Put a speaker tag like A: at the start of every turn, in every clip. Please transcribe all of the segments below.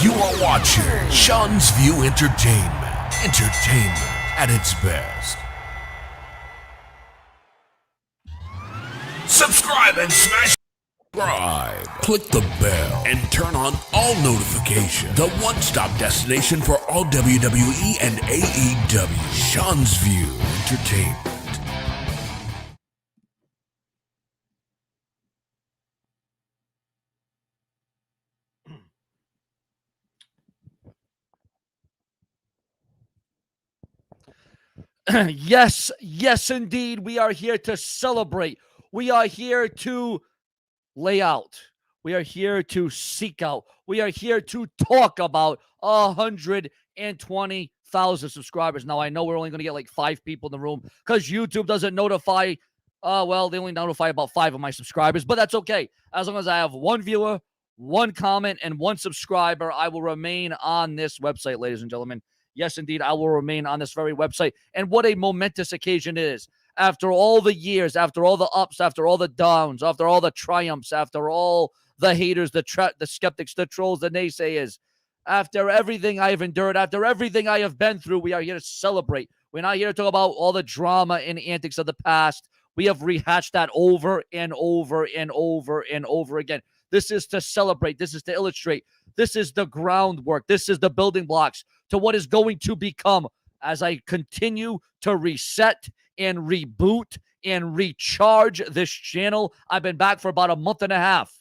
A: You are watching Sean's View Entertainment. Entertainment at its best. Subscribe and smash subscribe. Click the bell and turn on all notifications. The one-stop destination for all WWE and AEW. Sean's View Entertainment.
B: Yes, indeed. We are here to celebrate. We are here to lay out. We are here to seek out. We are here to talk about 120,000 subscribers. Now, I know we're only going to get like 5 people in the room because YouTube doesn't notify. They only notify about 5 of my subscribers, but that's okay. As long as I have 1 viewer, 1 comment, and 1 subscriber, I will remain on this website, ladies and gentlemen. Yes, indeed, I will remain on this very website. And what a momentous occasion it is. After all the years, after all the ups, after all the downs, after all the triumphs, after all the haters, the skeptics, the trolls, the naysayers, after everything I have endured, after everything I have been through, we are here to celebrate. We're not here to talk about all the drama and antics of the past. We have rehashed that over and over and over and over again. This is to celebrate. This is to illustrate. This is the groundwork. This is the building blocks to what is going to become as I continue to reset and reboot and recharge this channel. I've been back for about a month and a half.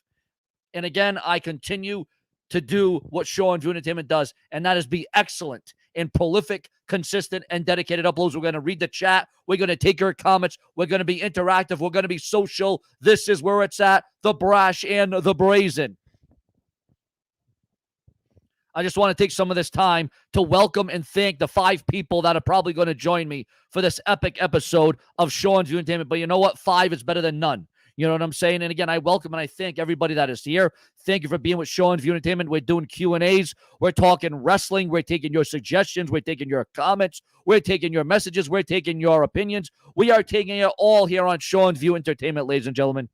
B: And again, I continue to do what SeanzViewEnt Entertainment does, and that is be excellent and prolific, consistent, and dedicated uploads. We're going to read the chat. We're going to take your comments. We're going to be interactive. We're going to be social. This is where it's at, the brash and the brazen. I just want to take some of this time to welcome and thank the 5 people that are probably going to join me for this epic episode of SeanzViewEnt Entertainment. But you know what? 5 is better than none. You know what I'm saying? And again, I welcome and I thank everybody that is here. Thank you for being with SeanzViewEnt Entertainment. We're doing Q&As. We're talking wrestling. We're taking your suggestions. We're taking your comments. We're taking your messages. We're taking your opinions. We are taking it all here on SeanzViewEnt Entertainment, ladies and gentlemen.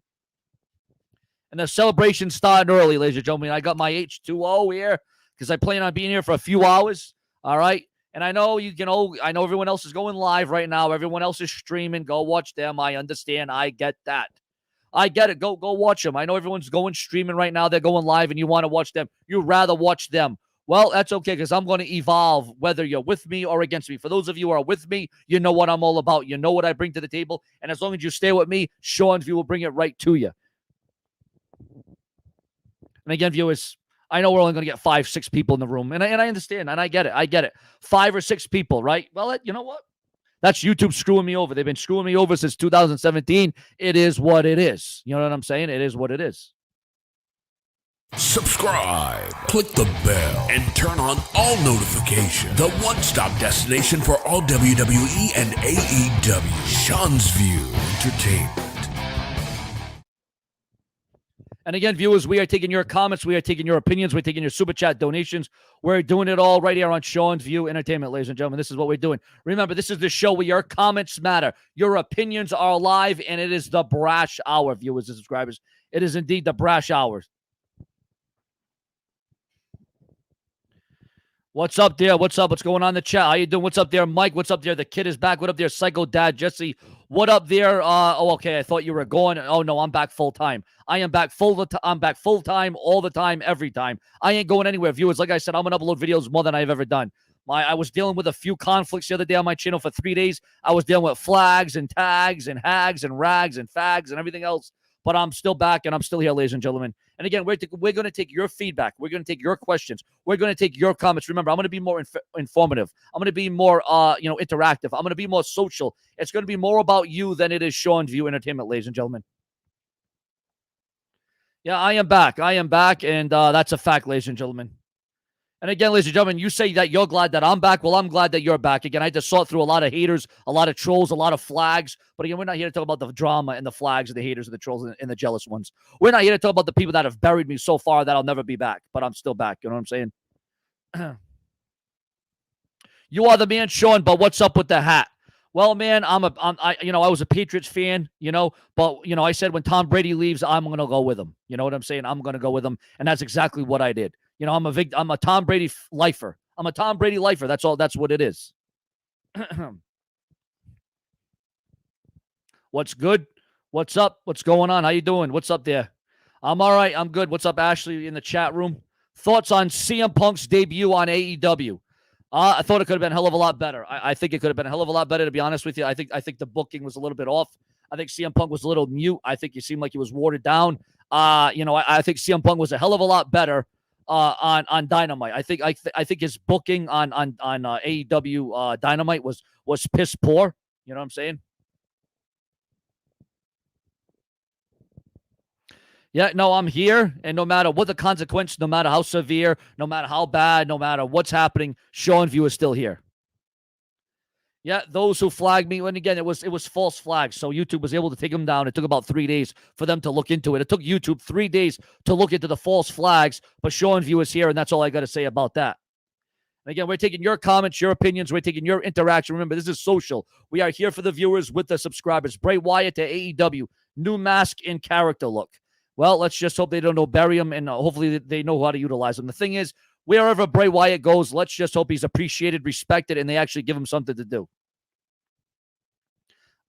B: And the celebration started early, ladies and gentlemen. I got my H2O here because I plan on being here for a few hours. All right. And I know I know everyone else is going live right now. Everyone else is streaming. Go watch them. I understand. I get that. I get it. Go watch them. I know everyone's going streaming right now. They're going live and you want to watch them. You'd rather watch them. Well, that's okay because I'm going to evolve whether you're with me or against me. For those of you who are with me, you know what I'm all about. You know what I bring to the table. And as long as you stay with me, SeanzView will bring it right to you. And again, viewers, I know we're only going to get 5, 6 people in the room. And I understand. And I get it. 5 or 6 people, right? Well, you know what? That's YouTube screwing me over. They've been screwing me over since 2017. It is what it is. You know what I'm saying? It is what it is.
A: Subscribe, click the bell, and turn on all notifications. The one-stop destination for all WWE and AEW. Sean's View Entertainment.
B: And again, viewers, we are taking your comments. We are taking your opinions. We're taking your super chat donations. We're doing it all right here on SeanzView Entertainment, ladies and gentlemen. This is what we're doing. Remember, this is the show where your comments matter. Your opinions are live, and it is the brash hour, viewers and subscribers. It is indeed the brash hour. What's up there? What's up? What's going on in the chat? How you doing? What's up there, Mike? What's up there? The kid is back. What up there, Psycho Dad? Jesse, what up there? Okay. I thought you were going. Oh no, I'm back full time. I am back I'm back full time, all the time, every time. I ain't going anywhere, viewers. Like I said, I'm gonna upload videos more than I've ever done. I was dealing with a few conflicts the other day on my channel for 3 days. I was dealing with flags and tags and hags and rags and fags and everything else. But I'm still back and I'm still here, ladies and gentlemen. And again, we're going to take your feedback. We're going to take your questions. We're going to take your comments. Remember, I'm going to be more informative. I'm going to be more, interactive. I'm going to be more social. It's going to be more about you than it is SeanzView Entertainment, ladies and gentlemen. Yeah, I am back. And that's a fact, ladies and gentlemen. And again, ladies and gentlemen, you say that you're glad that I'm back. Well, I'm glad that you're back. Again, I just saw through a lot of haters, a lot of trolls, a lot of flags. But again, we're not here to talk about the drama and the flags and the haters and the trolls and the jealous ones. We're not here to talk about the people that have buried me so far that I'll never be back. But I'm still back. You know what I'm saying? You are the man, Sean, but what's up with the hat? Well, man, I was a Patriots fan, but, I said when Tom Brady leaves, I'm going to go with him. You know what I'm saying? I'm going to go with him. And that's exactly what I did. You know, I'm a Tom Brady lifer. I'm a Tom Brady lifer. That's all. That's what it is. What's good? What's up? What's going on? How you doing? What's up there? I'm all right. I'm good. What's up, Ashley, in the chat room? Thoughts on CM Punk's debut on AEW? I thought it could have been a hell of a lot better. I think it could have been a hell of a lot better, to be honest with you. I think the booking was a little bit off. I think CM Punk was a little mute. I think he seemed like he was watered down. I think CM Punk was a hell of a lot better on Dynamite. I think his booking on AEW Dynamite was piss poor. You know what I'm saying? Yeah, no, I'm here, and no matter what the consequence, no matter how severe, no matter how bad, no matter what's happening, SeanzView is still here. Yeah, those who flagged me, and again, it was false flags, so YouTube was able to take them down. It took about 3 days for them to look into it. It took YouTube 3 days to look into the false flags, but SeanzView is here, and that's all I got to say about that. And again, we're taking your comments, your opinions. We're taking your interaction. Remember, this is social. We are here for the viewers with the subscribers. Bray Wyatt to AEW. New mask and character look. Well, let's just hope they don't bury him, and hopefully they know how to utilize him. The thing is, wherever Bray Wyatt goes, let's just hope he's appreciated, respected, and they actually give him something to do.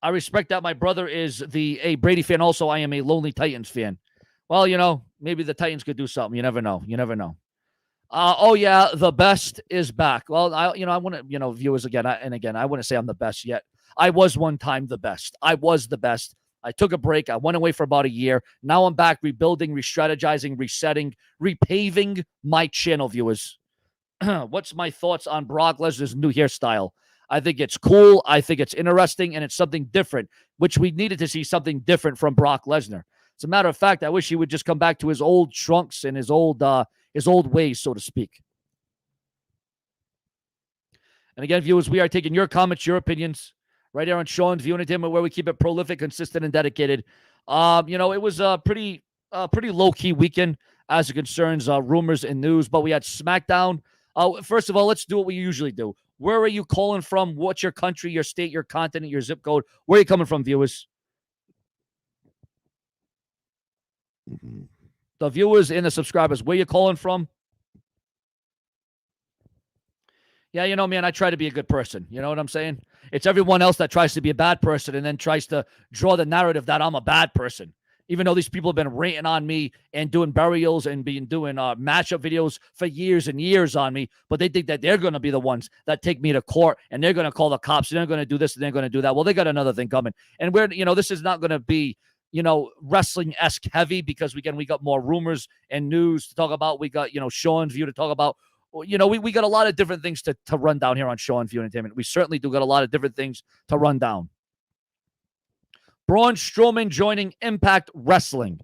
B: I respect that my brother is a Brady fan. Also, I am a Lonely Titans fan. Well, you know, maybe the Titans could do something. You never know. You never know. Oh, yeah, the best is back. Well, I want to, viewers again. I wouldn't say I'm the best yet. I was one time the best. I was the best. I took a break. I went away for about a year. Now I'm back rebuilding, re-strategizing, resetting, repaving my channel, viewers. What's my thoughts on Brock Lesnar's new hairstyle? I think it's cool. I think it's interesting, and it's something different, which we needed to see something different from Brock Lesnar. As a matter of fact, I wish he would just come back to his old trunks and his old ways, so to speak. And again, viewers, we are taking your comments, your opinions, right here on SeanzView Entertainment, where we keep it prolific, consistent, and dedicated. It was a pretty low-key weekend as it concerns rumors and news, but we had SmackDown. First of all, let's do what we usually do. Where are you calling from? What's your country, your state, your continent, your zip code? Where are you coming from, viewers? The viewers and the subscribers, where are you calling from? Yeah, man, I try to be a good person. You know what I'm saying? It's everyone else that tries to be a bad person and then tries to draw the narrative that I'm a bad person. Even though these people have been ranting on me and doing burials and doing matchup videos for years and years on me, but they think that they're going to be the ones that take me to court and they're going to call the cops and they're going to do this and they're going to do that. Well, they got another thing coming. And this is not going to be, wrestling-esque heavy because, again, we got more rumors and news to talk about. We got, SeanzView to talk about. We got a lot of different things to run down here on SeanzView Entertainment. We certainly do got a lot of different things to run down. Braun Strowman joining Impact Wrestling.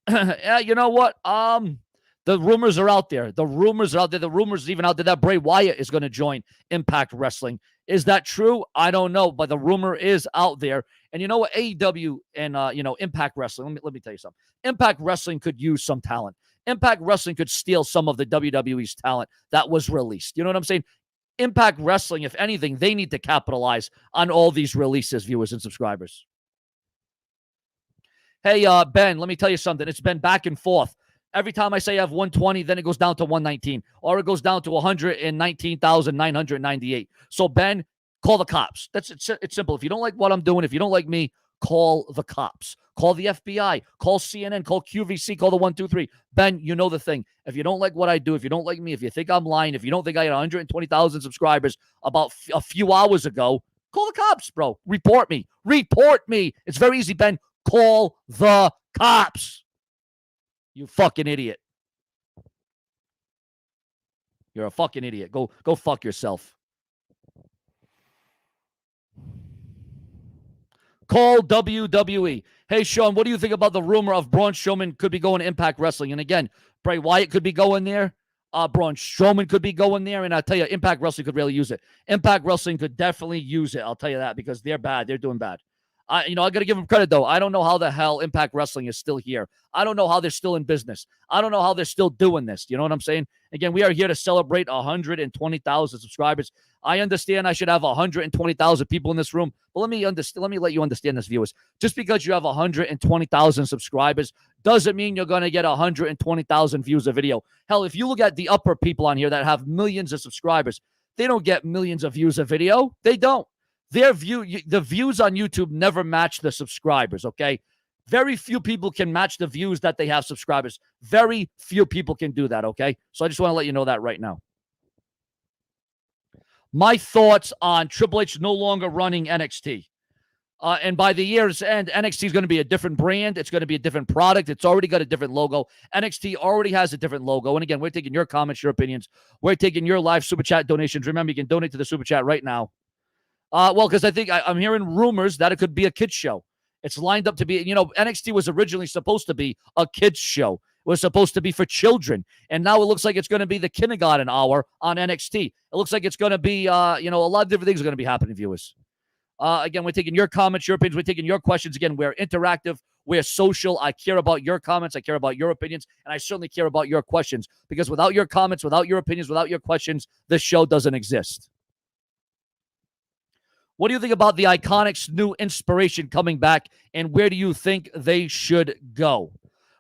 B: Yeah, you know what? The rumors are out there. The rumors are out there. The rumors even out there that Bray Wyatt is going to join Impact Wrestling. Is that true? I don't know, but the rumor is out there. And you know what? AEW and Impact Wrestling. Let me tell you something. Impact Wrestling could use some talent. Impact Wrestling could steal some of the WWE's talent that was released. You know what I'm saying? Impact Wrestling, if anything, they need to capitalize on all these releases, viewers and subscribers. Hey, Ben, let me tell you something. It's been back and forth. Every time I say I have 120, then it goes down to 119, or it goes down to 119,998. So, Ben, call the cops. It's simple. If you don't like what I'm doing, if you don't like me, call the cops. Call the FBI. Call CNN. Call QVC. Call the 123. Ben, you know the thing. If you don't like what I do, if you don't like me, if you think I'm lying, if you don't think I had 120,000 subscribers about a few hours ago, call the cops, bro. Report me. Report me. It's very easy, Ben. Call the cops. You fucking idiot. You're a fucking idiot. Go fuck yourself. Call WWE. Hey, Sean, what do you think about the rumor of Braun Strowman could be going to Impact Wrestling? And again, Bray Wyatt could be going there. Braun Strowman could be going there. And I'll tell you, Impact Wrestling could really use it. Impact Wrestling could definitely use it. I'll tell you that because they're bad. They're doing bad. I got to give them credit, though. I don't know how the hell Impact Wrestling is still here. I don't know how they're still in business. I don't know how they're still doing this. You know what I'm saying? Again, we are here to celebrate 120,000 subscribers. I understand I should have 120,000 people in this room, but let me let you understand this, viewers. Just because you have 120,000 subscribers doesn't mean you're going to get 120,000 views a video. Hell, if you look at the upper people on here that have millions of subscribers, they don't get millions of views a video. They don't. The views on YouTube never match the subscribers, okay? Very few people can match the views that they have subscribers. Very few people can do that, okay? So I just want to let you know that right now. My thoughts on Triple H no longer running NXT. And by the year's end, NXT is going to be a different brand. It's going to be a different product. It's already got a different logo. NXT already has a different logo. And again, we're taking your comments, your opinions. We're taking your live Super Chat donations. Remember, you can donate to the Super Chat right now. Well, because I think I'm hearing rumors that it could be a kids show. It's lined up to be, NXT was originally supposed to be a kids show. It was supposed to be for children. And now it looks like it's going to be the kindergarten hour on NXT. It looks like it's going to be, a lot of different things are going to be happening, viewers. Again, we're taking your comments, your opinions. We're taking your questions. Again, we're interactive. We're social. I care about your comments. I care about your opinions. And I certainly care about your questions. Because without your comments, without your opinions, without your questions, this show doesn't exist. What do you think about the Iconics' new inspiration coming back, and where do you think they should go?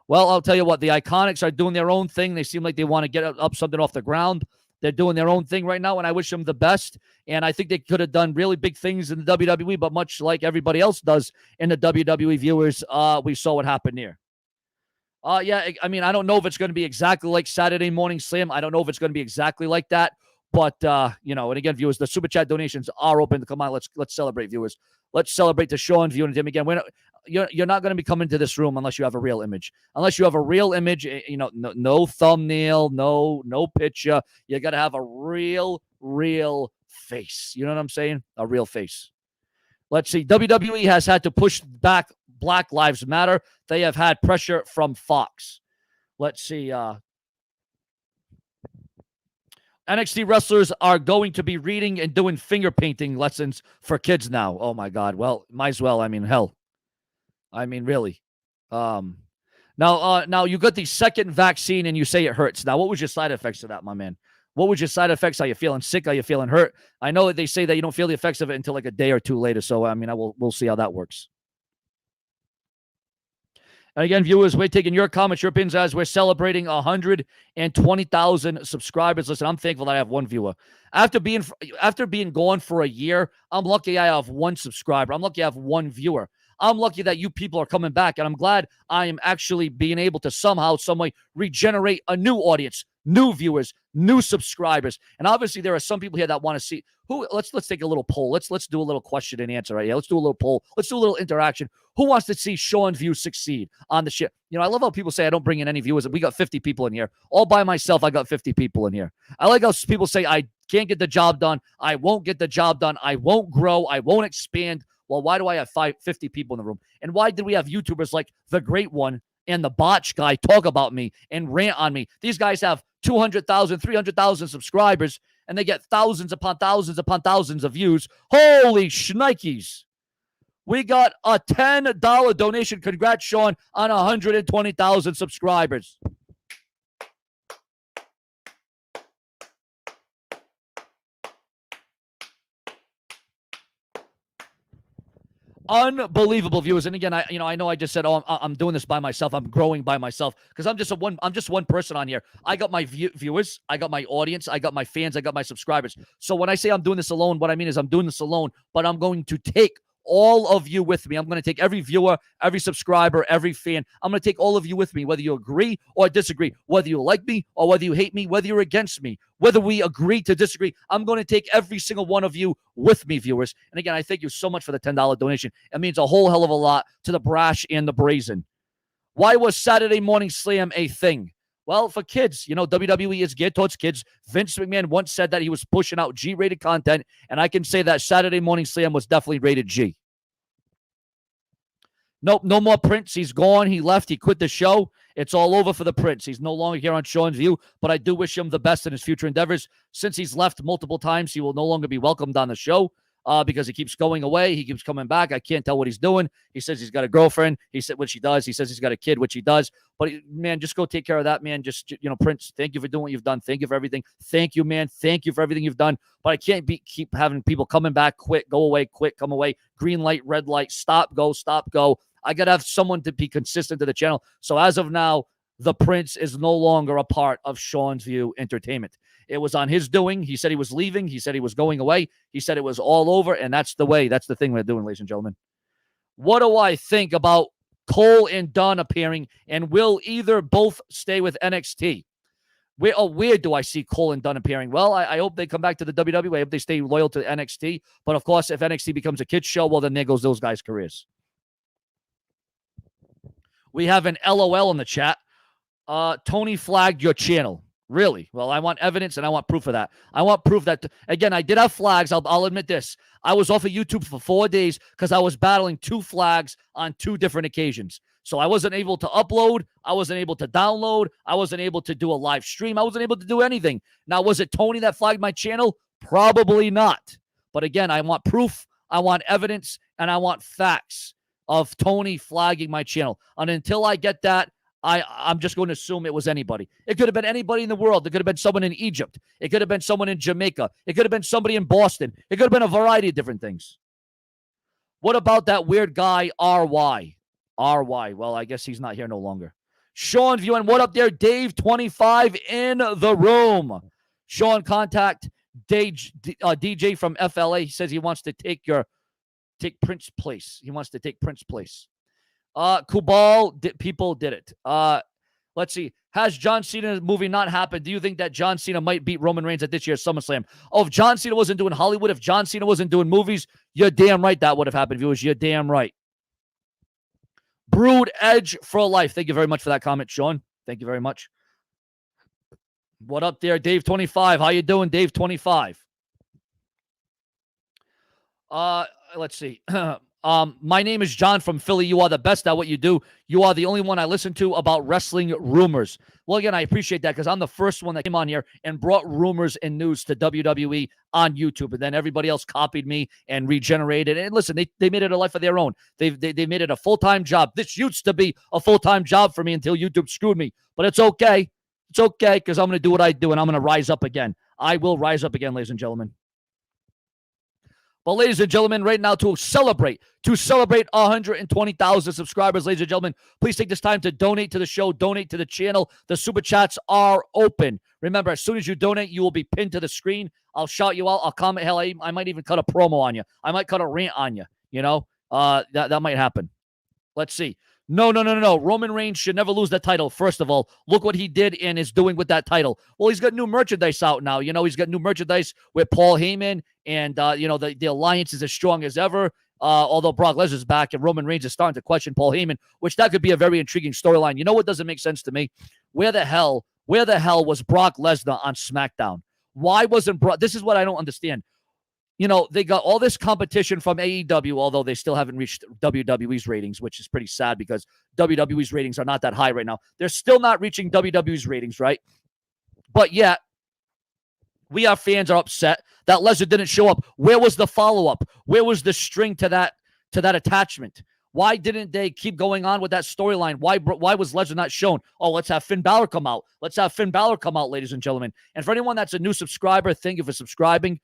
B: Well, I'll tell you what. The Iconics are doing their own thing. They seem like they want to get up something off the ground. They're doing their own thing right now, and I wish them the best. And I think they could have done really big things in the WWE, but much like everybody else does in the WWE, viewers, we saw what happened here. Yeah, I mean, I don't know if it's going to be exactly like Saturday Morning Slam. I don't know if it's going to be exactly like that. But, and again, viewers, the Super Chat donations are open. Come on, let's celebrate, viewers. Let's celebrate the show and viewing him again. You're not going to be coming to this room unless you have a real image. Unless you have a real image, no thumbnail, no picture. You got to have a real face. You know what I'm saying? A real face. Let's see. WWE has had to push back Black Lives Matter. They have had pressure from Fox. Let's see. NXT wrestlers are going to be reading and doing finger painting lessons for kids now. Oh, my God. Well, might as well. I mean, hell. I mean, really. Now you got the second vaccine and you say it hurts. Now, what was your side effects of that, my man? What was your side effects? Are you feeling sick? Are you feeling hurt? I know that they say that you don't feel the effects of it until like a day or two later. So, I mean, we'll see how that works. And again, viewers, we're taking your comments, your opinions as we're celebrating 120,000 subscribers. Listen, I'm thankful that I have one viewer. After being gone for a year, I'm lucky I have one subscriber. I'm lucky I have one viewer. I'm lucky that you people are coming back, and I'm glad I am actually being able to somehow, some way regenerate a new audience, new viewers, new subscribers. And obviously, there are some people here that want to see who. Let's take a little poll. Let's do a little question and answer right here. Let's do a little poll. Let's do a little interaction. Who wants to see SeanzView succeed on the shit? I love how people say I don't bring in any viewers. We got 50 people in here. All by myself, I got 50 people in here. I like how people say I can't get the job done. I won't get the job done. I won't grow. I won't expand. Well, why do I have 50 people in the room? And why did we have YouTubers like The Great One and the Botch guy talk about me and rant on me? These guys have 200,000, 300,000 subscribers, and they get thousands upon thousands upon thousands of views. Holy shnikes. We got a $10 donation. Congrats, Sean, on 120,000 subscribers. Unbelievable, viewers. And again, I know I just said, I'm doing this by myself. I'm growing by myself because I'm just one person on here. I got my viewers, I got my audience, I got my fans, I got my subscribers. So when I say I'm doing this alone, what I mean is I'm doing this alone, but I'm going to take all of you with me. I'm going to take every viewer, every subscriber, every fan. I'm going to take all of you with me, whether you agree or disagree, whether you like me or whether you hate me, whether you're against me, whether we agree to disagree. I'm going to take every single one of you with me, viewers. And again, I thank you so much for the $10 donation. It means a whole hell of a lot to the brash and the brazen. Why was Saturday Morning Slam a thing? Well, for kids, WWE is geared towards kids. Vince McMahon once said that he was pushing out G-rated content, and I can say that Saturday Morning Slam was definitely rated G. Nope, no more Prince. He's gone. He left. He quit the show. It's all over for the Prince. He's no longer here on SeanzView, but I do wish him the best in his future endeavors. Since he's left multiple times, he will no longer be welcomed on the show. Because he keeps going away. He keeps coming back. I can't tell what he's doing. He says he's got a girlfriend. He said what she does. He says he's got a kid, which he does. But, man, just go take care of that, man. Just, Prince, thank you for doing what you've done. Thank you for everything. Thank you, man. Thank you for everything you've done. But I can't keep having people coming back, quit, go away, quit, come away, green light, red light, stop, go, stop, go. I got to have someone to be consistent to the channel. So as of now, the Prince is no longer a part of Sean's View Entertainment. It was on his doing. He said he was leaving. He said he was going away. He said it was all over, and that's the way. That's the thing we're doing, ladies and gentlemen. What do I think about Cole and Dunn appearing, and will either both stay with NXT? Where do I see Cole and Dunn appearing? Well, I hope they come back to the WWE. I hope they stay loyal to NXT. But, of course, if NXT becomes a kid's show, well, then there goes those guys' careers. We have an LOL in the chat. Tony flagged your channel. Really? Well, I want evidence, and I want proof of that. I want proof that, again, I did have flags. I'll admit this. I was off of YouTube for 4 days because I was battling 2 flags on 2 different occasions. So I wasn't able to upload. I wasn't able to download. I wasn't able to do a live stream. I wasn't able to do anything. Now, was it Tony that flagged my channel? Probably not. But again, I want proof. I want evidence, and I want facts of Tony flagging my channel. And until I get that, I'm just going to assume it was anybody. It could have been anybody in the world. It could have been someone in Egypt. It could have been someone in Jamaica. It could have been somebody in Boston. It could have been a variety of different things. What about that weird guy, RY? RY. Well, I guess he's not here no longer. Sean View, what up there? Dave25 in the room. Sean, contact DJ from FLA. He says he wants to take Prince's place. He wants to take Prince's place. Kubal, people did it. Let's see. Has John Cena movie not happened? Do you think that John Cena might beat Roman Reigns at this year's SummerSlam? Oh, if John Cena wasn't doing Hollywood, if John Cena wasn't doing movies, you're damn right that would have happened, viewers. You're damn right. Brood Edge for life. Thank you very much for that comment, Sean. Thank you very much. What up there, Dave25? How you doing, Dave25? Let's see. My name is John from Philly. You are the best at what you do. You are the only one I listen to about wrestling rumors. Well, again, I appreciate that because I'm the first one that came on here and brought rumors and news to WWE on YouTube. And then everybody else copied me and regenerated. And listen, they made it a life of their own. They made it a full-time job. This used to be a full-time job for me until YouTube screwed me. But it's okay. It's okay because I'm going to do what I do and I'm going to rise up again. I will rise up again, ladies and gentlemen. But ladies and gentlemen, right now to celebrate 120,000 subscribers, ladies and gentlemen, please take this time to donate to the show, donate to the channel. The super chats are open. Remember, as soon as you donate, you will be pinned to the screen. I'll shout you out. I'll comment. Hell, I might even cut a promo on you. I might cut a rant on you. You know, that might happen. Let's see. No. Roman Reigns should never lose that title. First of all, look what he did and is doing with that title. Well, he's got new merchandise out now. You know, he's got new merchandise with Paul Heyman, and, the alliance is as strong as ever. Although Brock Lesnar's back and Roman Reigns is starting to question Paul Heyman, which that could be a very intriguing storyline. You know what doesn't make sense to me? Where the hell was Brock Lesnar on SmackDown? Why wasn't Brock? This is what I don't understand. You know, they got all this competition from AEW, although they still haven't reached WWE's ratings, which is pretty sad because WWE's ratings are not that high right now. They're still not reaching WWE's ratings, right? But yet, we, our fans, are upset that Lesnar didn't show up. Where was the follow-up? Where was the string to that attachment? Why didn't they keep going on with that storyline? Why was Lesnar not shown? Oh, let's have Finn Balor come out. Let's have Finn Balor come out, ladies and gentlemen. And for anyone that's a new subscriber, thank you for subscribing.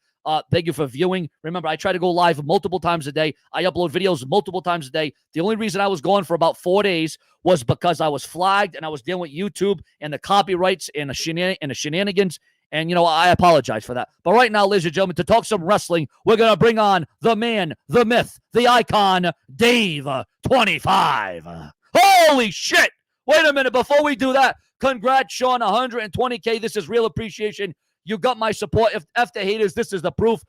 B: Thank you for viewing. Remember, I try to go live multiple times a day. I upload videos multiple times a day. The only reason I was gone for about 4 days was because I was flagged and I was dealing with YouTube and the copyrights and the shenanigans. And, I apologize for that. But right now, ladies and gentlemen, to talk some wrestling, we're going to bring on the man, the myth, the icon, Dave25. Holy shit! Wait a minute. Before we do that, congrats, Sean, 120K. This is real appreciation. You got my support. If F the haters, this is the proof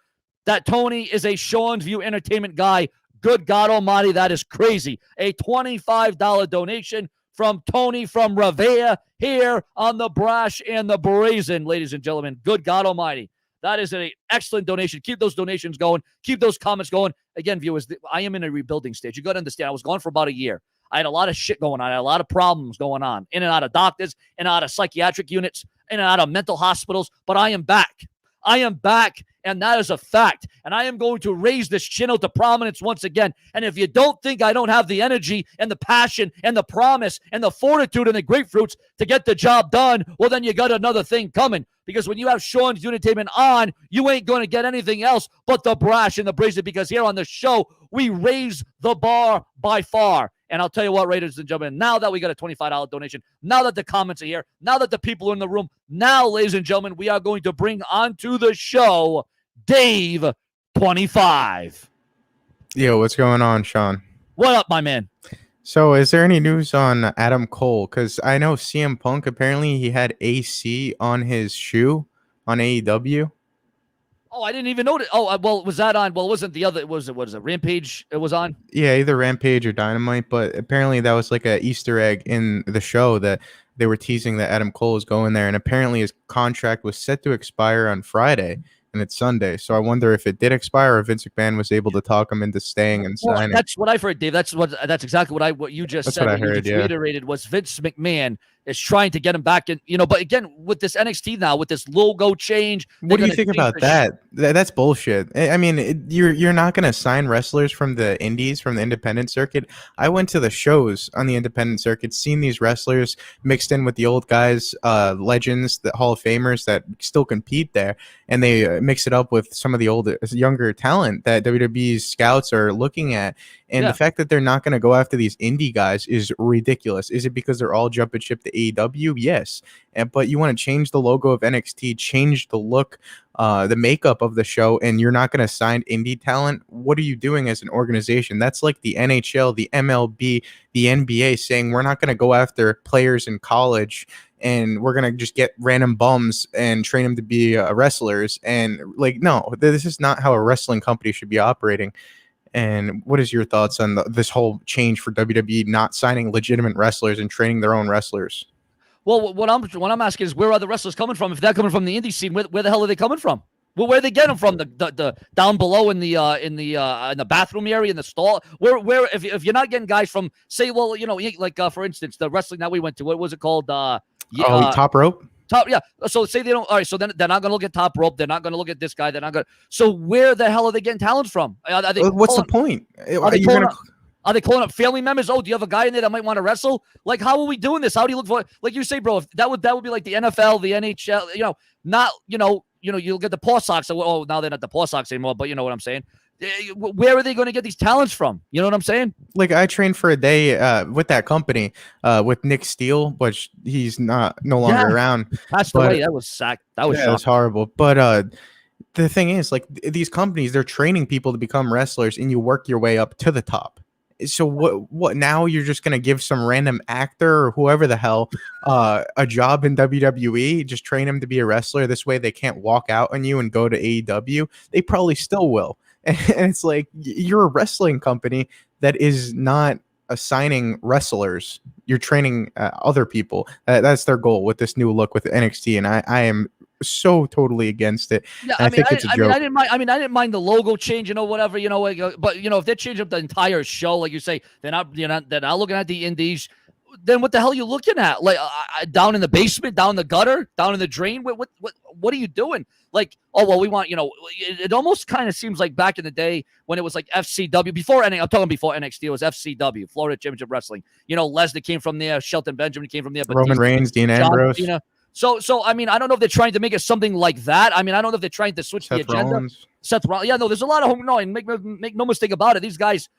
B: that Tony is a Sean's View Entertainment guy. Good God almighty, that is crazy. A $25 donation from Tony from Revere here on the Brash and the Brazen, ladies and gentlemen. Good God almighty. That is an excellent donation. Keep those donations going. Keep those comments going. Again, viewers, I am in a rebuilding stage. You got to understand, I was gone for about a year. I had a lot of shit going on. I had a lot of problems going on. In and out of doctors, in and out of psychiatric units, in and out of mental hospitals. But I am back. I am back, and that is a fact. And I am going to raise this channel to prominence once again. And if you don't think I don't have the energy and the passion and the promise and the fortitude and the grapefruits to get the job done, well, then you got another thing coming. Because when you have Sean's Entertainment on, you ain't going to get anything else but the Brash and the Brazen. Because here on the show, we raise the bar by far. And I'll tell you what, ladies and gentlemen, now that we got a $25 donation, now that the comments are here, now that the people are in the room, now, ladies and gentlemen, we are going to bring onto the show Dave 25.
C: Yo, what's going on, Sean?
B: What up, my man?
C: So, is there any news on Adam Cole? Because I know CM Punk, apparently he had AC on his shoe on AEW.
B: Oh, I didn't even notice. Oh, well, was that on? Well, it wasn't the other. Was it Rampage? It was on?
C: Yeah, either Rampage or Dynamite, but apparently that was like a Easter egg in the show that they were teasing that Adam Cole was going there, and apparently his contract was set to expire on Friday, and it's Sunday. So I wonder if it did expire or if Vince McMahon was able to talk him into staying and signing.
B: That's what I've heard, Dave. That's exactly what you just said.
C: What I heard,
B: you just reiterated was Vince McMahon is trying to get him back in, but again, with this NXT now, with this logo change.
C: What do you think about that? That's bullshit. I mean, you're not going to sign wrestlers from the indies, from the independent circuit. I went to the shows on the independent circuit, seen these wrestlers mixed in with the old guys, legends, the Hall of Famers that still compete there, and they mix it up with some of the older, younger talent that WWE's scouts are looking at. And the fact that they're not going to go after these indie guys is ridiculous. Is it because they're all jumping ship to AEW? Yes. But you want to change the logo of NXT, change the look, the makeup of the show, and you're not going to sign indie talent? What are you doing as an organization? That's like the NHL, the MLB, the NBA saying we're not going to go after players in college and we're going to just get random bums and train them to be wrestlers. And like, no, this is not how a wrestling company should be operating. And what is your thoughts on this whole change for WWE not signing legitimate wrestlers and training their own wrestlers?
B: Well, what I'm asking is, where are the wrestlers coming from? If they're coming from the indie scene, where the hell are they coming from? Well, where are they getting them from? The down below in the bathroom area, in the stall. Where if you're not getting guys from, say, well, like for instance, the wrestling that we went to, what was it called?
C: Top Rope.
B: So say they don't. All right. So then they're not going to look at Top Rope. They're not going to look at this guy. They're not going. So where the hell are they getting talent from?
C: What's the point?
B: Are they calling up family members? Oh, do you have a guy in there that might want to wrestle? Like, how are we doing this? How do you look for? Like you say, bro, if that would be like the NFL, the NHL. Not you'll get the Paw Sox. Oh, now they're not the Paw Sox anymore. But you know what I'm saying. Where are they going to get these talents from? You know what I'm saying?
C: Like, I trained for a day with that company with Nick Steele, which he's no longer around.
B: Passed away. That was sacked. That was
C: horrible. But the thing is, like, these companies, they're training people to become wrestlers, and you work your way up to the top. So what now you're just going to give some random actor or whoever the hell a job in WWE, just train him to be a wrestler? This way they can't walk out on you and go to AEW. They probably still will. And it's like, you're a wrestling company that is not assigning wrestlers. You're training other people. That's their goal with this new look with NXT. And I am so totally against it.
B: Yeah, I think it's a joke. I didn't mind the logo change, whatever, but if they change up the entire show, like you say, they're not looking at the indies. Then what the hell are you looking at? Like down in the basement, down in the gutter, down in the drain? What are you doing? Like, oh well, we want, it almost kind of seems like back in the day when it was like FCW before. I'm talking before NXT. It was FCW, Florida Championship Wrestling. Lesnar came from there, Shelton Benjamin came from there, but
C: Roman Reigns, Dean Ambrose.
B: So I mean, I don't know if they're trying to make it something like that. I mean, I don't know if they're trying to switch the agenda.
C: Rollins.
B: Seth Rollins. Yeah, no, there's a lot of and make no mistake about it. These guys,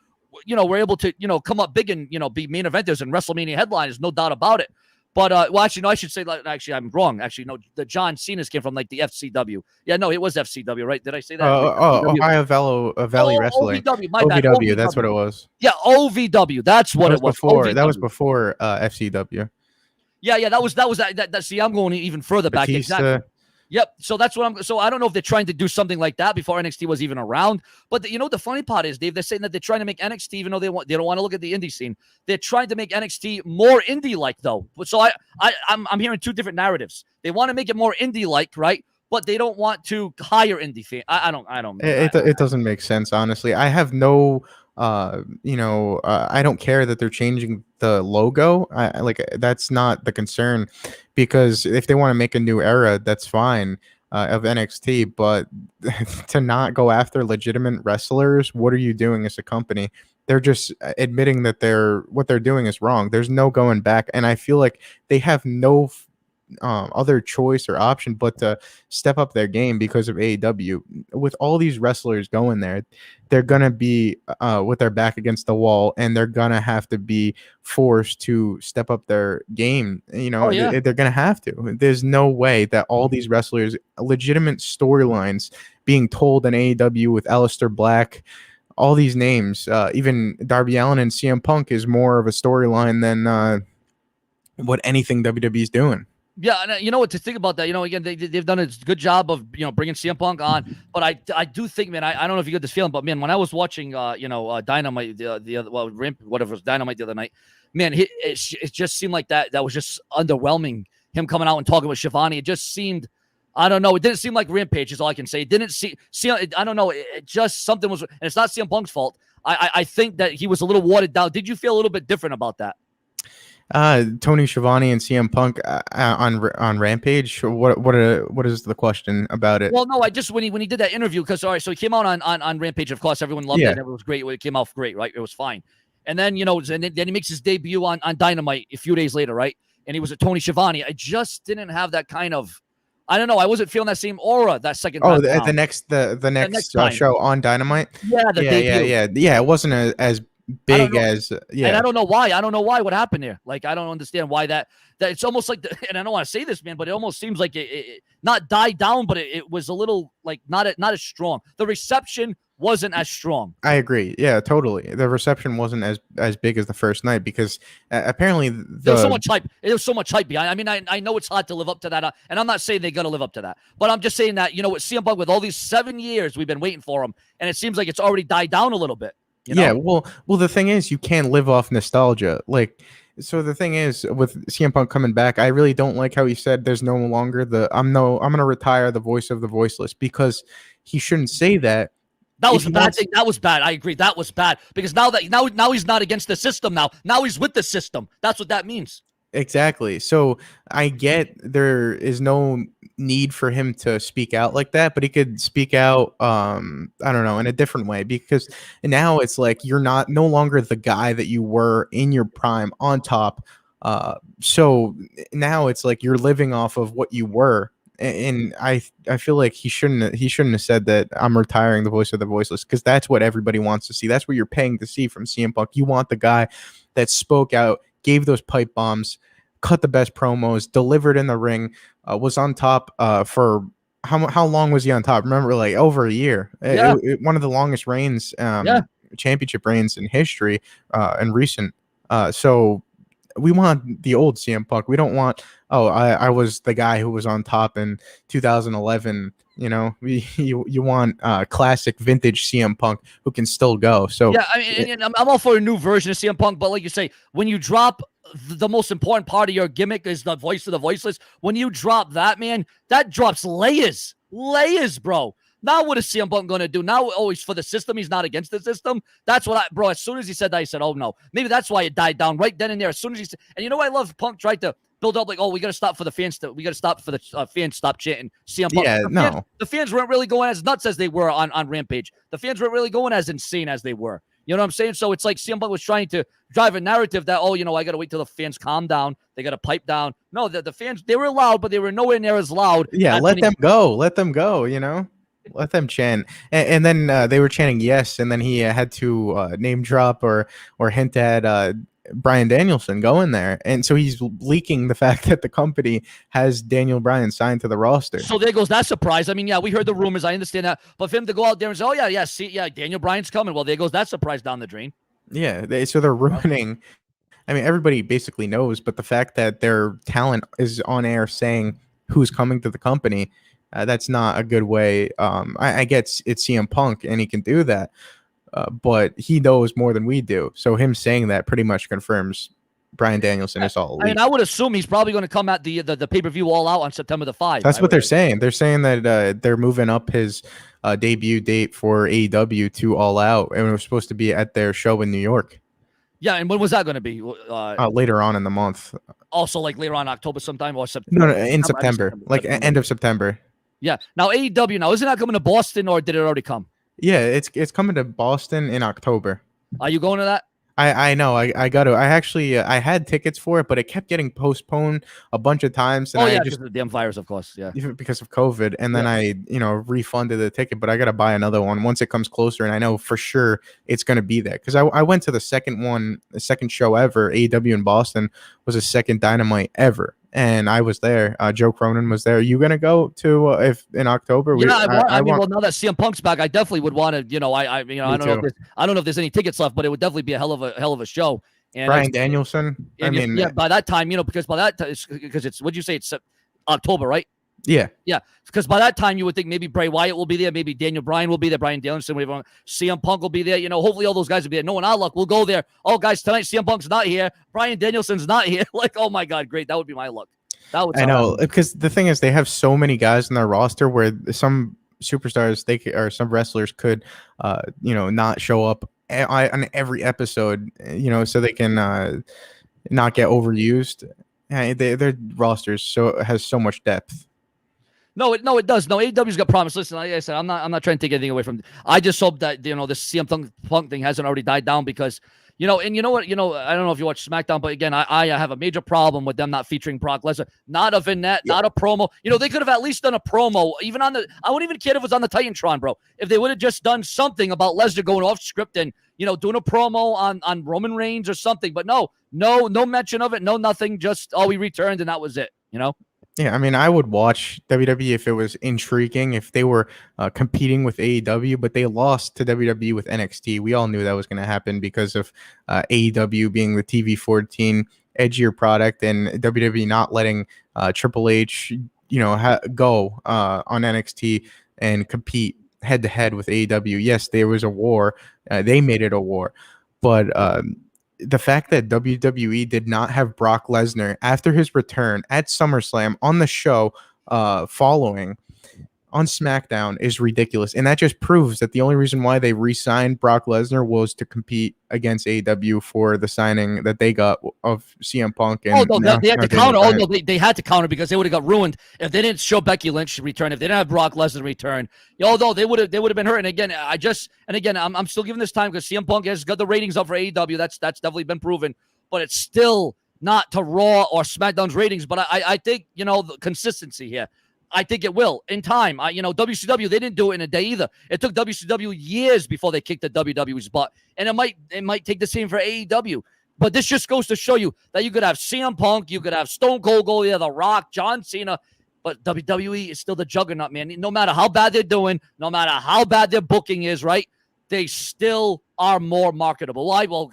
B: were able to, come up big and, be main eventers and WrestleMania headliners, no doubt about it. But, actually, no, I should say, I'm wrong. Actually, no, the John Cena's came from, like, the FCW. Yeah, no, it was FCW, right? Did I say that?
C: Ohio Valley Wrestling.
B: OVW, my bad.
C: OVW, that's what it was.
B: Yeah, OVW, that's what it was.
C: That was before FCW.
B: Yeah, that was that. See, I'm going even further back. Exactly. Yep. So that's what So I don't know if they're trying to do something like that before NXT was even around. But the funny part is, Dave, they're saying that they're trying to make NXT, even though they don't want to look at the indie scene. They're trying to make NXT more indie-like, though. So I'm hearing two different narratives. They want to make it more indie-like, right? But they don't want to hire indie fans. I don't.
C: It doesn't make sense, honestly. I have no. I don't care that they're changing the logo. That's not the concern, because if they want to make a new era, that's fine of NXT. But to not go after legitimate wrestlers, what are you doing as a company? They're just admitting that what they're doing is wrong. There's no going back, and I feel like they have no other choice or option but to step up their game because of AEW. With all these wrestlers going there, they're gonna be with their back against the wall, and they're gonna have to be forced to step up their game. You know,
B: Oh yeah.
C: they're gonna have to. There's no way that all these wrestlers, legitimate storylines being told in AEW with Aleister Black, all these names, even Darby Allin and CM Punk is more of a storyline than what anything WWE's doing.
B: Yeah, and you know what, to think about that, you know, again, they've done a good job of, you know, bringing CM Punk on, but I do think, man, I don't know if you get this feeling, but man, when I was watching, Dynamite the other, well, Ramp, whatever it was, Dynamite the other night, man, it just seemed like that was just underwhelming. Him coming out and talking with Shivani, it just seemed, I don't know, it didn't seem like Rampage is all I can say. It didn't see, I don't know, it just something was, and it's not CM Punk's fault. I think that he was a little watered down. Did you feel a little bit different about that?
C: Tony Schiavone and CM Punk on Rampage. What is the question about it?
B: Well, no, I just when he did that interview, because all right, so he came out on Rampage. Of course, everyone loved it. And it was great. It came out great, right? It was fine. And then then he makes his debut on Dynamite a few days later, right? And he was at Tony Schiavone. I just didn't have that kind of, I don't know. I wasn't feeling that same aura that second time.
C: The next show on Dynamite.
B: Yeah, debut.
C: Yeah. It wasn't as big as
B: and I don't know why. What happened there? Like, I don't understand why that it's almost like and I don't want to say this, man, but it almost seems like it not died down, but it was a little like not as strong. The reception wasn't as strong.
C: I agree. Yeah, totally. The reception wasn't as big as the first night because apparently
B: there was so much hype. There was so much hype behind. I mean, I know it's hard to live up to that, and I'm not saying they got to live up to that, but I'm just saying that, you know, with CM Punk, with all these 7 years we've been waiting for him, and it seems like it's already died down a little bit. You know?
C: Yeah, well, the thing is, you can't live off nostalgia. Like, so the thing is, with CM Punk coming back, I really don't like how he said there's no longer I'm gonna retire the voice of the voiceless, because he shouldn't say that.
B: That was a bad thing. That was bad. I agree. That was bad, because now he's not against the system. Now he's with the system. That's what that means.
C: Exactly. So I get there is no need for him to speak out like that, but he could speak out, I don't know, in a different way, because now it's like you're no longer the guy that you were in your prime on top. So now it's like you're living off of what you were. And I feel like he shouldn't have said that I'm retiring the voice of the voiceless, because that's what everybody wants to see. That's what you're paying to see from CM Punk. You want the guy that spoke out, gave those pipe bombs, cut the best promos, delivered in the ring, was on top for how long was he on top? Remember, like over a year.
B: Yeah.
C: One of the longest reigns, championship reigns in history, and recent. So we want the old CM Punk. We don't want, I was the guy who was on top in 2011. You know, you want classic vintage CM Punk who can still go. So
B: yeah, I mean, and I'm all for a new version of CM Punk, but like you say, when you drop the most important part of your gimmick is the voice of the voiceless. When you drop that, man, that drops layers, bro. Now what is CM Punk going to do? Now, he's for the system. He's not against the system. That's what bro, as soon as he said that, I said, oh no, maybe that's why it died down right then and there. As soon as he said, and you know, I love Punk tried to build up like, we got to stop for the fans. We got to stop for the fans. Stop chanting CM Punk.
C: Yeah,
B: the fans weren't really going as nuts as they were on Rampage. The fans weren't really going as insane as they were. You know what I'm saying? So it's like CM Punk was trying to drive a narrative that, I got to wait till the fans calm down. They got to pipe down. No, the fans, they were loud, but they were nowhere near as loud.
C: Yeah, let them go. Let them go, you know? Let them chant. And then they were chanting yes, and then he had to name drop or hint at Bryan Danielson going there. And so he's leaking the fact that the company has Daniel Bryan signed to the roster.
B: So there goes that surprise. I mean, yeah, we heard the rumors. I understand that. But for him to go out there and say, see, Daniel Bryan's coming. Well, there goes that surprise down the drain.
C: Yeah, so they're ruining. I mean, everybody basically knows, but the fact that their talent is on air saying who's coming to the company, that's not a good way. I get it's CM Punk and he can do that, but he knows more than we do. So him saying that pretty much confirms Bryan Danielson is all elite.
B: I mean, I would assume he's probably going to come at the pay-per-view All Out on September the 5th.
C: That's what they're saying. They're saying that they're moving up his debut date for AEW to All Out, and it was supposed to be at their show in New York.
B: Yeah, and when was that going to be?
C: Later on in the month.
B: Also, like later on October sometime or September?
C: No, in September. Like end of September.
B: Yeah. Now AEW. Isn't that coming to Boston, or did it already come?
C: Yeah, it's coming to Boston in October.
B: Are you going to that?
C: I know. I got to. I actually I had tickets for it, but it kept getting postponed a bunch of times, and
B: Oh
C: I
B: yeah,
C: just
B: because of the damn virus, of course. Yeah.
C: because of COVID, and then
B: Yeah.
C: I refunded the ticket, but I got to buy another one once it comes closer, and I know for sure it's going to be there because I went to the second show ever. AEW in Boston was the second Dynamite ever, and I was there. Joe Cronin was there. Are you gonna go to if in October?
B: Yeah, I mean,
C: Want.
B: well, now that CM Punk's back, I definitely would want to. I
C: Me
B: don't know if
C: too.
B: I don't know if there's any tickets left, but it would definitely be a hell of a show. And
C: Brian Danielson. I mean,
B: yeah, by that time, because by that time, because it's what'd you say? It's October, right?
C: yeah.
B: Yeah, because by that time you would think maybe Bray Wyatt will be there, maybe Daniel Bryan will be there, Brian Danielson, whatever. CM Punk will be there. Hopefully all those guys will be there. No, in our luck, we'll go there. Oh, guys, tonight CM Punk's not here. Brian Danielson's not here. Like, oh my God, great. That would be my luck. That would.
C: I know because the thing is they have so many guys in their roster where some superstars or some wrestlers could, not show up on every episode, so they can not get overused. Their rosters has so much depth.
B: No, it does. No, AEW's got promise. Listen, like I said, I'm not trying to take anything away from. I just hope that this CM Punk thing hasn't already died down because and you know what, I don't know if you watch SmackDown, but again, I have a major problem with them not featuring Brock Lesnar. Not a vignette, not a promo. They could have at least done a promo, even on I wouldn't even care if it was on the Titantron, bro. If they would have just done something about Lesnar going off script and doing a promo on Roman Reigns or something, but no mention of it, no nothing. Just we returned and that was it.
C: Yeah, I mean, I would watch WWE if it was intriguing, if they were competing with AEW, but they lost to WWE with NXT. We all knew that was going to happen because of AEW being the TV-14 edgier product and WWE not letting Triple H, go on NXT and compete head-to-head with AEW. Yes, there was a war. They made it a war. But the fact that WWE did not have Brock Lesnar after his return at SummerSlam on the show following on SmackDown is ridiculous. And that just proves that the only reason why they re-signed Brock Lesnar was to compete against AEW for the signing that they got of CM Punk. And
B: they had to counter. Oh, no, they had to counter because they would have got ruined if they didn't show Becky Lynch return, if they didn't have Brock Lesnar return. Although they would have been hurt. And again, I'm still giving this time because CM Punk has got the ratings up for AEW. That's definitely been proven. But it's still not to Raw or SmackDown's ratings. But I think, the consistency here. I think it will in time. WCW, they didn't do it in a day either. It took WCW years before they kicked the WWE's butt. And it might take the same for AEW. But this just goes to show you that you could have CM Punk, you could have Stone Cold go there, The Rock, John Cena, but WWE is still the juggernaut, man. No matter how bad they're doing, no matter how bad their booking is, right? They still are more marketable. Why? Well,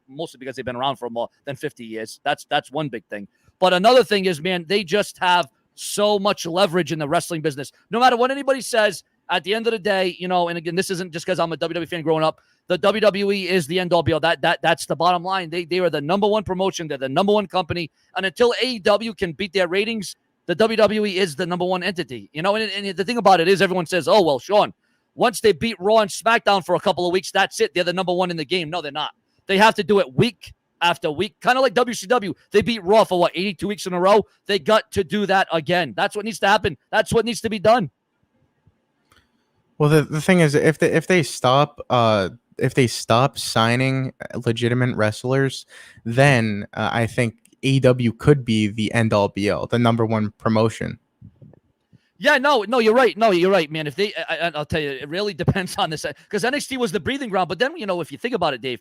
B: mostly because they've been around for more than 50 years. That's one big thing. But another thing is, man, they just have so much leverage in the wrestling business. No matter what anybody says, at the end of the day, and again, this isn't just because I'm a WWE fan growing up. The WWE is the end all be all. That's the bottom line. They are the number one promotion. They're the number one company. And until AEW can beat their ratings, the WWE is the number one entity. And the thing about it is everyone says, oh, well, Sean, once they beat Raw and SmackDown for a couple of weeks, that's it. They're the number one in the game. No, they're not. They have to do it week after week, kind of like WCW. They beat Raw for 82 weeks in a row. They got to do that again. That's what needs to happen. That's what needs to be done.
C: Well, the thing is, if they stop signing legitimate wrestlers, then I think AEW could be the end all be all, the number one promotion. Yeah,
B: no, you're right. No, you're right, man. If they, I'll tell you, it really depends on this because NXT was the breathing ground. But then, if you think about it, Dave,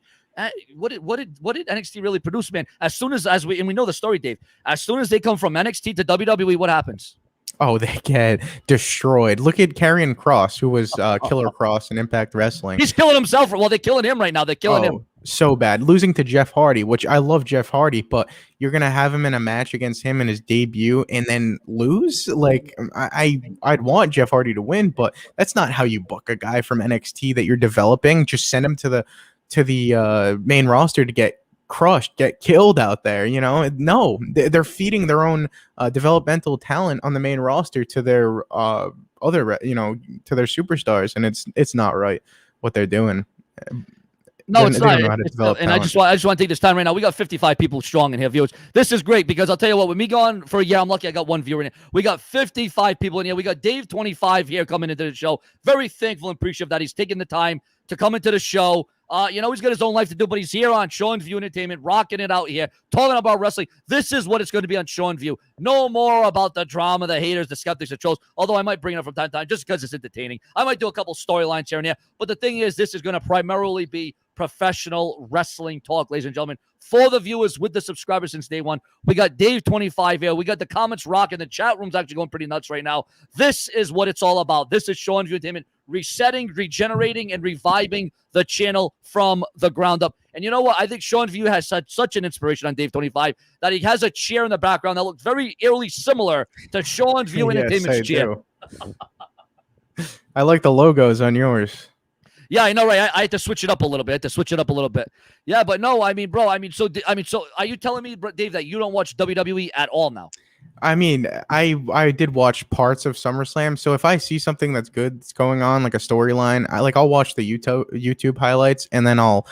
B: what did NXT really produce, man? As soon as we know the story, Dave. As soon as they come from NXT to WWE, what happens?
C: Oh, they get destroyed. Look at Karrion Kross, who was Killer Kross in Impact Wrestling.
B: He's killing himself. Well, they're killing him right now. They're killing him.
C: So bad. Losing to Jeff Hardy, which I love Jeff Hardy, but you're going to have him in a match against him in his debut and then lose? Like, I'd want Jeff Hardy to win, but that's not how you book a guy from NXT that you're developing. Just send him to the main roster to get crushed, get killed out there. No, they're feeding their own developmental talent on the main roster to their to their superstars, and it's not right what they're doing.
B: No, it's not. And I just want to take this time right now. We got 55 people strong in here, viewers. This is great because I'll tell you what, with me gone for a year, I'm lucky I got one viewer in here. We got 55 people in here. We got Dave 25 here coming into the show. Very thankful and appreciative that he's taking the time to come into the show. He's got his own life to do, but he's here on Sean View Entertainment, rocking it out here, talking about wrestling. This is what it's going to be on Sean View. No more about the drama, the haters, the skeptics, the trolls, although I might bring it up from time to time just because it's entertaining. I might do a couple storylines here and there, but the thing is, this is going to primarily be professional wrestling talk, ladies and gentlemen, for the viewers with the subscribers since day one. We got Dave25 here. We got the comments rocking. The chat room's actually going pretty nuts right now. This is what it's all about. This is Sean View Entertainment, resetting, regenerating, and reviving the channel from the ground up. And you know what? I think Sean View has such an inspiration on Dave25 that he has a chair in the background that looks very eerily similar to Sean View Entertainment's chair.
C: I like the logos on yours.
B: Yeah, I know, right? I had to switch it up a little bit. Yeah, but no, I mean, bro, so are you telling me, Dave, that you don't watch WWE at all now?
C: I mean, I did watch parts of SummerSlam, so if I see something that's good that's going on, like a storyline, I'll watch the YouTube highlights, and then I'll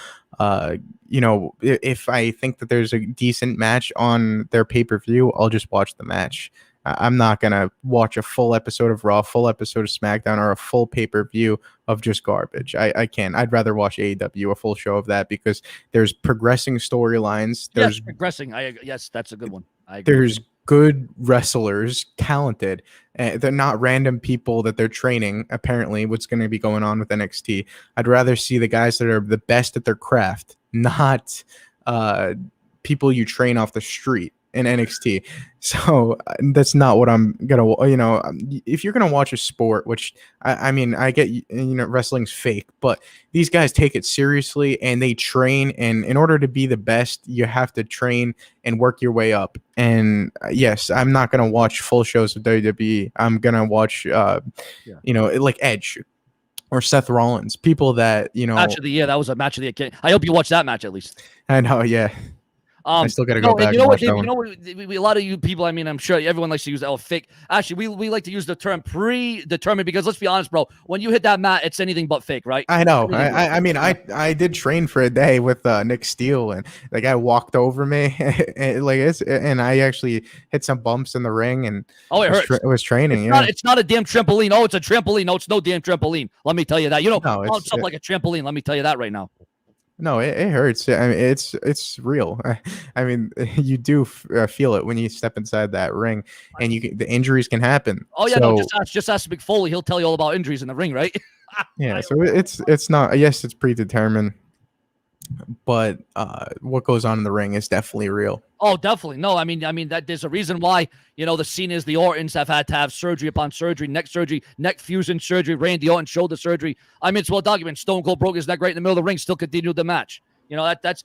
C: if I think that there's a decent match on their pay-per-view, I'll just watch the match. I'm not going to watch a full episode of Raw, full episode of SmackDown, or a full pay-per-view of just garbage. I can't. I'd rather watch AEW, a full show of that, because there's progressing storylines. There's
B: progressing. Yes, that's a good one. I agree.
C: There's good wrestlers, talented. They're not random people that they're training, apparently, what's going to be going on with NXT. I'd rather see the guys that are the best at their craft, not people you train off the street in NXT. So that's not what I'm gonna, if you're gonna watch a sport, which I mean, I get, wrestling's fake, but these guys take it seriously and they train, and in order to be the best, you have to train and work your way up. And yes, I'm not gonna watch full shows of WWE. I'm gonna watch like Edge or Seth Rollins, people that,
B: match of the year. That was a match of the year. I hope you watched that match at least.
C: I know, yeah. I still got to go back.
B: You know what, Dave, a lot of you people, I mean, I'm sure everyone likes to use that fake. Actually, we like to use the term predetermined, because let's be honest, bro, when you hit that mat, it's anything but fake, right?
C: I know. I mean, I did train for a day with Nick Steele, and the guy walked over me, and I actually hit some bumps in the ring, and
B: it hurts.
C: It was training.
B: It's not a damn trampoline. Oh, it's a trampoline. No, it's no damn trampoline. Let me tell you that. It's something like a trampoline. Let me tell you that right now.
C: No, it hurts. I mean, it's real. I mean, you do feel it when you step inside that ring, and the injuries can happen.
B: Oh yeah, so, no, just ask Mick Foley. He'll tell you all about injuries in the ring, right?
C: Yeah, so it's not. Yes, it's predetermined, but what goes on in the ring is definitely real.
B: Oh, definitely. No, I mean that there's a reason why, the Cenas, the Ortons have had to have surgery upon surgery, neck fusion surgery, Randy Orton shoulder surgery. I mean, it's well documented. Stone Cold broke his neck right in the middle of the ring, still continued the match. That's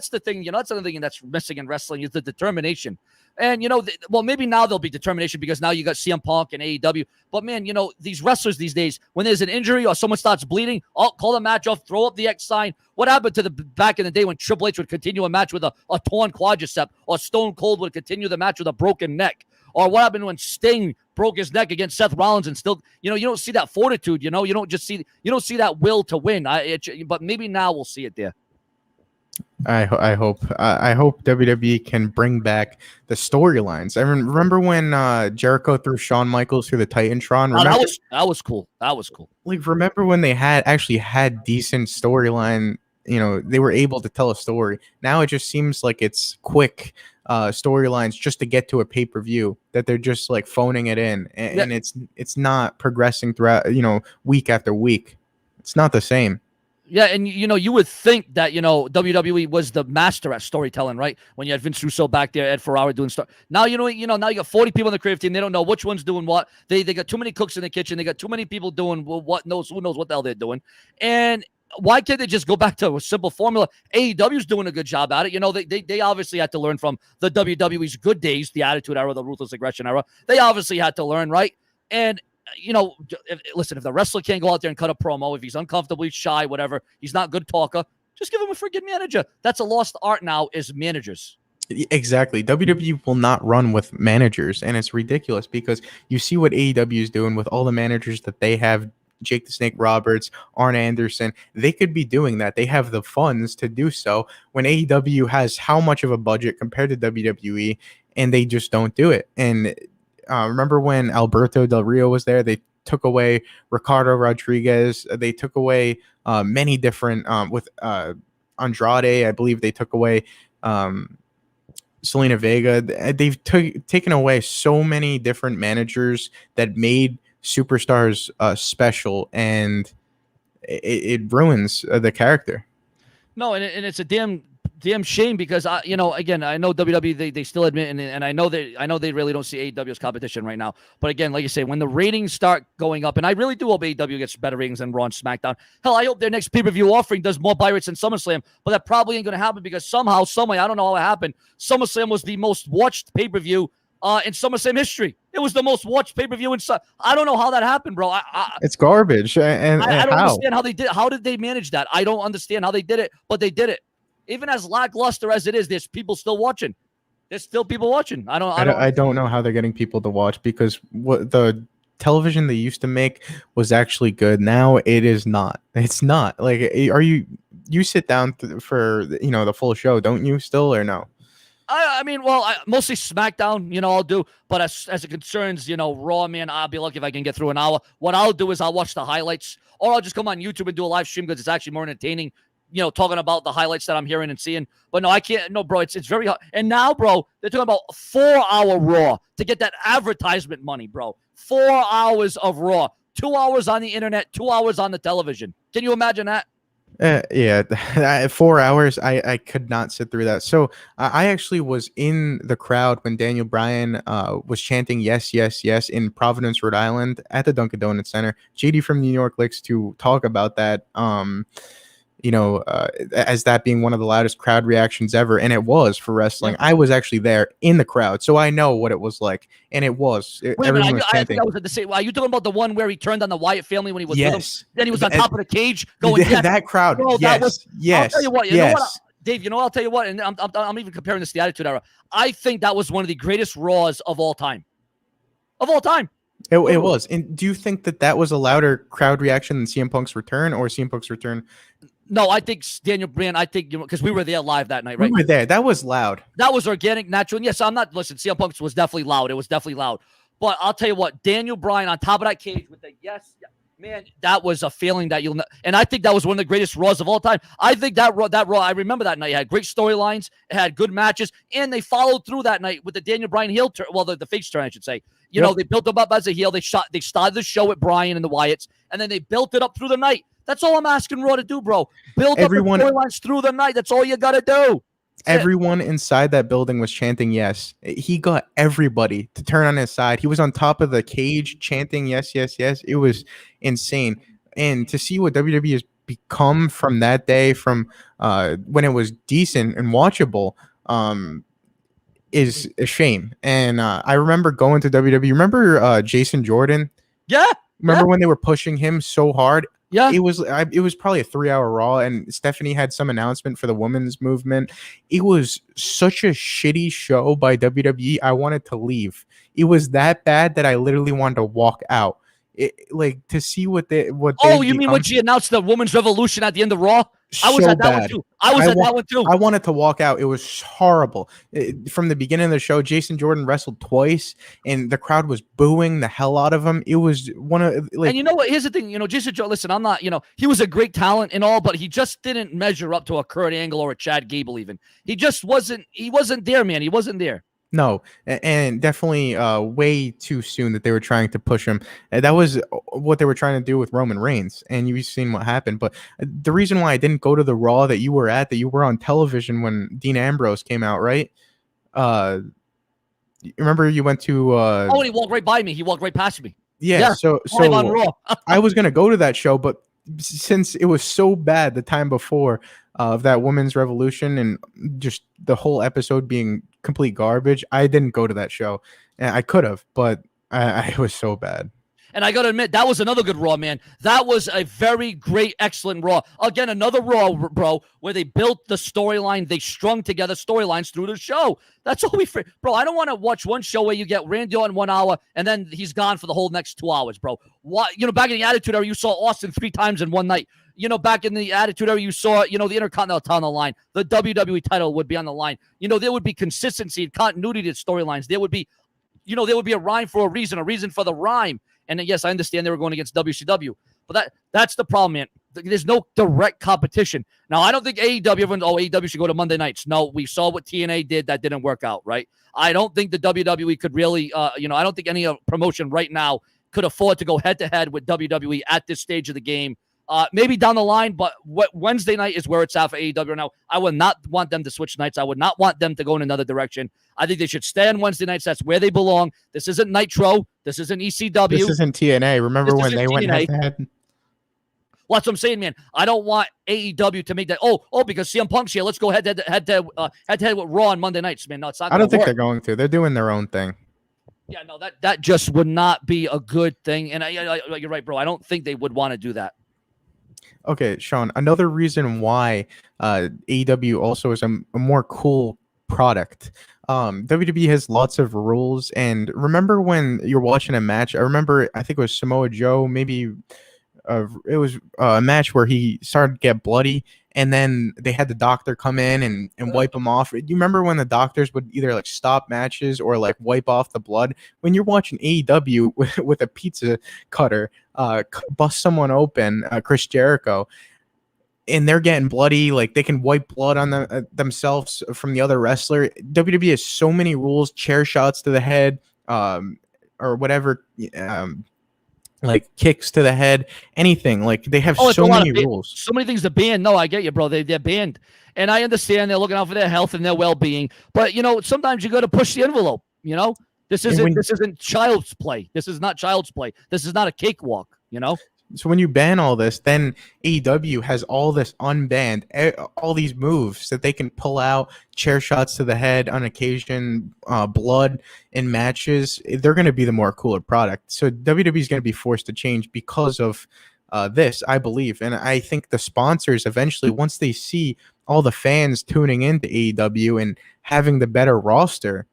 B: the thing. That's another thing that's missing in wrestling is the determination. And, maybe now there'll be determination because now you got CM Punk and AEW. But, man, these wrestlers these days, when there's an injury or someone starts bleeding, call the match off, throw up the X sign. What happened to the back in the day when Triple H would continue a match with a torn quadricep, or Stone Cold would continue the match with a broken neck? Or what happened when Sting broke his neck against Seth Rollins and still, you don't see that fortitude, you don't see that will to win. But maybe now we'll see it there.
C: I hope WWE can bring back the storylines. I remember when Jericho threw Shawn Michaels through the Titantron.
B: That was cool.
C: Like, remember when they actually had decent storyline? They were able to tell a story. Now it just seems like it's quick storylines just to get to a pay-per-view, that they're just like phoning it in, and it's not progressing throughout. Week after week, it's not the same.
B: Yeah, and you would think that WWE was the master at storytelling, right? When you had Vince Russo back there, Ed Ferrara doing stuff. Now now you got 40 people in the creative team. They don't know which one's doing what. They got too many cooks in the kitchen. They got too many people doing who knows what the hell they're doing. And why can't they just go back to a simple formula? AEW's doing a good job at it. They obviously had to learn from the WWE's good days, the Attitude Era, the Ruthless Aggression Era. They obviously had to learn, right? And listen, if the wrestler can't go out there and cut a promo, if he's uncomfortably shy, whatever, he's not a good talker, just give him a freaking manager. That's a lost art now, is managers.
C: Exactly. WWE will not run with managers, and it's ridiculous because you see what AEW is doing with all the managers that they have. Jake the Snake Roberts, Arn Anderson, they could be doing that. They have the funds to do so when AEW has how much of a budget compared to WWE, and they just don't do it. And remember when Alberto Del Rio was there? They took away Ricardo Rodriguez. They took away many different with Andrade. I believe they took away Selena Vega. They've taken away so many different managers that made superstars special, and it ruins the character.
B: No, and it's a damn shame because again, I know WWE they still admit and I know they really don't see AEW as competition right now. But again, like you say, when the ratings start going up, and I really do hope AEW gets better ratings than Raw and SmackDown. Hell, I hope their next pay-per-view offering does more buy rates than SummerSlam, but that probably ain't gonna happen because somehow, someway, I don't know how it happened. SummerSlam was the most watched pay-per-view in SummerSlam history. It was the most watched pay-per-view I don't know how that happened, bro.
C: It's garbage. And
B: I don't
C: how?
B: understand how they did. How did they manage that? I don't understand how they did it, but they did it. Even as lackluster as it is, there's people still watching. There's still people watching. I
C: don't know how they're getting people to watch because what the television they used to make was actually good. Now it is not. It's not. Like, are you sit down for the full show, don't you still, or no?
B: I mean, mostly SmackDown, I'll do. But as it concerns, Raw, man, I'll be lucky if I can get through an hour. What I'll do is I'll watch the highlights, or I'll just come on YouTube and do a live stream because it's actually more entertaining, talking about the highlights that I'm hearing and seeing. But no, I can't. No, bro, it's very hard. And now, bro, they're talking about 4-hour Raw to get that advertisement money, bro. 4 hours of Raw, 2 hours on the internet, 2 hours on the television. Can you imagine that?
C: Yeah, 4 hours. I could not sit through that. So I actually was in the crowd when Daniel Bryan was chanting "Yes, yes, yes" in Providence, Rhode Island, at the Dunkin' Donuts Center. JD from New York likes to talk about that. As that being one of the loudest crowd reactions ever, and it was for wrestling. Yeah. I was actually there in the crowd, so I know what it was like, and it was. Everyone was chanting.
B: I think I was at the same. Are you talking about the one where he turned on the Wyatt family when he was with them? Then he was on
C: top
B: of the cage going. Yes.
C: That crowd. Bro, yes.
B: I'll tell you what. You know what, Dave? I'll tell you what, and I'm even comparing this to the Attitude Era. I think that was one of the greatest Raws of all time. Of all time.
C: It was. And do you think that was a louder crowd reaction than CM Punk's return or CM Punk's return?
B: No, I think Daniel Bryan, because we were there live that night, right?
C: We were there. That was loud.
B: That was organic, natural. And yes, CM Punk was definitely loud. It was definitely loud. But I'll tell you what, Daniel Bryan on top of that cage with the yes, man, that was a feeling that and I think that was one of the greatest Raws of all time. I think that Raw, I remember that night. It had great storylines. It had good matches. And they followed through that night with the Daniel Bryan heel turn. Well, the face turn, I should say. They built him up as a heel. They started the show with Bryan and the Wyatts, and then they built it up through the night. That's all I'm asking Raw to do, bro. Build up the storylines through the night. That's all you got to do.
C: Everyone inside that building was chanting yes. He got everybody to turn on his side. He was on top of the cage chanting yes, yes, yes. It was insane. And to see what WWE has become from that day, from when it was decent and watchable, is a shame. And I remember going to WWE. Remember Jason Jordan?
B: Yeah.
C: Remember when they were pushing him so hard?
B: Yeah,
C: it was probably a 3-hour Raw, and Stephanie had some announcement for the women's movement. It was such a shitty show by WWE. I wanted to leave. It was that bad that I literally wanted to walk out. To see what they.
B: Oh, you mean when she announced the women's revolution at the end of Raw? I was at that one too. I was at that one too.
C: I wanted to walk out. It was horrible. From the beginning of the show, Jason Jordan wrestled twice, and the crowd was booing the hell out of him. It was one of
B: and you know what? Here's the thing. Jason Jordan. Listen, I'm not. He was a great talent and all, but he just didn't measure up to a Kurt Angle or a Chad Gable. Even he just wasn't. He wasn't there, man. He wasn't there.
C: No, and definitely way too soon that they were trying to push him. That was what they were trying to do with Roman Reigns, and you've seen what happened. But the reason why I didn't go to the Raw that you were on television when Dean Ambrose came out, right? Remember you went to...
B: and he walked right by me. He walked right past me.
C: Yeah, so
B: on Raw.
C: I was going to go to that show, but since it was so bad the time before of that women's revolution and just the whole episode being complete garbage, I didn't go to that show. And I could have, but I was so bad.
B: And I got to admit, that was another good Raw, man. That was a very great, excellent Raw. Again, another Raw, bro, where they built the storyline. They strung together storylines through the show. That's all bro, I don't want to watch one show where you get Randy Orton 1 hour and then he's gone for the whole next 2 hours, bro. What, back in the Attitude Era, you saw Austin 3 times in one night. Back in the Attitude Era, you saw, the Intercontinental title on the line. The WWE title would be on the line. There would be consistency and continuity to storylines. There would be, there would be a rhyme for a reason for the rhyme. And yes, I understand they were going against WCW, but that's the problem, man. There's no direct competition. Now, I don't think AEW should go to Monday nights. No, we saw what TNA did. That didn't work out, right? I don't think the WWE could really, I don't think any promotion right now could afford to go head-to-head with WWE at this stage of the game. Maybe down the line, but Wednesday night is where it's at for AEW now. I would not want them to switch nights. I would not want them to go in another direction. I think they should stay on Wednesday nights. That's where they belong. This isn't Nitro. This isn't ECW.
C: This isn't TNA. Remember when they went head-to-head?
B: Well, that's what I'm saying, man. I don't want AEW to make that. Because CM Punk's here. Let's go head-to-head with Raw on Monday nights, man. No, it's not.
C: I don't think they're going to. They're doing their own thing.
B: Yeah, no, that just would not be a good thing. And you're right, bro. I don't think they would want to do that.
C: Okay, Sean, another reason why AEW also is a more cool product. WWE has lots of rules, and remember when you're watching a match, I think it was Samoa Joe, maybe it was a match where he started to get bloody, and then they had the doctor come in and wipe him off. Do you remember when the doctors would either like stop matches or like wipe off the blood? When you're watching AEW with a pizza cutter bust someone open, Chris Jericho, and they're getting bloody, like they can wipe blood on themselves from the other wrestler. WWE has so many rules, chair shots to the head, or whatever, like kicks to the head, anything. Like they have so many rules.
B: So many things to ban. No, I get you, bro. They're banned. And I understand they're looking out for their health and their well-being. But, sometimes you got to push the envelope, This isn't child's play. This is not child's play. This is not a cakewalk,
C: So when you ban all this, then AEW has all this unbanned, all these moves that they can pull out, chair shots to the head on occasion, blood in matches. They're going to be the more cooler product. So WWE is going to be forced to change because of this, I believe. And I think the sponsors eventually, once they see all the fans tuning into AEW and having the better roster,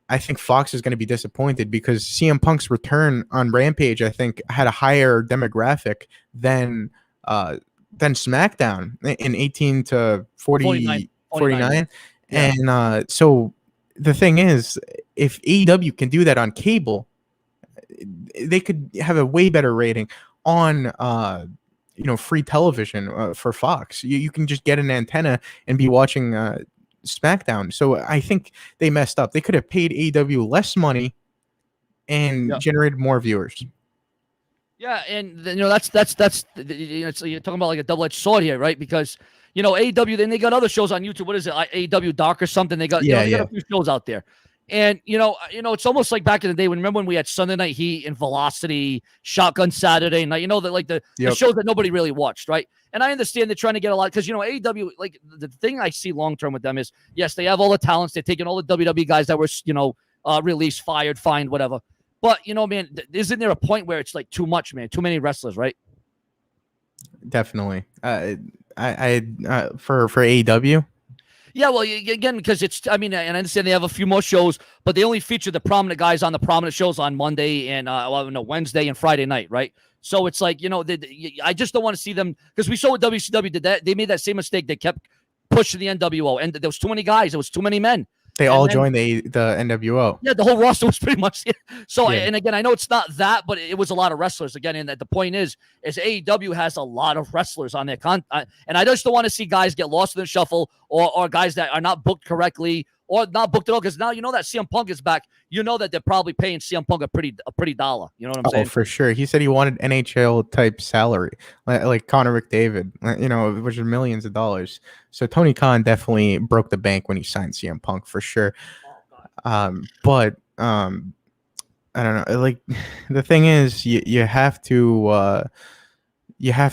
C: I think Fox is going to be disappointed because CM Punk's return on Rampage, I think, had a higher demographic than SmackDown in 18 to 49. Yeah. And so the thing is, if AEW can do that on cable, they could have a way better rating on free television for Fox. You can just get an antenna and be watching SmackDown. So I think they messed up. They could have paid AEW less money and generated more viewers.
B: Yeah, and that's you're talking about like a double-edged sword here, right? Because AEW, then they got other shows on YouTube. What is it, AEW Dark or something? They got they got a few shows out there. And it's almost like back in the day remember when we had Sunday Night Heat and Velocity, Shotgun Saturday Night, the shows that nobody really watched, right? And I understand they're trying to get a lot because AEW, like the thing I see long term with them is yes, they have all the talents, they're taking all the WWE guys that were released, fired, fined, whatever. But man, isn't there a point where it's like too much, man? Too many wrestlers, right?
C: Definitely. For AEW.
B: Yeah, well, again, because and I understand they have a few more shows, but they only feature the prominent guys on the prominent shows on Monday and Wednesday and Friday night, right? So it's like, I just don't want to see them because we saw what WCW did that. They made that same mistake. They kept pushing the NWO, and there was too many guys. There was too many men.
C: They all joined the NWO.
B: Yeah, the whole roster was pretty much so. Yeah. And again, I know it's not that, but it was a lot of wrestlers again. And the point is AEW has a lot of wrestlers on their and I just don't want to see guys get lost in the shuffle or guys that are not booked correctly or not booked at all. Because now that CM Punk is back, that they're probably paying CM Punk a pretty dollar. You know what I'm saying?
C: Oh, for sure. He said he wanted NHL type salary, like Connor McDavid, which are millions of dollars. So Tony Khan definitely broke the bank when he signed CM Punk for sure. But I don't know. Like the thing is, you have to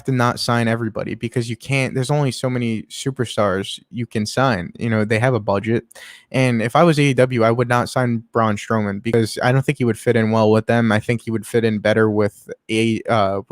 C: not sign everybody because you can't. There's only so many superstars you can sign. They have a budget, and if I was AEW, I would not sign Braun Strowman because I don't think he would fit in well with them. I think he would fit in better with Impact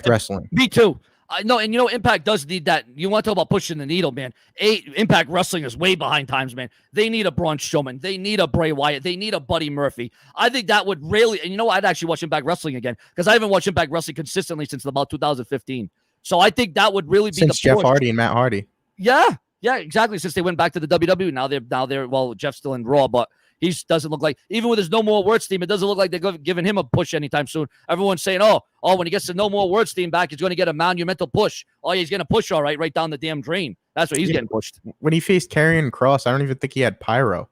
C: Wrestling.
B: Me too. No, and Impact does need that. You want to talk about pushing the needle, man. Impact Wrestling is way behind times, man. They need a Braun Strowman. They need a Bray Wyatt. They need a Buddy Murphy. I think that would really, and I'd actually watch Impact Wrestling again because I haven't watched Impact Wrestling consistently since about 2015. So I think that would really be
C: since Jeff Hardy and Matt Hardy.
B: Yeah, exactly. Since they went back to the WWE, now they're well, Jeff's still in Raw, but He doesn't look like, even with his No More Words theme, it doesn't look like they're giving him a push anytime soon. Everyone's saying, oh, when he gets the No More Words theme back, he's going to get a monumental push. Oh, yeah, he's going to push all right down the damn drain. That's what he's getting pushed.
C: When he faced Karrion Kross, I don't even think he had pyro.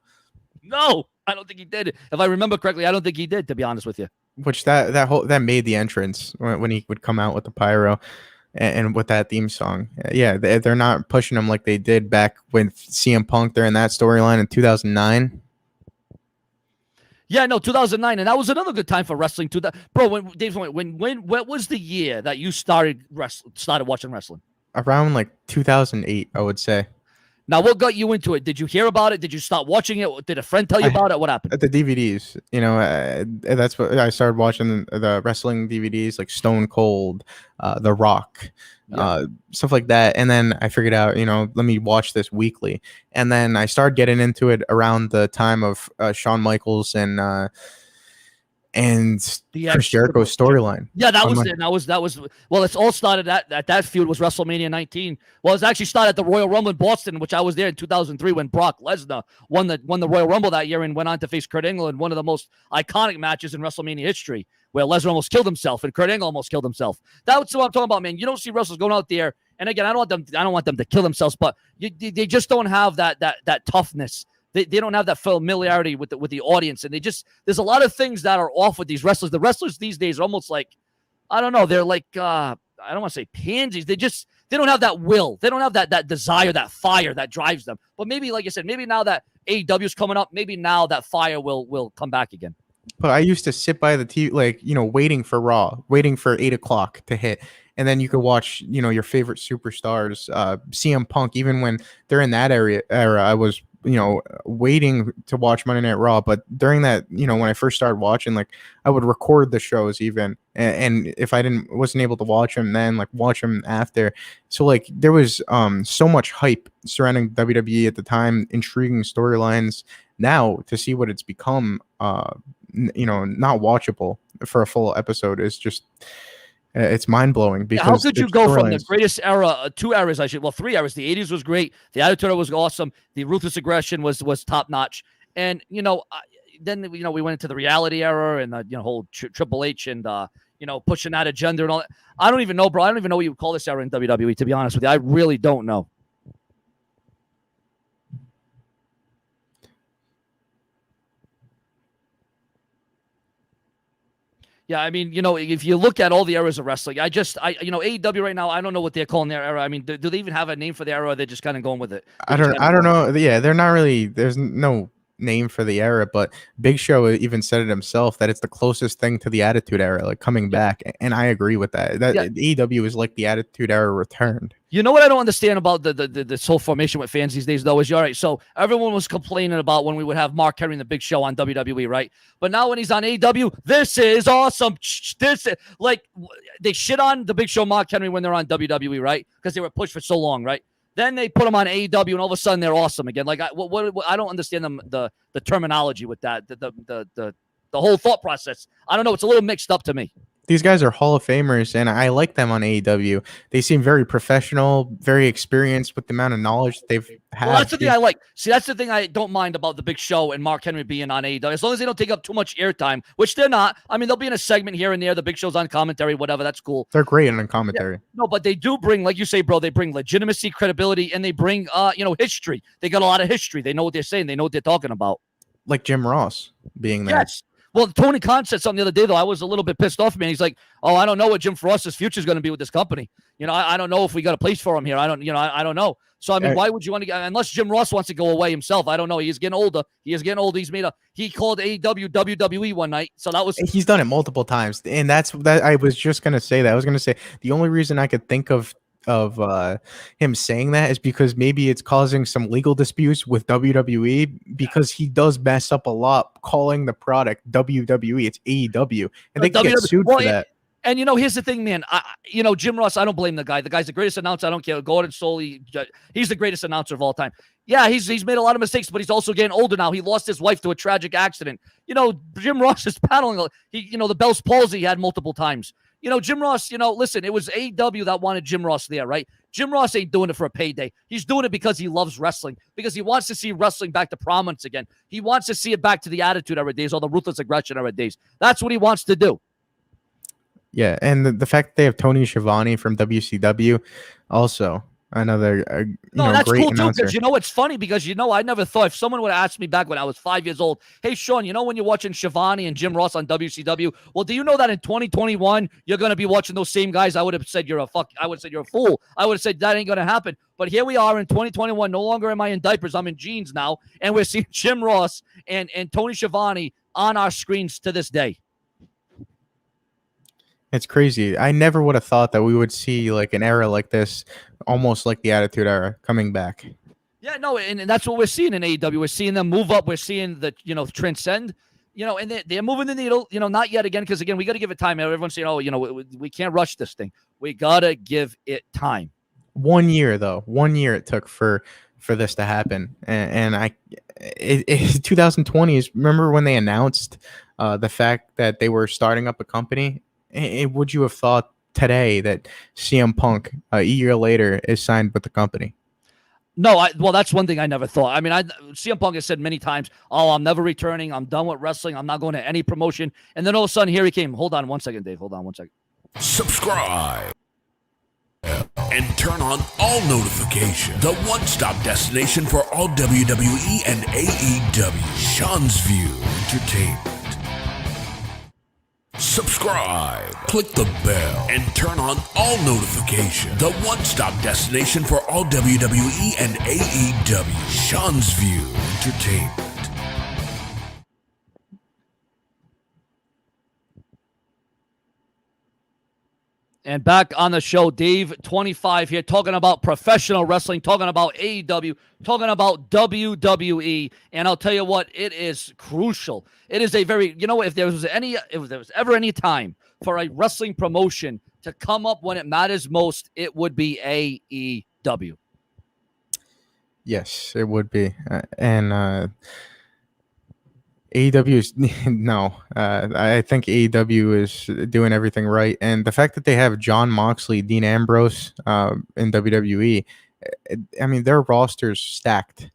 B: No, I don't think he did. If I remember correctly, I don't think he did, to be honest with you.
C: Which that made the entrance when he would come out with the pyro and with that theme song. Yeah, they're not pushing him like they did back when CM Punk during that storyline in 2009.
B: Yeah, no, 2009, and that was another good time for wrestling too. Bro, what was the year that you started watching wrestling?
C: Around like 2008, I would say.
B: Now, what got you into it? Did you hear about it? Did you start watching it? Did a friend tell you about it? What happened?
C: The DVDs, that's what I started watching, the wrestling DVDs, like Stone Cold, The Rock, stuff like that. And then I figured out, let me watch this weekly. And then I started getting into it around the time of Shawn Michaels and Chris Jericho's storyline.
B: Yeah, that was it. That was well, it's all started at that feud was WrestleMania 19. Well, it's actually started at the Royal Rumble in Boston, which I was there in 2003 when Brock Lesnar won the Royal Rumble that year and went on to face Kurt Angle in one of the most iconic matches in WrestleMania history, where Lesnar almost killed himself and Kurt Angle almost killed himself. That's what I'm talking about, man. You don't see wrestlers going out there, and again, I don't want them to kill themselves, but they just don't have that toughness. They don't have that familiarity with the audience, and there's a lot of things that are off with these wrestlers. The wrestlers these days are almost like, I don't know, they're like I don't want to say pansies. They don't have that will. They don't have that desire, that fire that drives them. But maybe, like I said, maybe now that AEW is coming up, maybe now that fire will come back again.
C: But I used to sit by the TV, waiting for Raw, waiting for 8 o'clock to hit. And then you could watch, your favorite superstars, CM Punk, even when they're in that era, I was, waiting to watch Monday Night Raw. But during that, when I first started watching, I would record the shows even. And if I wasn't able to watch them then, watch them after. So there was so much hype surrounding WWE at the time, intriguing storylines. Now to see what it's become, not watchable for a full episode is just... it's mind-blowing. Because
B: how could you go from the greatest era, 2 eras, 3 eras? The 80s was great. The Attitude Era was awesome. The Ruthless Aggression was top-notch. And, then, we went into the reality era and the, whole Triple H and, pushing that agenda and all that. I don't even know, bro. I don't even know what you would call this era in WWE, to be honest with you. I really don't know. Yeah, I mean, if you look at all the eras of wrestling, AEW right now, I don't know what they're calling their era. I mean, do they even have a name for the era, or they're just kind of going with it?
C: I don't know. Yeah, they're not really, there's no name for the era, but Big Show even said it himself that it's the closest thing to the Attitude Era, coming back. And I agree with that. AEW is like the Attitude Era returned. You know
B: what I don't understand about this whole formation with fans these days, though, is all right. So everyone was complaining about when we would have Mark Henry and the Big Show on WWE, right? But now when he's on AEW, this is awesome. This is, they shit on the Big Show, Mark Henry, when they're on WWE, right? Because they were pushed for so long, right? Then they put them on AEW, and all of a sudden they're awesome again. I don't understand the terminology with that, the whole thought process. I don't know. It's a little mixed up to me.
C: These guys are Hall of Famers, and I like them on AEW. They seem very professional, very experienced with the amount of knowledge that they've had.
B: Well, that's the thing I like. See, that's the thing I don't mind about the Big Show and Mark Henry being on AEW. As long as they don't take up too much airtime, which they're not. I mean, they'll be in a segment here and there. The Big Show's on commentary, whatever. That's cool.
C: They're great on commentary.
B: Yeah. No, but they do bring, like you say, bro, they bring legitimacy, credibility, and they bring, history. They got a lot of history. They know what they're saying. They know what they're talking about.
C: Like Jim Ross being there.
B: Yes. Well, Tony Khan said something the other day, though. I was a little bit pissed off, man. He's like, "Oh, I don't know what Jim Frost's future is going to be with this company. I don't know if we got a place for him here. I don't know. So, I mean, why would you want to get, unless Jim Ross wants to go away himself? I don't know. He's getting older. He is getting older. He called AEW WWE one night. So that was.
C: He's done it multiple times. And that I was just going to say that. I was going to say the only reason I could think of him saying that is because maybe it's causing some legal disputes with WWE, because he does mess up a lot calling the product WWE. It's AEW, and they can get sued for that.
B: And here's the thing, man. Jim Ross, I don't blame the guy. The guy's the greatest announcer. I don't care. Gordon Soley, he's the greatest announcer of all time. Yeah, he's made a lot of mistakes, but he's also getting older now. He lost his wife to a tragic accident. Jim Ross is paddling. The Bell's palsy he had multiple times. Jim Ross, listen, it was AEW that wanted Jim Ross there, right? Jim Ross ain't doing it for a payday. He's doing it because he loves wrestling, because he wants to see wrestling back to prominence again. He wants to see it back to the Attitude Era days or the Ruthless Aggression Era days. That's what he wants to do.
C: Yeah, and the fact that they have Tony Schiavone from WCW, also another
B: that's
C: great
B: cool too.
C: announcer.
B: Because it's funny because I never thought, if someone would have asked me back when I was 5 years old, hey Sean, when you're watching Schiavone and Jim Ross on WCW, well, do you know that in 2021 you're going to be watching those same guys? I would have said you're a fool. I would have said that ain't going to happen. But here we are in 2021. No longer am I in diapers. I'm in jeans now, and we're seeing Jim Ross and Tony Schiavone on our screens to this day.
C: It's crazy. I never would have thought that we would see like an era like this, almost like the Attitude Era, coming back.
B: Yeah, no, and that's what we're seeing in AEW. We're seeing them move up. We're seeing the transcend. And they're moving the needle. Not yet again, because again we got to give it time. Everyone's saying, we can't rush this thing. We gotta give it time.
C: 1 year though. 1 year it took for this to happen, and 2020 is. Remember when they announced the fact that they were starting up a company? Would you have thought today that CM Punk a year later is signed with the company?
B: No, that's one thing I never thought. I mean, CM Punk has said many times, I'm never returning. I'm done with wrestling. I'm not going to any promotion. And then all of a sudden, here he came. Hold on one second, Dave. Hold on one second.
A: Subscribe and turn on all notifications. The one-stop destination for all WWE and AEW. Sean's View Entertainment. Subscribe, click the bell, and turn on all notifications. The one-stop destination for all WWE and AEW. Sean's View Entertainment.
B: And back on the show, Dave 25 here, talking about professional wrestling, talking about AEW, talking about WWE. And I'll tell you what, it is crucial. It is a very, if there was ever any time for a wrestling promotion to come up when it matters most, it would be AEW.
C: Yes, it would be. AEW is no. I think AEW is doing everything right, and the fact that they have Jon Moxley, Dean Ambrose in WWE, I mean their roster's stacked.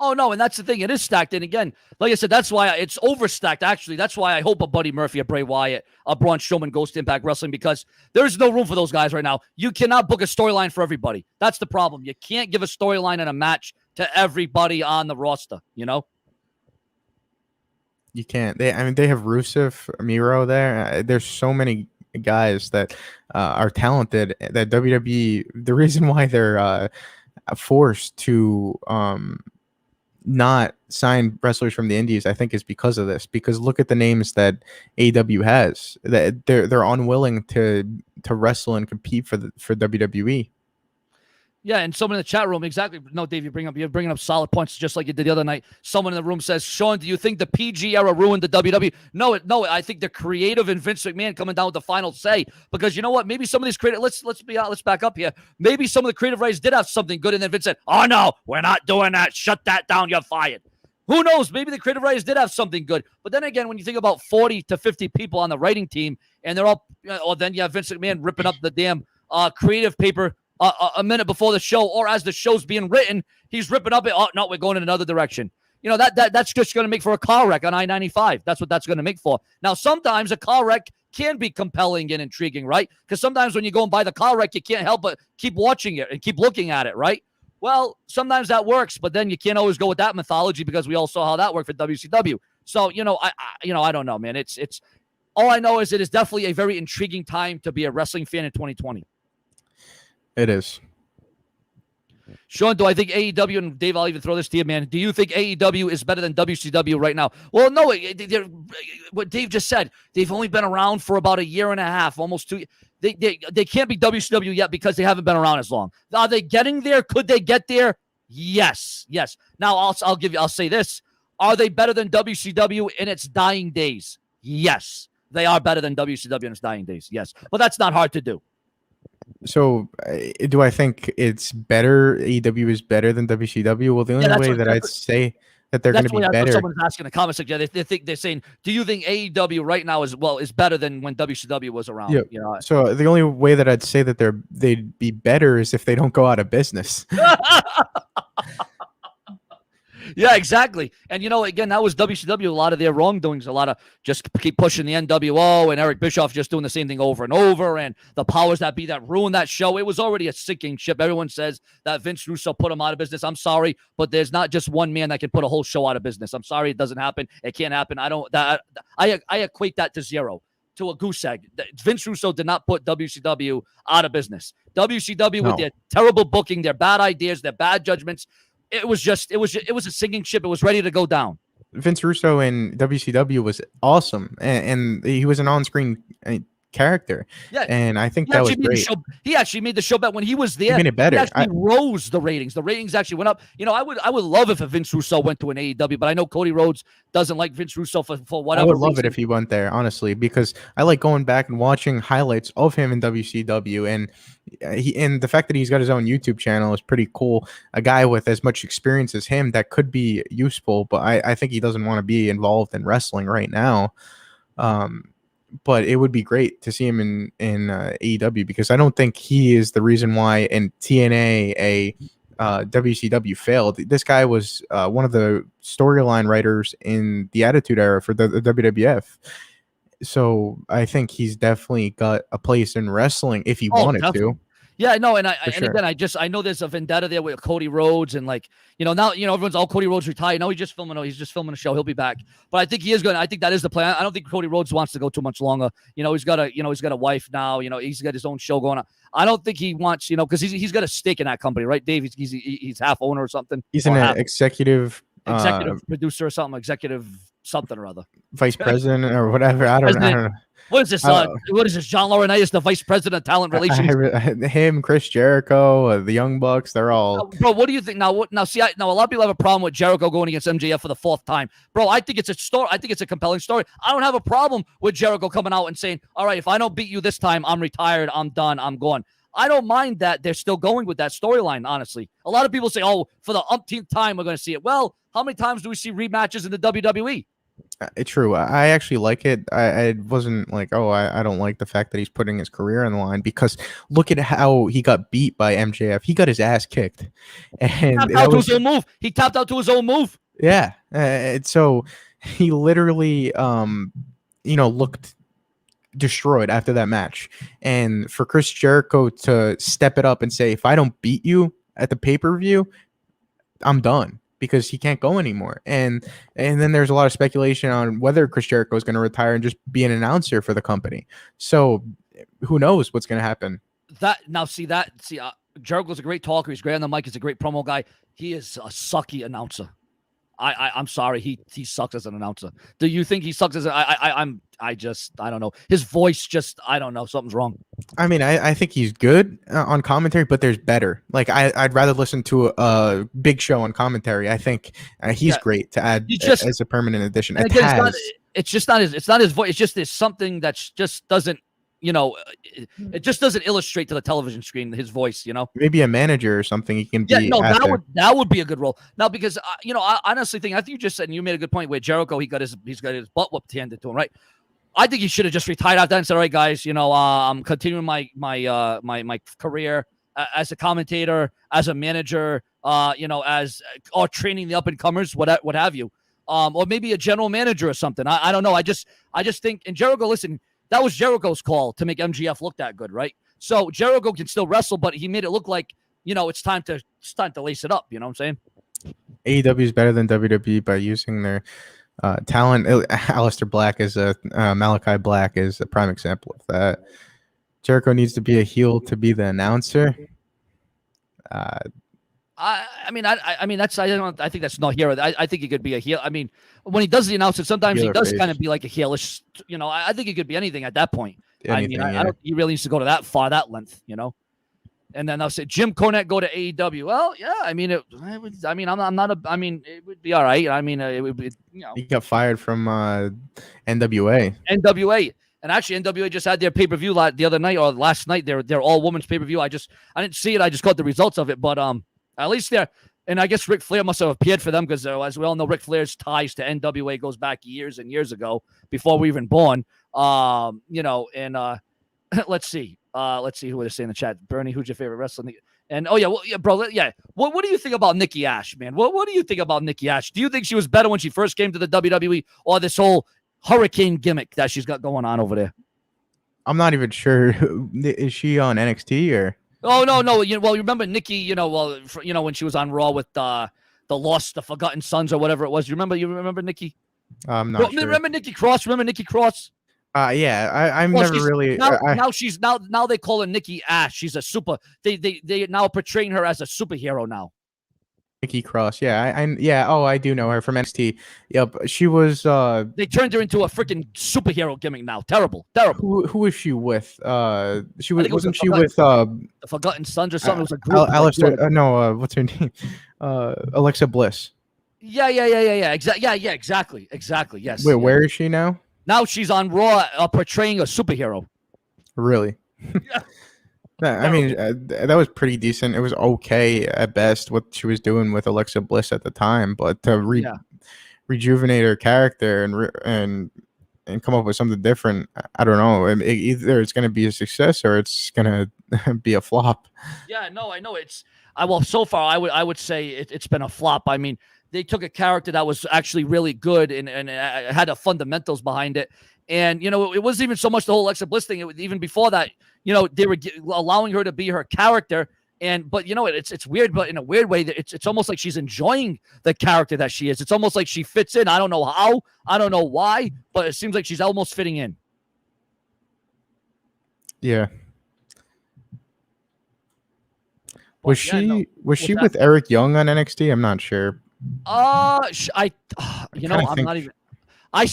B: Oh no, and that's the thing. It is stacked, and again, like I said, that's why it's overstacked. Actually, that's why I hope a Buddy Murphy, a Bray Wyatt, a Braun Strowman goes to Impact Wrestling, because there's no room for those guys right now. You cannot book a storyline for everybody. That's the problem. You can't give a storyline and a match to everybody on the roster.
C: You can't. They have Rusev, Miro there. There's so many guys that are talented that WWE. The reason why they're forced to not sign wrestlers from the Indies, I think, is because of this. Because look at the names that AEW has. That they're unwilling to wrestle and compete for WWE.
B: Yeah, and someone in the chat room, exactly. No, Dave, you're bringing up solid points just like you did the other night. Someone in the room says, Sean, do you think the PG era ruined the WWE? No, I think the creative and Vince McMahon coming down with the final say. Because you know what? Maybe some of these creative, let's back up here. Maybe some of the creative writers did have something good, and then Vince said, oh no, we're not doing that. Shut that down. You're fired. Who knows? Maybe the creative writers did have something good. But then again, when you think about 40 to 50 people on the writing team, and they're all, or then you have Vince McMahon ripping up the damn creative paper a minute before the show, or as the show's being written, he's ripping up it. Oh no, we're going in another direction. That's just going to make for a car wreck on I-95. That's what that's going to make for. Now, sometimes a car wreck can be compelling and intriguing, right? Because sometimes when you go and buy the car wreck, you can't help but keep watching it and keep looking at it, right? Well, sometimes that works, but then you can't always go with that mythology, because we all saw how that worked for WCW. So, I don't know, man. It's all I know is it is definitely a very intriguing time to be a wrestling fan in 2020.
C: It is.
B: Sean, do I think AEW, and Dave, I'll even throw this to you, man. Do you think AEW is better than WCW right now? Well, no. What Dave just said, they've only been around for about a year and a half, almost 2 years. They can't be WCW yet because they haven't been around as long. Are they getting there? Could they get there? Yes. Now I'll say this: are they better than WCW in its dying days? Yes, they are better than WCW in its dying days. Yes, but that's not hard to do.
C: So, do I think it's better? AEW is better than WCW? Well, the only way that I'd say that they're going to be
B: That's what
C: better.
B: someone's asking in the comment section. They're saying, do you think AEW right now is better than when WCW was around?
C: Yeah.
B: You know.
C: So the only way that I'd say that they'd be better is if they don't go out of business.
B: Yeah, exactly. And, again, that was WCW, a lot of their wrongdoings, a lot of just keep pushing the NWO and Eric Bischoff just doing the same thing over and over, and the powers that be that ruined that show. It was already a sinking ship. Everyone says that Vince Russo put him out of business. I'm sorry, but there's not just one man that can put a whole show out of business. I'm sorry, it doesn't happen. It can't happen. I equate that to zero, to a goose egg. Vince Russo did not put WCW out of business. WCW, with their terrible booking, their bad ideas, their bad judgments, it was a sinking ship. It was ready to go down.
C: Vince Russo in WCW was awesome, and he was an on-screen character. Yeah, and I think that was great.
B: He actually made the show better when he was there.
C: He made it better.
B: He actually rose the ratings. The ratings actually went up. I would love if a Vince Russo went to an AEW, but I know Cody Rhodes doesn't like Vince Russo for whatever.
C: I would love
B: reason.
C: it if he went there, honestly, because I like going back and watching highlights of him in WCW, and the fact that he's got his own YouTube channel is pretty cool. A guy with as much experience as him, that could be useful, but I think he doesn't want to be involved in wrestling right now. But it would be great to see him in AEW, because I don't think he is the reason why in TNA WCW failed. This guy was one of the storyline writers in the Attitude Era for the WWF. So I think he's definitely got a place in wrestling if he wanted to.
B: Yeah, no, and again, I know there's a vendetta there with Cody Rhodes, and now everyone's all Cody Rhodes retired. No, he's just filming a show. He'll be back, but I think he is going. I think that is the plan. I don't think Cody Rhodes wants to go too much longer. He's got a wife now. He's got his own show going on. I don't think he wants, because he's got a stake in that company, right, Dave? He's half owner or something.
C: He's an executive
B: producer or something, executive something or other,
C: vice president or whatever. I don't know.
B: What is this? What is this? John Laurinaitis, the vice president of talent relations.
C: Him, Chris Jericho, the Young Bucks, they're all.
B: Bro, what do you think now? See, a lot of people have a problem with Jericho going against MJF for the 4th time. Bro, I think it's a story. I think it's a compelling story. I don't have a problem with Jericho coming out and saying, "All right, if I don't beat you this time, I'm retired. I'm done. I'm gone." I don't mind that they're still going with that storyline, honestly. A lot of people say, "Oh, for the umpteenth time, we're going to see it." Well, how many times do we see rematches in the WWE?
C: It's true. I actually like it. I wasn't like, I don't like the fact that he's putting his career on the line, because look at how he got beat by MJF. He got his ass kicked, and
B: he tapped out to his own move. He tapped out to his own move.
C: Yeah. So he literally, looked destroyed after that match. And for Chris Jericho to step it up and say, if I don't beat you at the pay-per-view, I'm done, because he can't go anymore. And then there's a lot of speculation on whether Chris Jericho is going to retire and just be an announcer for the company. So who knows what's going to happen.
B: Jericho's a great talker. He's great on the mic. He's a great promo guy. He is a sucky announcer. I'm sorry. He sucks as an announcer. Do you think he sucks as I don't know. His voice I don't know. Something's wrong.
C: I mean, I think he's good on commentary, but there's better. Like I'd rather listen to a Big Show on commentary. I think he's great to add as a permanent addition.
B: It's just not his voice. It's just there's something that just doesn't, it just doesn't illustrate to the television screen his voice.
C: Maybe a manager or something he can be.
B: Yeah, no, that would be a good role. Now, because I honestly think, I think you just said, and you made a good point, where Jericho he's got his butt whooped handed to him, right? I think he should have just retired after that and said, "All right, guys, I'm continuing my career as a commentator, as a manager, or training the up and comers, what have you, or maybe a general manager or something. I don't know. I just think, and Jericho, listen, that was Jericho's call to make MJF look that good, right? So Jericho can still wrestle, but he made it look like it's time to lace it up. You know what I'm saying?
C: AEW is better than WWE by using their talent. Aleister Black Malachi Black is a prime example of that. Jericho needs to be a heel to be the announcer.
B: I think that's not here. I think he could be a heel. I mean, when he does the announcement, sometimes he does kind of be like a heelish. I think he could be anything at that point. I don't think he really needs to go to that length. And then they'll say Jim Cornette go to AEW. Well, yeah, it would be all right. It would be,
C: He got fired from NWA.
B: And actually, NWA just had their pay-per-view the other night or last night. They're all women's pay-per-view. I didn't see it. I just got the results of it. But at least And I guess Ric Flair must have appeared for them because, as we all know, Ric Flair's ties to NWA goes back years and years ago before we were even born. Let's see who would say in the chat. Bernie, who's your favorite wrestler? And bro, yeah. What do you think about Nikki Ash, man? What do you think about Nikki Ash? Do you think she was better when she first came to the WWE, or this whole hurricane gimmick that she's got going on over there?
C: I'm not even sure. Is she on NXT or?
B: Oh no. You remember Nikki? When she was on Raw with the Forgotten Sons or whatever it was. You remember Nikki?
C: I'm not sure.
B: Remember Nikki Cross?
C: Yeah, I'm never really.
B: Now they call her Nikki Ash. She's a super. They now portraying her as a superhero now.
C: Nikki Cross, yeah, I do know her from NXT. Yep, she was.
B: They turned her into a freaking superhero gimmick now. Terrible.
C: Who was she with? She wasn't she with
B: the Forgotten Sons or something? It was a group.
C: What's her name? Alexa Bliss.
B: Yeah. Exactly. Yes.
C: Wait, where is she now?
B: Now she's on Raw, portraying a superhero.
C: Really?
B: Yeah.
C: I mean, that was pretty decent. It was okay at best what she was doing with Alexa Bliss at the time, but to rejuvenate her character and come up with something different, I don't know. Either it's going to be a success or it's going to be a flop.
B: Yeah, no, I know so far I would say it's been a flop. I mean, they took a character that was actually really good and had the fundamentals behind it. And, it wasn't even so much the whole Alexa Bliss thing. It was even before that, they were allowing her to be her character. But it's weird, but in a weird way, it's almost like she's enjoying the character that she is. It's almost like she fits in. I don't know how, I don't know why, but it seems like she's almost fitting in.
C: Yeah. Was she with Eric Young on NXT? I'm not sure.
B: I'm not even. I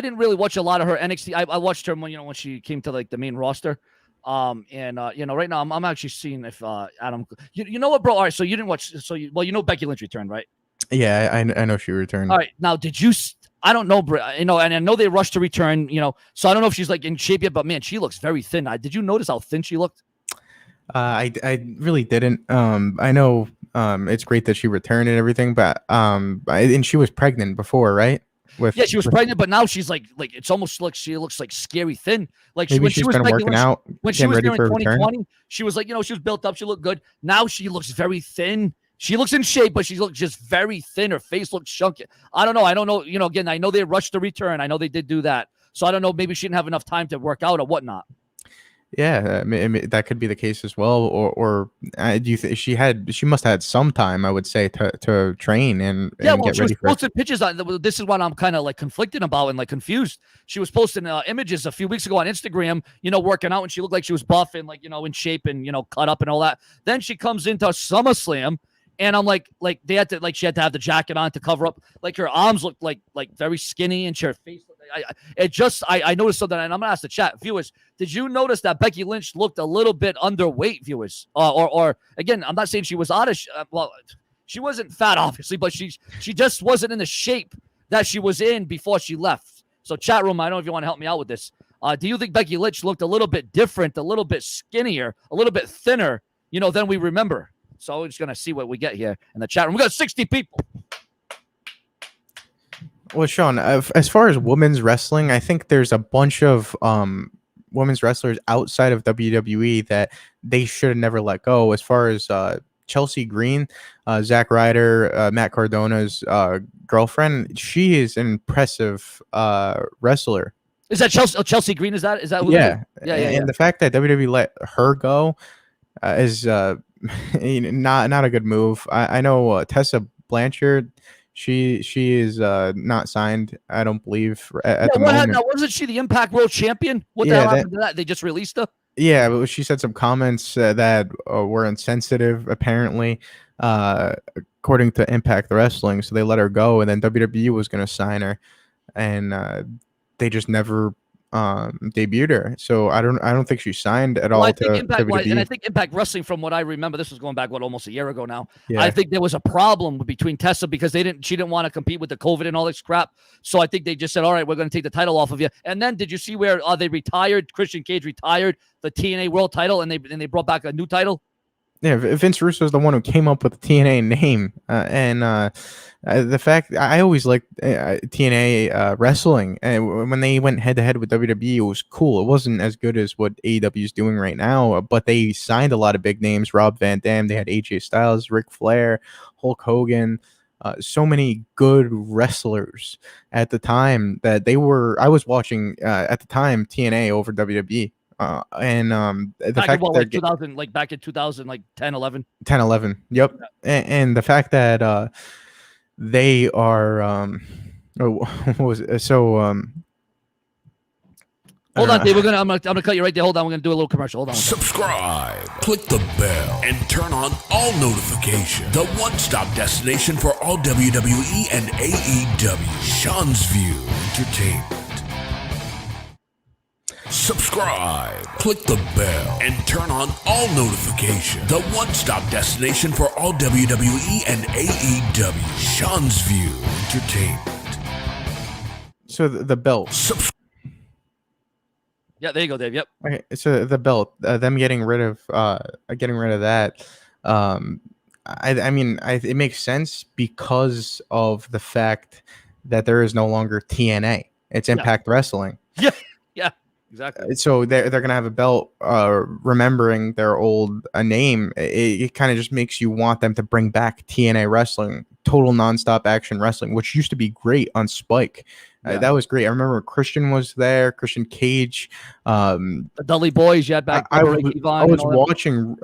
B: didn't really watch a lot of her NXT. I watched her when she came to like the main roster. Right now I'm actually seeing if Adam. You know what, bro? All right, so you didn't watch. Becky Lynch returned, right?
C: Yeah, I know she returned.
B: All right, now did you? I don't know, bro. And I know they rushed to return. So I don't know if she's like in shape yet. But man, she looks very thin. Did you notice how thin she looked?
C: I really didn't. I know it's great that she returned and everything, but and she was pregnant before, right?
B: She was pregnant, but now she's like it's almost like she looks like scary thin. Like
C: maybe she's been working out.
B: When she was there in 2020, she was like, she was built up, she looked good. Now she looks very thin. She looks in shape, but she looks just very thin. Her face looks chunky. I don't know. Again, I know they rushed to return. I know they did do that. So I don't know. Maybe she didn't have enough time to work out or whatnot.
C: Yeah, I mean, that could be the case as well. Or do you think she must have had some time, I would say, to train and get ready for it. She was
B: posting pictures on. This is what I'm kind of like conflicted about and like confused. She was posting images a few weeks ago on Instagram, working out, and she looked like she was buff and like in shape and cut up and all that. Then she comes into SummerSlam. And I'm like she had to have the jacket on to cover up. Like her arms looked like very skinny and her face. I noticed something, and I'm gonna ask the chat viewers. Did you notice that Becky Lynch looked a little bit underweight, viewers? Or again, I'm not saying she was out of. She wasn't fat, obviously, but she just wasn't in the shape that she was in before she left. So chat room, I don't know if you want to help me out with this. Do you think Becky Lynch looked a little bit different, a little bit skinnier, a little bit thinner, than we remember? So we're just going to see what we get here in the chat room. We got 60 people.
C: Well, Sean, as far as women's wrestling, I think there's a bunch of women's wrestlers outside of WWE that they should have never let go. As far as Chelsea Green, Zack Ryder, Matt Cardona's girlfriend, she is an impressive wrestler.
B: Is that Chelsea Green? Is that who?
C: Yeah. And the fact that WWE let her go is not a good move. I know Tessa Blanchard. She is not signed, I don't believe, at the moment.
B: Now, wasn't she the Impact World Champion? What the hell happened to that? They just released her?
C: Yeah, but she said some comments that were insensitive, apparently, according to Impact Wrestling. So they let her go, and then WWE was going to sign her, and they just never debuted her. So I don't think she signed at all.
B: I think Impact Wrestling, from what I remember, this was going back almost a year ago now.
C: Yeah.
B: I think there was a problem between Tessa because she didn't want to compete with the COVID and all this crap. So I think they just said, all right, we're going to take the title off of you. And then did you see where they retired? Christian Cage retired the TNA World title and they brought back a new title?
C: Yeah, Vince Russo is the one who came up with the TNA name, and the fact I always liked TNA wrestling, and when they went head to head with WWE, it was cool. It wasn't as good as what AEW is doing right now, but they signed a lot of big names: Rob Van Dam, they had AJ Styles, Ric Flair, Hulk Hogan. So many good wrestlers at the time that they were. I was watching at the time TNA over WWE. And the
B: Back in
C: fact
B: what,
C: that
B: like 2000, like back in 2000, like 10, 11.
C: 10, 11. Yep. And the fact that they are oh, what was it? So I
B: Hold
C: don't
B: on, Dave.
C: know.
B: I'm gonna cut you right there. Hold on, we're gonna do a little commercial. Hold on.
A: Subscribe, click the bell, and turn on all notifications. The one-stop destination for all WWE and AEW. Sean's View Entertainment. Subscribe, click the bell, and turn on all notifications. The one-stop destination for all WWE and AEW. Sean's View Entertainment.
C: So the belt.
B: Yeah, there you go, Dave. Yep.
C: Okay, so the belt, them getting rid of that. I mean, it makes sense because of the fact that there is no longer TNA. It's Impact Wrestling.
B: Yeah. Yeah. Exactly.
C: So they're gonna have a belt remembering their old name. It kind of just makes you want them to bring back TNA wrestling, total nonstop action wrestling, which used to be great on Spike. That was great. I remember Christian was there, Christian Cage,
B: The Dudley Boys. You had back.
C: I was watching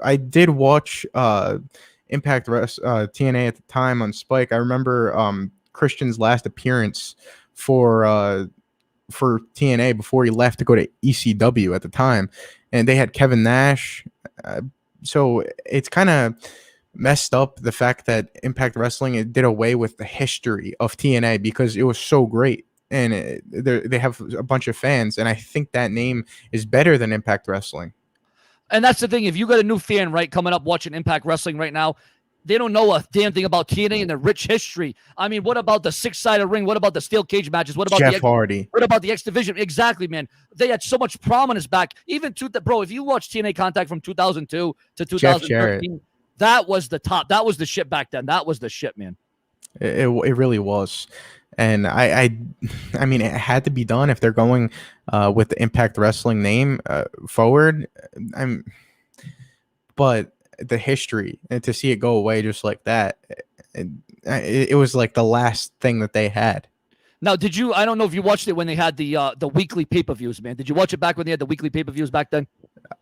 C: I did watch Impact TNA at the time on Spike. I remember Christian's last appearance for TNA before he left to go to ECW at the time, and they had Kevin Nash. So it's kind of messed up the fact that Impact Wrestling, it did away with the history of TNA because it was so great, and they have a bunch of fans, and I think that name is better than Impact Wrestling.
B: And that's the thing. If you got a new fan, right, coming up watching Impact Wrestling right now, they don't know a damn thing about TNA and the rich history. I mean, what about the six-sided ring? What about the steel cage matches? What about
C: Jeff Hardy?
B: What about the X Division? Exactly, man. They had so much prominence back. Even to the bro, if you watch TNA Contact from 2002 to 2013, that was the top. That was the shit back then. That was the shit, man.
C: It really was. And I mean, it had to be done if they're going with the Impact Wrestling name forward. But the history, and to see it go away just like that, it was like the last thing that they had.
B: Now, I don't know if you watched it when they had the weekly pay-per-views, man. Did you watch it back when they had the weekly pay-per-views back then?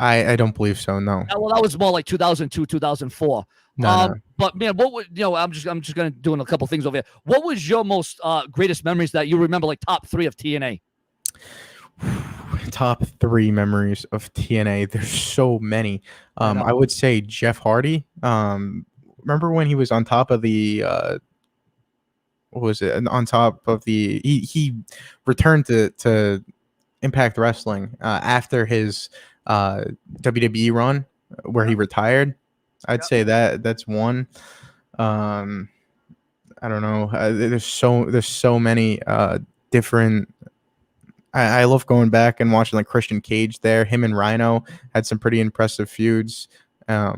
C: I don't believe so, no.
B: Well, that was more like 2002, 2004.
C: No.
B: But man, what would I'm just gonna do a couple things over here. What was your most greatest memories that you remember, like top 3 of TNA?
C: Top 3 memories of TNA. There's so many. I would say Jeff Hardy. Remember when he was on top of the what was it? On top of the he returned to Impact Wrestling after his WWE run where he retired. I'd say that's one. I don't know. There's so many different. I love going back and watching like Christian Cage there. Him and Rhino had some pretty impressive feuds. I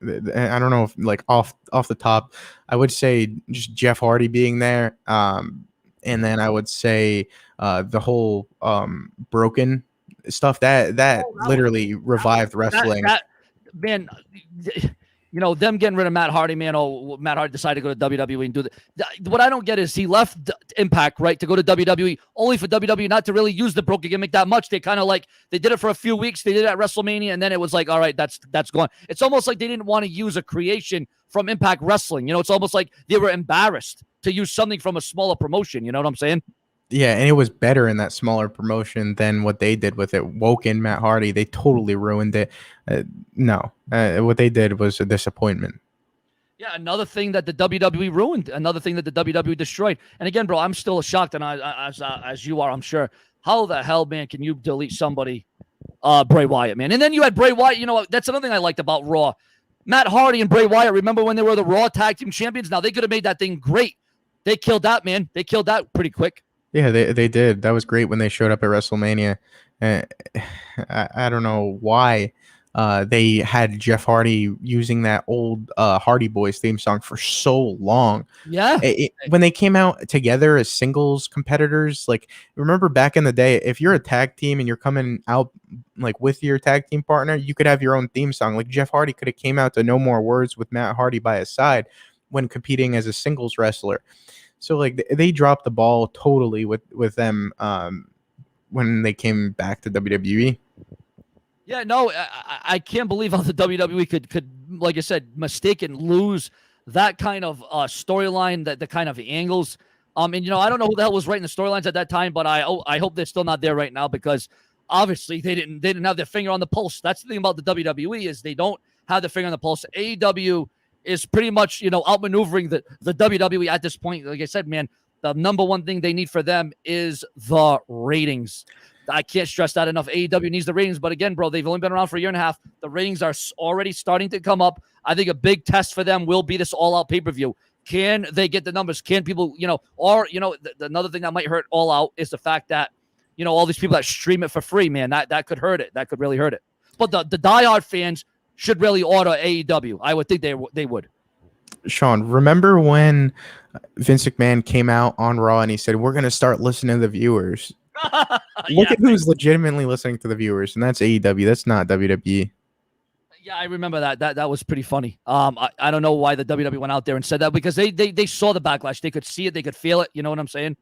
C: don't know if like off the top, I would say just Jeff Hardy being there. And then I would say the whole Broken stuff that literally revived wrestling.
B: Man, them getting rid of Matt Hardy, man. Oh, Matt Hardy decided to go to WWE and do that. What I don't get is he left Impact, right, to go to WWE, only for WWE not to really use the Broken gimmick that much. They kind of like, they did it for a few weeks. They did it at WrestleMania, and then it was like, all right, that's gone. It's almost like they didn't want to use a creation from Impact Wrestling. It's almost like they were embarrassed to use something from a smaller promotion. You know what I'm saying?
C: Yeah, and it was better in that smaller promotion than what they did with it. Woken, Matt Hardy, they totally ruined it. What they did was a disappointment.
B: Yeah, another thing that the WWE ruined, another thing that the WWE destroyed. And again, bro, I'm still shocked, and as you are, I'm sure. How the hell, man, can you delete somebody, Bray Wyatt, man? And then you had Bray Wyatt. That's another thing I liked about Raw. Matt Hardy and Bray Wyatt, remember when they were the Raw Tag Team Champions? Now, they could have made that thing great. They killed that, man. They killed that pretty quick.
C: Yeah, they did. That was great when they showed up at WrestleMania. I don't know why they had Jeff Hardy using that old Hardy Boys theme song for so long.
B: Yeah.
C: When they came out together as singles competitors, like, remember back in the day, if you're a tag team and you're coming out like with your tag team partner, you could have your own theme song. Like Jeff Hardy could have came out to No More Words with Matt Hardy by his side when competing as a singles wrestler. So like they dropped the ball totally with them when they came back to WWE.
B: Yeah, no, I can't believe how the WWE could, like I said, mistake and lose that kind of storyline, that the kind of angles. And I don't know who the hell was writing the storylines at that time, but I hope they're still not there right now, because obviously they didn't have their finger on the pulse. That's the thing about the WWE, is they don't have their finger on the pulse. AEW is pretty much outmaneuvering the WWE at this point. Like I said, man, the number one thing they need for them is the ratings. I can't stress that enough. AEW needs the ratings, but again, bro, they've only been around for a year and a half. The ratings are already starting to come up. I think a big test for them will be this all-out pay-per-view. Can they get the numbers? Can people, another thing that might hurt All Out is the fact that, all these people that stream it for free, man, that could hurt it. That could really hurt it. But the diehard fans should really order AEW. I would think they would.
C: Sean, remember when Vince McMahon came out on Raw and he said, "We're going to start listening to the viewers"? Look at who's legitimately listening to the viewers, and that's AEW. That's not WWE.
B: Yeah, I remember that. That was pretty funny. I don't know why the WWE went out there and said that, because they saw the backlash. They could see it. They could feel it. You know what I'm saying?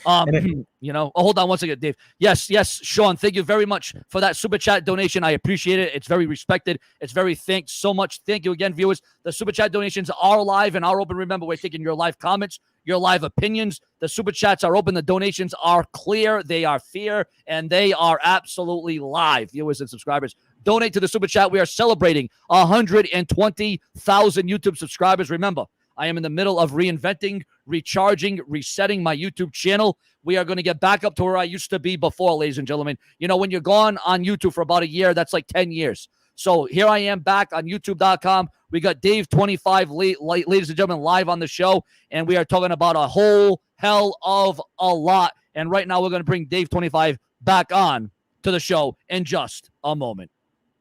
B: Hold on one second, Dave. Yes, Sean, thank you very much for that super chat donation. I appreciate it. It's very respected. It's very thanked so much. Thank you again, viewers. The super chat donations are live and are open. Remember, we're taking your live comments, your live opinions. The super chats are open. The donations are clear. They are fair, and they are absolutely live. Viewers and subscribers, donate to the super chat. We are celebrating 120,000 YouTube subscribers. Remember, I am in the middle of reinventing, recharging, resetting my YouTube channel. We are going to get back up to where I used to be before, ladies and gentlemen. When you're gone on YouTube for about a year, that's like 10 years. So here I am back on YouTube.com. We got Dave25, ladies and gentlemen, live on the show, and we are talking about a whole hell of a lot. And right now we're going to bring Dave25 back on to the show in just a moment.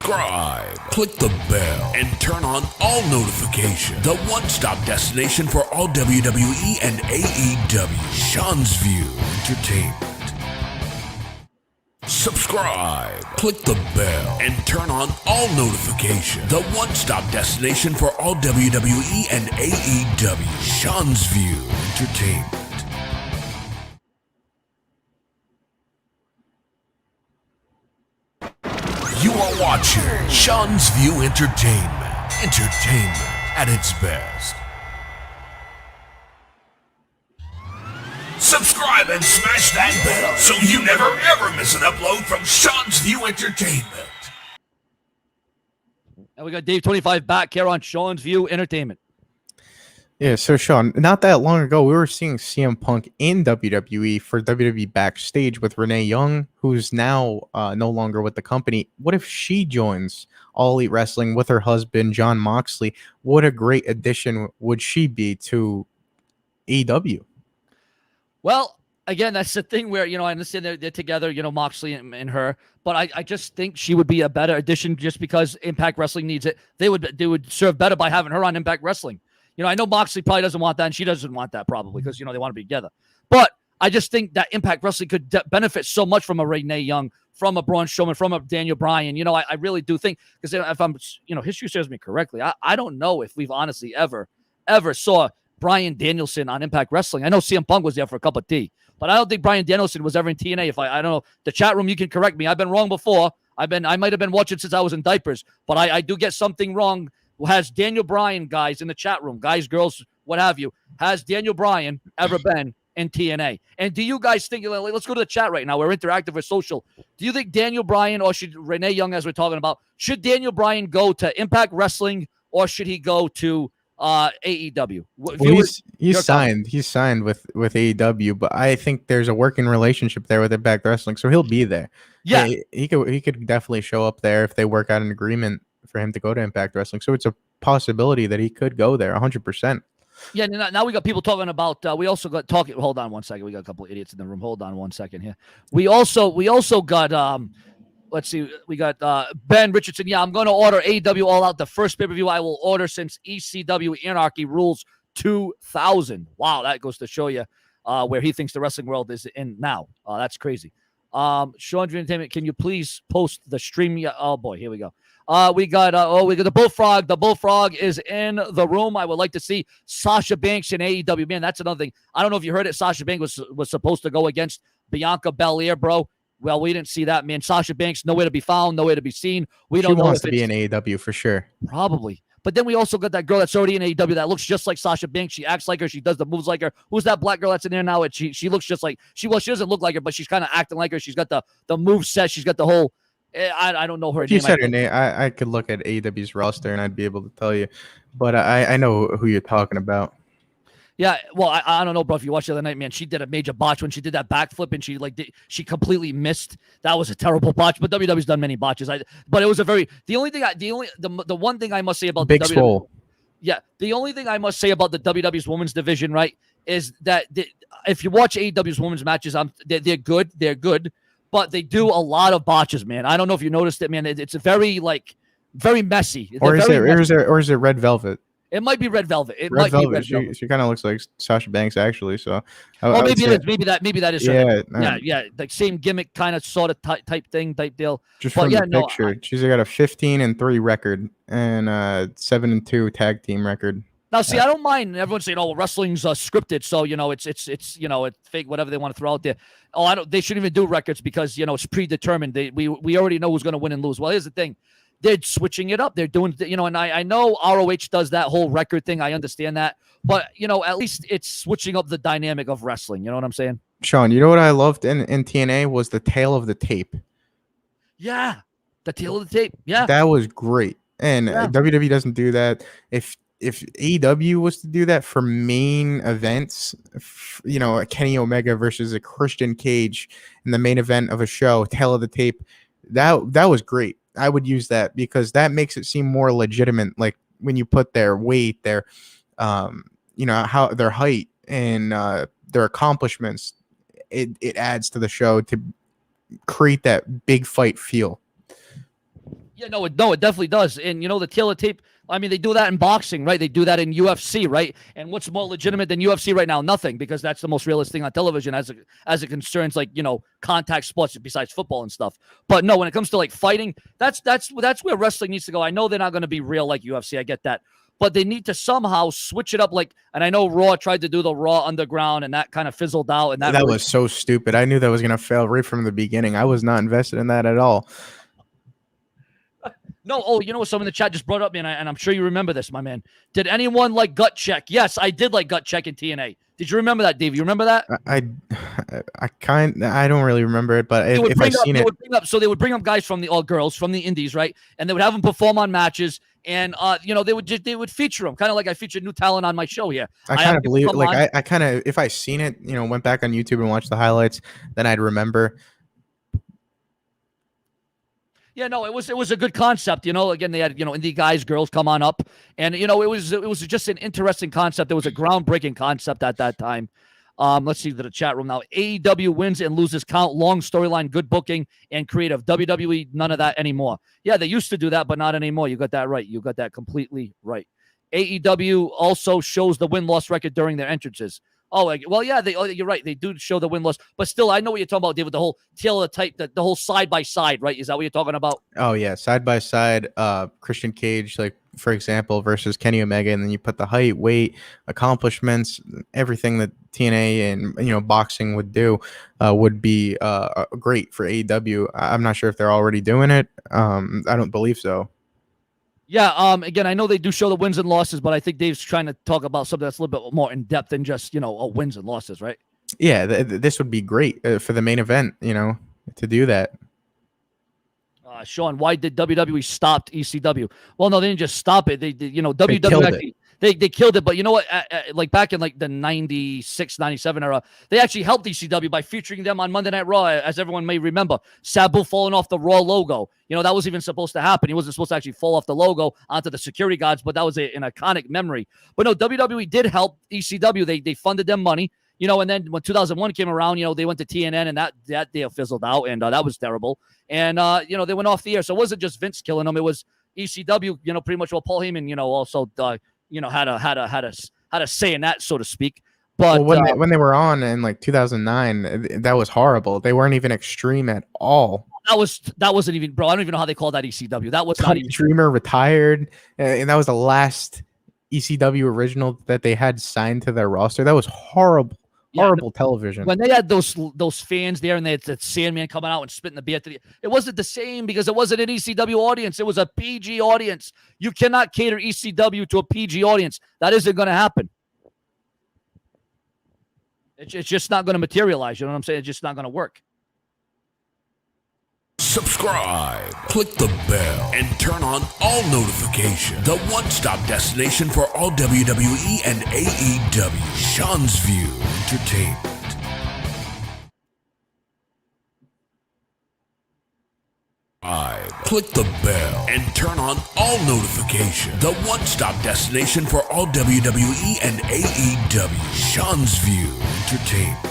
A: Subscribe, click the bell, and turn on all notifications. The one-stop destination for all WWE and AEW. Sean's View Entertainment. Subscribe, click the bell, and turn on all notifications. The one-stop destination for all WWE and AEW. Sean's View Entertainment. You are watching Sean's View Entertainment. Entertainment at its best. Subscribe and smash that bell so you never ever miss an upload from Sean's View Entertainment.
B: And we got Dave25 back here on Sean's View Entertainment.
C: Yeah, so Sean, not that long ago, we were seeing CM Punk in WWE for WWE Backstage with Renee Young, who's now no longer with the company. What if she joins All Elite Wrestling with her husband, Jon Moxley? What a great addition would she be to AEW?
B: Well, again, that's the thing where, I understand they're together, Moxley and her, but I just think she would be a better addition just because Impact Wrestling needs it. They would serve better by having her on Impact Wrestling. I know Moxley probably doesn't want that, and she doesn't want that probably because, they want to be together. But I just think that Impact Wrestling could benefit so much from a Renee Young, from a Braun Strowman, from a Daniel Bryan. I really do think, because if I'm, history serves me correctly, I don't know if we've honestly ever saw Bryan Danielson on Impact Wrestling. I know CM Punk was there for a cup of tea, but I don't think Bryan Danielson was ever in TNA. If I don't know, the chat room, you can correct me. I've been wrong before. I might have been watching since I was in diapers, but I do get something wrong. Has Daniel Bryan, guys in the chat room, guys, girls, what have you, has Daniel Bryan ever been in TNA? And do you guys think, let's go to the chat right now. We're interactive, we're social. Do you think Daniel Bryan, or should Renee Young, as we're talking about, should Daniel Bryan go to Impact Wrestling, or should he go to AEW?
C: Well, he's signed with AEW, but I think there's a working relationship there with Impact Wrestling, so he'll be there.
B: Yeah,
C: he could definitely show up there if they work out an agreement for him to go to Impact Wrestling. So it's a possibility that he could go there 100%.
B: Yeah, now we got people talking about, we also got talking, hold on one second. We got a couple of idiots in the room. Hold on one second here. We also got let's see. We got Ben Richardson. Yeah, I'm going to order AEW All Out, the first pay-per-view I will order since ECW Anarchy Rules 2000. Wow, that goes to show you where he thinks the wrestling world is in now. That's crazy. Sean Entertainment, can you please post the stream? Yeah. Oh boy, here we go. We got the Bullfrog. The Bullfrog is in the room. I would like to see Sasha Banks in AEW. Man, that's another thing. I don't know if you heard it. Sasha Banks was supposed to go against Bianca Belair, bro. Well, we didn't see that, man. Sasha Banks, nowhere to be found, nowhere to be seen. We don't know. She
C: wants to be in AEW for sure.
B: Probably. But then we also got that girl that's already in AEW that looks just like Sasha Banks. She acts like her. She does the moves like her. Who's that black girl that's in there now? She looks just like she doesn't look like her, but she's kind of acting like her. She's got the move set. She's got the whole. I don't know her name.
C: If you said her name, I could look at AEW's roster and I'd be able to tell you. But I know who you're talking about.
B: Yeah, well, I don't know, bro. If you watched the other night, man, she did a major botch when she did that backflip and she completely missed. That was a terrible botch. But WWE's done many botches. But it was the one thing I must say about
C: Big
B: the
C: Swole.
B: Yeah, the only thing I must say about the WWE's women's division, right, is that if you watch AEW's women's matches, they're good, but they do a lot of botches, man. I don't know if you noticed it, man. It's very messy.
C: Or is it Red Velvet?
B: It might be Red Velvet.
C: Red Velvet. She kind of looks like Sasha Banks, actually. So,
B: maybe that is.
C: Yeah,
B: like same gimmick, kind of sort of type deal.
C: Just from the picture, she's got a 15-3 record and a 7-2 tag team record.
B: Now, see, I don't mind everyone saying, "Oh, wrestling's scripted," so it's fake, whatever they want to throw out there. Oh, I don't. They shouldn't even do records because it's predetermined. We already know who's going to win and lose. Well, here's the thing. They're switching it up. They're doing, and I know ROH does that whole record thing. I understand that. But, at least it's switching up the dynamic of wrestling. You know what I'm saying?
C: Sean, you know what I loved in TNA was the tail of the tape.
B: Yeah. The tail of the tape. Yeah.
C: That was great. And WWE doesn't do that. If AEW was to do that for main events, a Kenny Omega versus a Christian Cage in the main event of a show, tail of the tape, that was great. I would use that because that makes it seem more legitimate. Like when you put their weight, their, how their height and their accomplishments, it adds to the show to create that big fight feel.
B: Yeah, no, it definitely does. And the tail of tape. I mean, they do that in boxing, right? They do that in UFC, right? And what's more legitimate than UFC right now? Nothing, because that's the most realistic thing on television as it concerns contact sports besides football and stuff. But no, when it comes to fighting, that's where wrestling needs to go. I know they're not going to be real like UFC. I get that. But they need to somehow switch it up. And I know Raw tried to do the Raw Underground, and that kind of fizzled out. And that
C: was so stupid. I knew that was going to fail right from the beginning. I was not invested in that at all.
B: No, someone in the chat just brought up me, and I'm sure you remember this, my man. Did anyone like Gut Check? Yes, I did like Gut Check in TNA. Did you remember that, Dave? You remember that?
C: I don't really remember it, but if I seen it,
B: they would bring up guys from all girls from the indies, right? And they would have them perform on matches, and they would feature them, kind of like I featured new talent on my show here.
C: I kind of believe, I kind of, if I seen it, went back on YouTube and watched the highlights, then I'd remember.
B: Yeah, no, it was a good concept. Again, they had indie guys, girls come on up, and it was just an interesting concept. It was a groundbreaking concept at that time. Let's see the chat room now. AEW wins and loses count, long storyline, good booking, and creative. WWE, none of that anymore. Yeah, they used to do that, but not anymore. You got that right. You got that completely right. AEW also shows the win-loss record during their entrances. Oh, well, yeah, you're right. They do show the win-loss. But still, I know what you're talking about, David, the whole tail of the tape, the whole side-by-side, right? Is that what you're talking about?
C: Oh, yeah, side-by-side, Christian Cage, for example, versus Kenny Omega, and then you put the height, weight, accomplishments, everything that TNA and, boxing would do would be great for AEW. I'm not sure if they're already doing it. I don't believe so.
B: Yeah, again, I know they do show the wins and losses, but I think Dave's trying to talk about something that's a little bit more in-depth than just, wins and losses, right?
C: Yeah, this would be great for the main event, to do that.
B: Sean, why did WWE stop ECW? Well, no, they didn't just stop it. WWE actually, they killed it. But you know what? Back in the 96, 97 era, they actually helped ECW by featuring them on Monday Night Raw, as everyone may remember. Sabu falling off the Raw logo. That was even supposed to happen. He wasn't supposed to actually fall off the logo onto the security guards, but that was an iconic memory. But no, WWE did help ECW. They funded them money. You know, and then when 2001 came around, you know, they went to TNN, and that deal fizzled out, and that was terrible. And you know, they went off the air. So it wasn't just Vince killing them; it was ECW. You know, pretty much. Well, Paul Heyman, you know, also you know, had a say in that, so to speak. But
C: when they were on in like 2009, that was horrible. They weren't even extreme at all.
B: That wasn't even, bro. I don't even know how they call that ECW. That was not even.
C: Dreamer retired, and that was the last ECW original that they had signed to their roster. That was horrible. Horrible television.
B: When they had those fans there, and they had that Sandman coming out and spitting the beer, it wasn't the same because it wasn't an ECW audience. It was a PG audience. You cannot cater ECW to a PG audience. That isn't going to happen. It's just not going to materialize. You know what I'm saying? It's just not going to work.
A: Subscribe, click the bell, and turn on all notifications. The one-stop destination for all WWE and AEW. Sean's View Entertainment. Click the bell and turn on all notifications. The one-stop destination for all WWE and AEW. Sean's View Entertainment.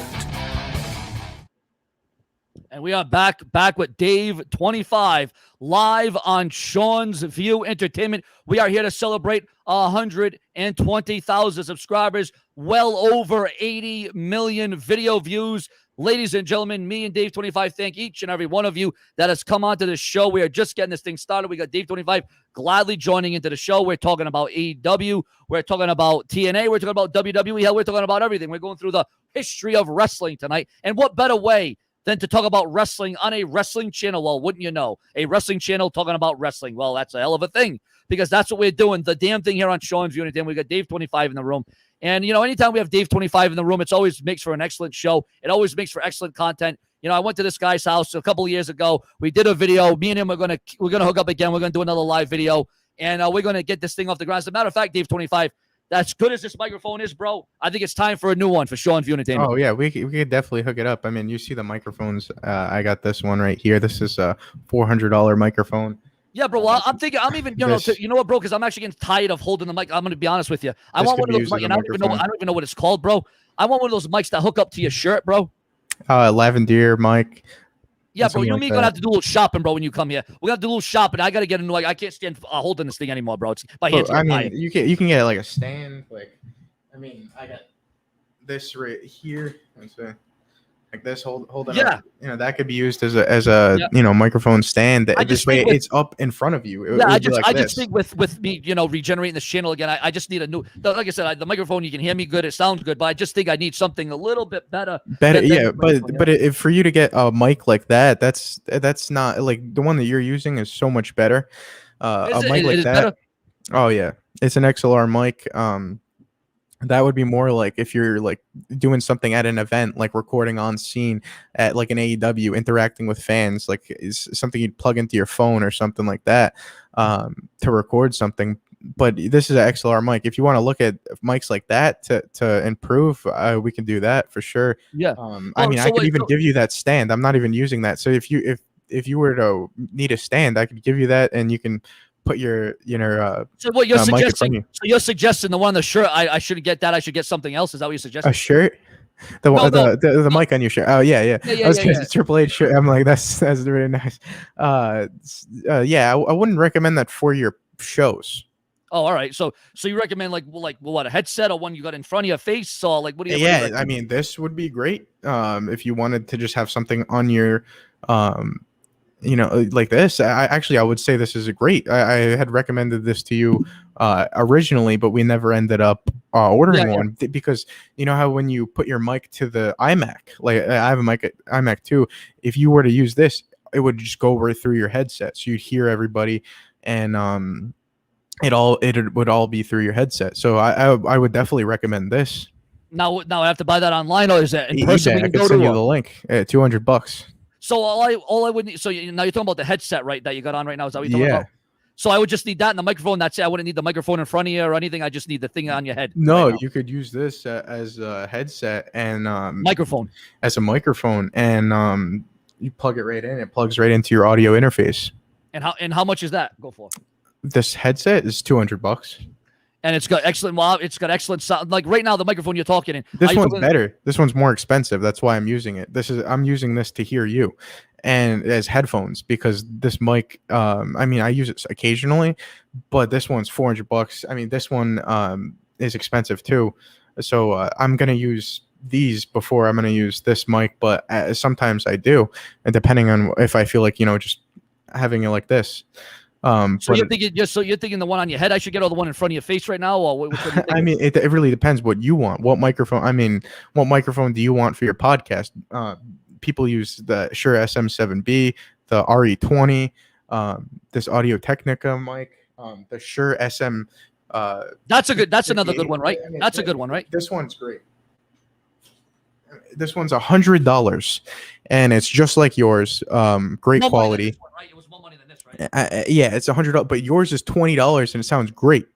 B: And we are back with Dave 25 live on Sean's View Entertainment. We are here to celebrate 120,000 subscribers, well over 80 million video views. Ladies and gentlemen, me and Dave 25 thank each and every one of you that has come onto the show. We are just getting this thing started. We got Dave 25 gladly joining into the show. We're talking about AEW. We're talking about TNA. We're talking about WWE. Hell, we're talking about everything. We're going through the history of wrestling tonight. And what better way than to talk about wrestling on a wrestling channel? Well, wouldn't you know? A wrestling channel talking about wrestling. Well, that's a hell of a thing because that's what we're doing. The damn thing here on Sean's View Entertainment. We got Dave 25 in the room. And, you know, anytime we have Dave 25 in the room, it's always makes for an excellent show. It always makes for excellent content. You know, I went to this guy's house a couple of years ago. We did a video. Me and him, we're gonna hook up again. We're going to do another live video. And we're going to get this thing off the ground. As a matter of fact, Dave 25, as good as this microphone is, bro, I think it's time for a new one for Sean's View Entertainment.
C: Oh, yeah, we could definitely hook it up. I mean, you see the microphones. I got this one right here. This is a $400 microphone.
B: Yeah, bro. Well, I'm thinking, I'm even, you know what, bro? Because I'm actually getting tired of holding the mic. I'm going to be honest with you. I want one of those mics, and I don't even know what it's called, bro. I want one of those mics that hook up to your shirt, bro.
C: Lavender mic.
B: Yeah, bro. You and me gonna have to do a little shopping, bro. When you come here, we're gonna have to do a little shopping. I gotta get into I can't stand holding this thing anymore, bro. It's my hands.
C: I mean, you can get like a stand. Like, I mean, I got this right here. Let's see. Like this, hold it up. You know, that could be used as a you know, microphone stand. This way, it's up in front of you.
B: I just think with me, you know, regenerating this channel again, I just need a new. Like I said, the microphone, you can hear me good, it sounds good, but I just think I need something a little bit better.
C: Yeah, but if for you to get a mic like that, that's not like the one that you're using is so much better. A mic like that. Better? Oh yeah, it's an XLR mic. That would be more like if you're like doing something at an event, like recording on scene at like an AEW, interacting with fans, like is something you'd plug into your phone or something like that to record something. But this is an XLR mic. If you want to look at mics like that to improve, we can do that for sure.
B: Yeah.
C: I mean, I could even give you that stand. I'm not even using that. So if you were to need a stand, I could give you that, and you can put your
B: so what you're suggesting? So you're suggesting the one on the shirt? I should get that. I should get something else. Is that what you're suggesting?
C: A shirt? The mic on your shirt. Oh yeah. I was gonna Triple H shirt. I'm like that's really nice. Yeah, I wouldn't recommend that for your shows.
B: Oh, all right. So you recommend like what, a headset or one you got in front of your face? Or like what do you?
C: Yeah, I mean this would be great. If you wanted to just have something on your you know, like this. I would say this is a great. I had recommended this to you originally, but we never ended up ordering one because you know how when you put your mic to the iMac, like I have a mic at iMac too. If you were to use this, it would just go right through your headset, so you'd hear everybody, and it would all be through your headset. So I would definitely recommend this.
B: Now I have to buy that online, or is that in person?
C: I can send you the link at $200.
B: So all I would need. So now you're talking about the headset, right? That you got on right now. Is that what you're talking about? So I would just need that and the microphone. That's it. I wouldn't need the microphone in front of you or anything. I just need the thing on your head.
C: No, you could use this as a headset and
B: microphone.
C: As a microphone, and you plug it right in. It plugs right into your audio interface.
B: And how much is that go for?
C: This headset is $200.
B: and it's got excellent. Well, it's got excellent sound. Like right now, the microphone you're talking in.
C: This one's better. This one's more expensive. That's why I'm using it. I'm using this to hear you, and as headphones, because this mic. I mean, I use it occasionally, but this one's $400. I mean, this one is expensive too. So I'm gonna use these before I'm gonna use this mic, but sometimes I do, and depending on if I feel like just having it like this.
B: So you're thinking the one on your head I should get, or the one in front of your face right now, or which one
C: I mean, it really depends what you want. What microphone do you want for your podcast? People use the Shure SM7B, the RE20, this Audio Technica mic, the Shure SM.
B: That's another good one, right?
C: I mean,
B: That's a good one, right?
C: This one's great. This one's $100, and it's just like yours. Great quality.
B: One, right? It was more money than this, right?
C: Yeah, it's $100, but yours is $20, and it sounds great.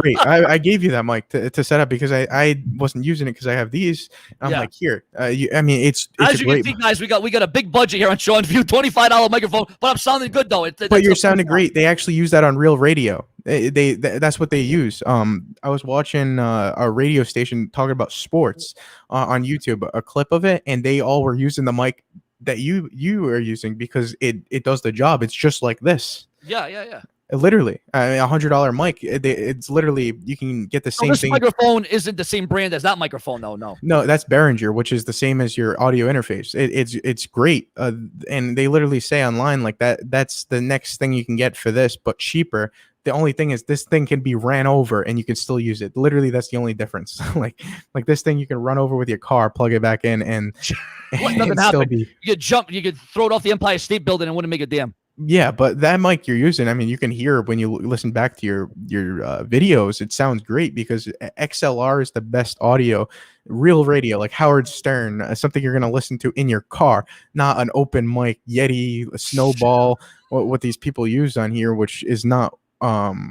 C: Great. I gave you that mic to set up because I wasn't using it because I have these. I'm like, here. I mean, it's
B: as you can see, guys, we got a big budget here on Sean's View, $25 microphone, but I'm sounding good though.
C: But you're sounding great. They actually use that on real radio. That's what they use. I was watching a radio station talking about sports on YouTube, a clip of it, and they all were using the mic that you are using because it does the job. It's just like this.
B: Yeah.
C: Literally, I mean, $100 mic. It's literally you can get the same
B: this
C: thing.
B: Microphone isn't the same brand as that microphone, though. No,
C: that's Behringer, which is the same as your audio interface. It's great, and they literally say online like that. That's the next thing you can get for this, but cheaper. The only thing is this thing can be ran over and you can still use it. Literally, that's the only difference. like this thing you can run over with your car, plug it back in, and
B: nothing happen. You could throw it off the Empire State Building and wouldn't make a damn.
C: Yeah, but that mic you're using, I mean, you can hear when you listen back to your videos, it sounds great because XLR is the best audio, real radio, like Howard Stern, something you're going to listen to in your car, not an open mic, Yeti, a Snowball, what these people use on here, which is not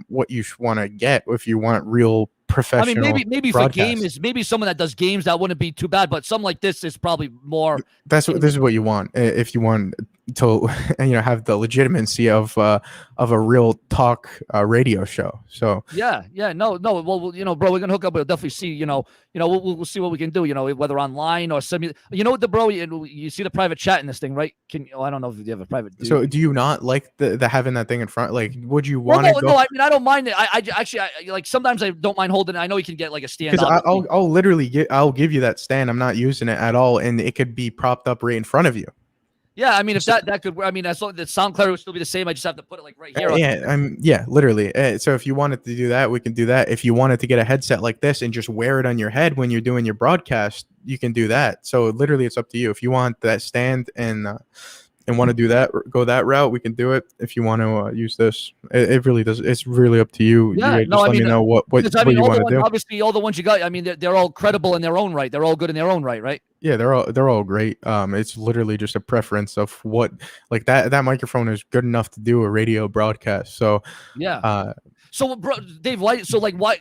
C: what you want to get if you want real professional.
B: I mean, maybe for gamers, maybe someone that does games, that wouldn't be too bad, but something like this is probably more.
C: This is what you want if you want to have the legitimacy of a real talk radio show. So
B: yeah, no, well, bro, we're gonna hook up. We'll definitely see. We'll see what we can do. Whether online or semi. The bro, you see the private chat in this thing, right? I don't know if you have a private.
C: So do you not like the having that thing in front? Like, would you want to go?
B: No, I mean, I don't mind it. I actually like sometimes I don't mind holding it. I know you can get like a stand.
C: Because I'll literally I'll give you that stand. I'm not using it at all, and it could be propped up right in front of you.
B: Yeah, I mean, if that could, I mean, as long as the sound clarity would still be the same, I just have to put it like right here.
C: Yeah, literally. So if you wanted to do that, we can do that. If you wanted to get a headset like this and just wear it on your head when you're doing your broadcast, you can do that. So literally, it's up to you. If you want that stand and want to do that, go that route, we can do it. If you want to use this, it really does. It's really up to you.
B: Yeah,
C: let me know what you want to do.
B: Obviously, all the ones you got, I mean, they're all credible in their own right. They're all good in their own right?
C: Yeah, they're all great. It's literally just a preference of what, like that microphone is good enough to do a radio broadcast. So
B: yeah. So, bro, Dave, why?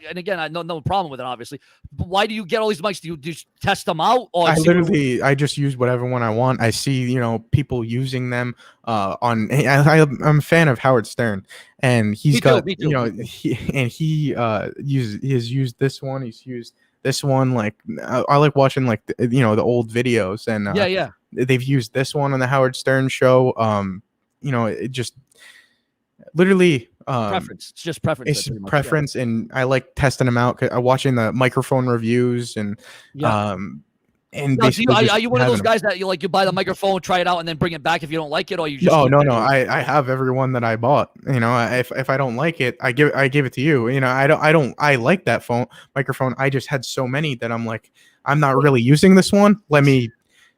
B: And again, I no problem with it, obviously. But why do you get all these mics? Do you just test them out, or
C: I just use whatever one I want. I see, people using them on. I'm a fan of Howard Stern, and he's he has used this one. He's used this one. Like I like watching like the old videos, and they've used this one on the Howard Stern show. It just literally.
B: Preference. It's just preference.
C: It's preference, and I like testing them out. Watching the microphone reviews and basically
B: are you one of those guys that you buy the microphone, try it out, and then bring it back if you don't like it, or you just?
C: Oh no, I have every one that I bought. If I don't like it, I give it to you. I like that microphone. I just had so many that I'm like, I'm not really using this one. Let me.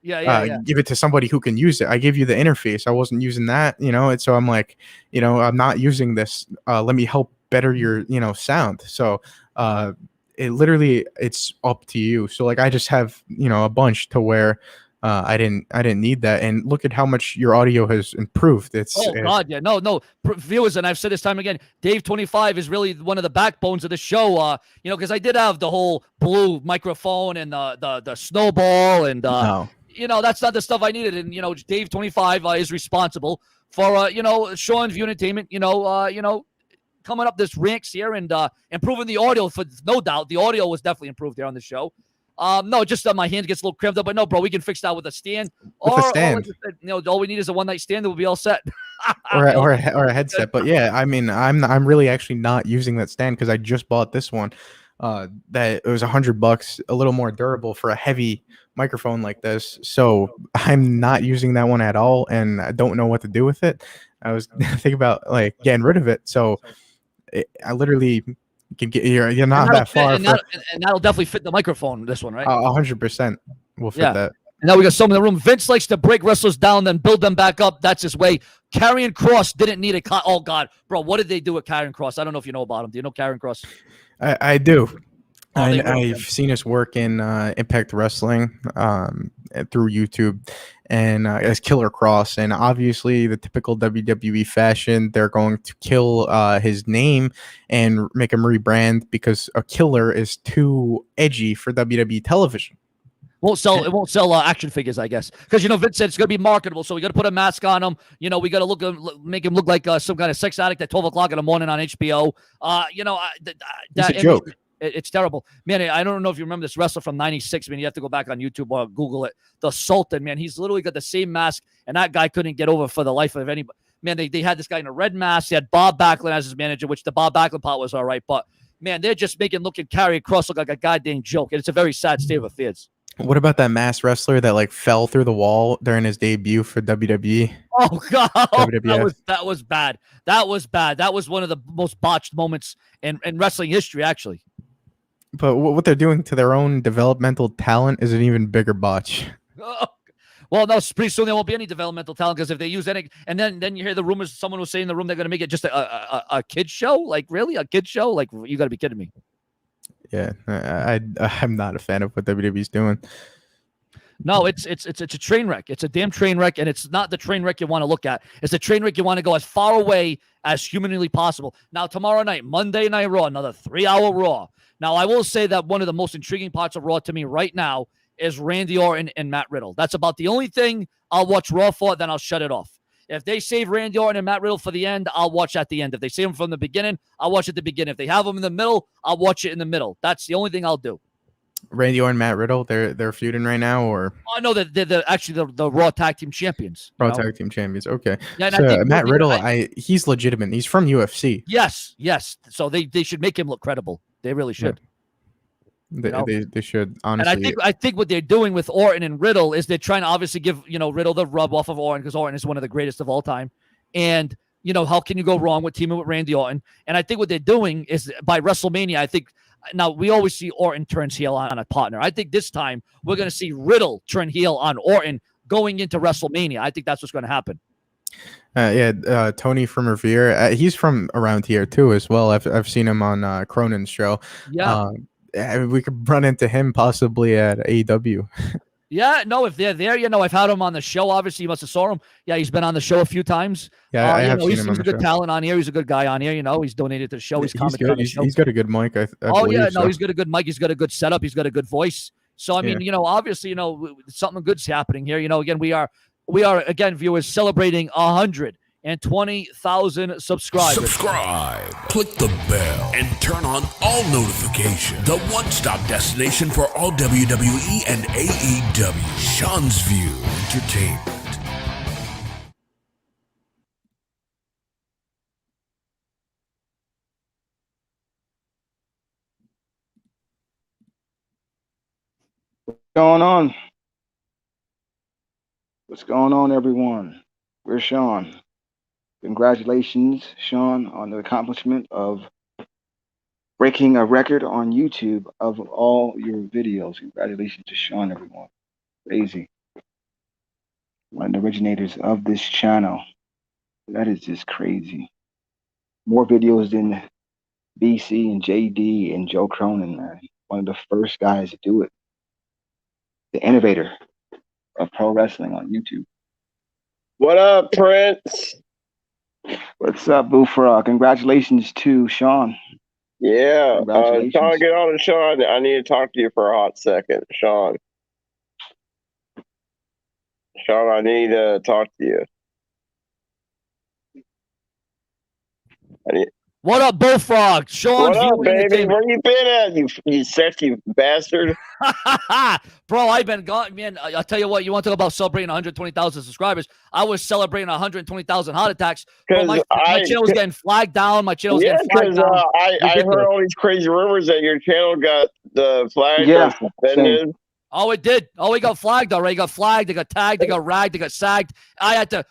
C: Give it to somebody who can use it. I give you the interface. I wasn't using that, and so I'm like, I'm not using this. Let me help better your, sound. So it's up to you. So like I just have, a bunch to where I didn't need that. And look at how much your audio has improved.
B: God, yeah. No. Viewers, and I've said this time again, Dave 25 is really one of the backbones of the show. Because I did have the whole blue microphone and the snowball and that's not the stuff I needed. And, Dave 25 is responsible for, Sean's View Entertainment, coming up this ranks here and improving the audio. For no doubt, the audio was definitely improved here on the show. No, just my hand gets a little cramped up, but no, bro, we can fix that with a stand.
C: With a stand.
B: Or, all we need is a one-night stand, and we'll be all set.
C: or a headset. But yeah, I mean, I'm really actually not using that stand because I just bought this one. That it was $100, a little more durable for a heavy microphone like this. So I'm not using that one at all, and I don't know what to do with it. I was thinking about like getting rid of it. So I literally can get you're not that far.
B: And that'll definitely fit the microphone. This one, right?
C: 100% will fit that.
B: And now we got some in the room. Vince likes to break wrestlers down, then build them back up. That's his way. Karrion Kross didn't need a oh God, bro, what did they do with Karrion Kross? I don't know if you know about him. Do you know Karrion Kross?
C: I do. I've seen his work in Impact Wrestling through YouTube and as Killer Kross. And obviously, the typical WWE fashion, they're going to kill his name and make him rebrand because a killer is too edgy for WWE television.
B: It won't sell action figures, I guess, because Vince said it's gonna be marketable, so we got to put a mask on him. We got to make him look like some kind of sex addict at 12 o'clock in the morning on HBO.
C: It's a joke.
B: It's terrible, man. I don't know if you remember this wrestler from '96. Man, you have to go back on YouTube or Google it. The Sultan, man, he's literally got the same mask, and that guy couldn't get over for the life of anybody. Man, they had this guy in a red mask. They had Bob Backlund as his manager, which the Bob Backlund part was all right, but man, they're just making Karrion Kross look like a goddamn joke, and it's a very sad state of affairs.
C: What about that masked wrestler that like fell through the wall during his debut for WWE?
B: Oh God, that was bad. That was bad. That was one of the most botched moments in wrestling history, actually.
C: But what they're doing to their own developmental talent is an even bigger botch.
B: Well, no, pretty soon there won't be any developmental talent because if they use any, and then you hear the rumors. Someone was saying in the room they're going to make it just a kid show. Like really, a kid show? Like you got to be kidding me.
C: Yeah, I'm not a fan of what WWE's doing.
B: No, it's a train wreck. It's a damn train wreck, and it's not the train wreck you want to look at. It's a train wreck you want to go as far away as humanly possible. Now, tomorrow night, Monday Night Raw, another 3-hour Raw. Now, I will say that one of the most intriguing parts of Raw to me right now is Randy Orton and Matt Riddle. That's about the only thing I'll watch Raw for, then I'll shut it off. If they save Randy Orton and Matt Riddle for the end, I'll watch at the end. If they save them from the beginning, I'll watch at the beginning. If they have them in the middle, I'll watch it in the middle. That's the only thing I'll do.
C: Randy Orton, Matt Riddle, they're feuding right now, or
B: I know that they're actually the Raw Tag Team Champions.
C: Raw Tag Team Champions. Okay,
B: yeah,
C: so Matt Riddle, he's legitimate. He's from UFC.
B: Yes. So they should make him look credible. They really should.
C: Yeah. They should, honestly.
B: And I think what they're doing with Orton and Riddle is they're trying to obviously give Riddle the rub off of Orton because Orton is one of the greatest of all time. And how can you go wrong with teaming with Randy Orton? And I think what they're doing is by WrestleMania, I think now we always see Orton turns heel on a partner. I think this time we're going to see Riddle turn heel on Orton going into WrestleMania. I think that's what's going to happen.
C: Tony from Revere, he's from around here too as well. I've seen him on Cronin's show.
B: Yeah.
C: We could run into him possibly at AEW.
B: Yeah, no, if they're there, I've had him on the show. Obviously, you must have saw him. Yeah, he's been on the show a few times.
C: Yeah, I have seen him
B: he's a good talent on here. He's a good guy on here. He's donated to the show. He's commented on the show.
C: He's got a good mic. I
B: he's got a good mic. He's got a good setup. He's got a good voice. So I mean, obviously, something good's happening here. Again, we are again, viewers, celebrating 120,000 subscribers.
A: Subscribe, click the bell, and turn on all notifications. The one-stop destination for all WWE and AEW. Sean's View Entertainment.
D: What's going on? What's going on, everyone? Where's Sean? Congratulations, Sean, on the accomplishment of breaking a record on YouTube of all your videos. Congratulations to Sean, everyone. Crazy. One of the originators of this channel. That is just crazy. More videos than BC and JD and Joe Cronin, man. One of the first guys to do it. The innovator of pro wrestling on YouTube.
E: What up, Prince?
D: What's up, Boo Frog? Congratulations to Sean.
E: Yeah, Sean, get on the show. I need to talk to you for a hot second, Sean. Sean, I need to talk to you.
B: What up, Bullfrog? Sean's
E: What up,
B: View
E: baby?
B: Entertainment.
E: Where you been at, you sexy bastard?
B: Bro, I've been gone, man. I'll tell you what, you want to talk about celebrating 120,000 subscribers? I was celebrating 120,000 heart attacks. Bro, my channel was getting flagged down. My channel was getting flagged down.
E: I heard all these crazy rumors that your channel got flagged
D: Yeah,
E: or suspended.
B: Oh, it did. Oh, it got flagged already. It got flagged. They got tagged. They got ragged. They got sagged. I had to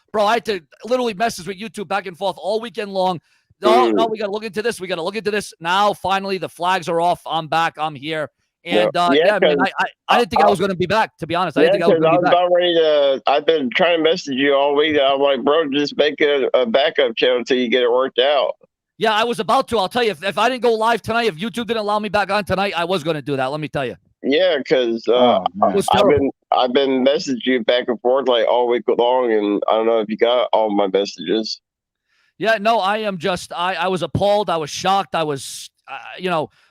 B: literally message with YouTube back and forth all weekend long. No, we got to look into this. We got to look into this. Now, finally, the flags are off. I'm back. I'm here. And yeah, man, I didn't think I was going to be back, to be honest. I didn't think I was going to be back.
E: About ready to, I've been trying to message you all week. I'm like, bro, just make a backup channel until you get it worked out.
B: Yeah, I was about to. I'll tell you, if I didn't go live tonight, if YouTube didn't allow me back on tonight, I was going to do that. Let me tell you.
E: Yeah, because I've been messaging you back and forth like all week long, and I don't know if you got all my messages.
B: Yeah, no, I am just, I was appalled. I was shocked. I was,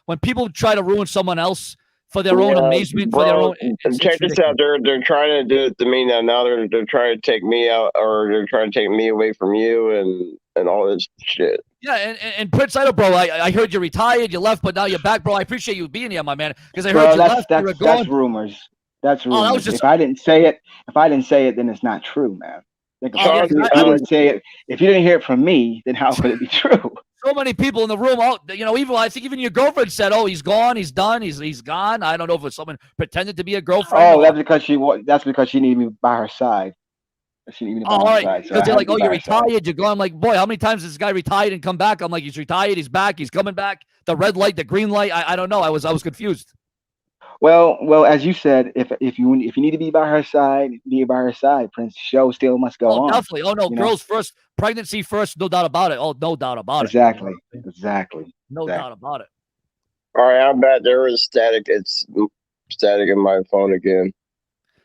B: when people try to ruin someone else for their own amazement,
E: bro,
B: for their own.
E: Check this out. They're trying to do it to me now. Now they're trying to take me out, or they're trying to take me away from you, and all this shit.
B: Yeah, and Prince Idol, bro, I heard you retired, you left, but now you're back, bro. I appreciate you being here, my man, because I heard you left.
D: That's rumors. That's rumors. If I didn't say it, then it's not true, man. If you didn't hear it from me, then how could it be true?
B: So many people in the room, I think even your girlfriend said, "Oh, he's gone, he's done, he's gone." I don't know if it's someone pretended to be a girlfriend.
D: Oh, that's because she needed me by her side. She needed me by her side.
B: Because they're like, "Oh, you're retired, you're gone." I'm like, boy, how many times has this guy retired and come back? I'm like, he's retired, he's back, he's coming back. The red light, the green light. I don't know. I was confused.
D: Well, as you said, if you need to be by her side, be by her side. Prince, the show still must go on.
B: Definitely. Oh no, girls first, pregnancy first, no doubt about it. Oh, no doubt about it.
D: Exactly.
B: No doubt about it.
E: All right, I'm back. There was static. It's static in my phone again.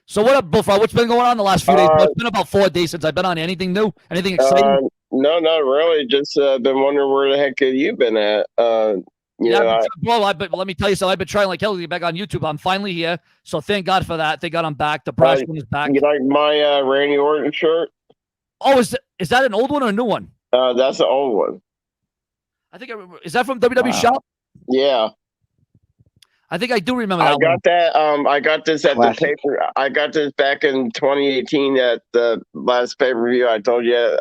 B: So what up, Bullfrog? What's been going on the last few days? It's been about 4 days since I've been on. Anything new? Anything exciting?
E: No, not really. Just been wondering where the heck have you been at?
B: But let me tell you something. I've been trying like hell to get back on YouTube. I'm finally here, so thank God for that. Thank God I'm back. The brash one is back.
E: You like my Randy Orton shirt?
B: Oh, is that an old one or a new one?
E: That's the old one.
B: I think is that from WWE Shop?
E: Yeah.
B: I think I do remember that.
E: I got this at the paper. I got this back in 2018 at the last pay-per-view. I told you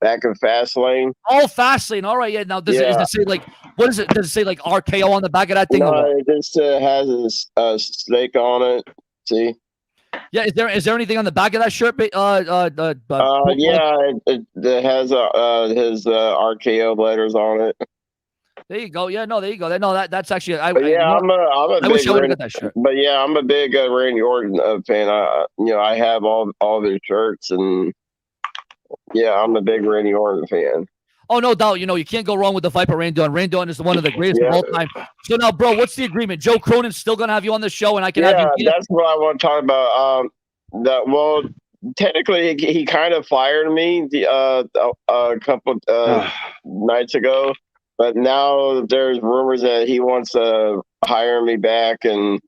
E: back in Fastlane.
B: Oh, Fastlane. All right, yeah. Now does it say like what is it? Does it say like RKO on the back of that thing?
E: No, it just has a snake on it. See?
B: Yeah. Is there anything on the back of that shirt?
E: It has his RKO letters on it.
B: There you go. Yeah, no, there you go. No, that's actually. I
E: wish I
B: would have got that shirt.
E: But yeah, I'm a big Randy Orton fan. I have all of his shirts, and yeah, I'm a big Randy Orton fan.
B: Oh, no doubt. You can't go wrong with the Viper Randy Orton. Randy Orton is one of the greatest of all time. So now, bro, what's the agreement? Joe Cronin's still gonna have you on the show, and I can have you.
E: Yeah, that's what I want to talk about. Technically, he kind of fired me a couple nights ago. But now there's rumors that he wants to hire me back, and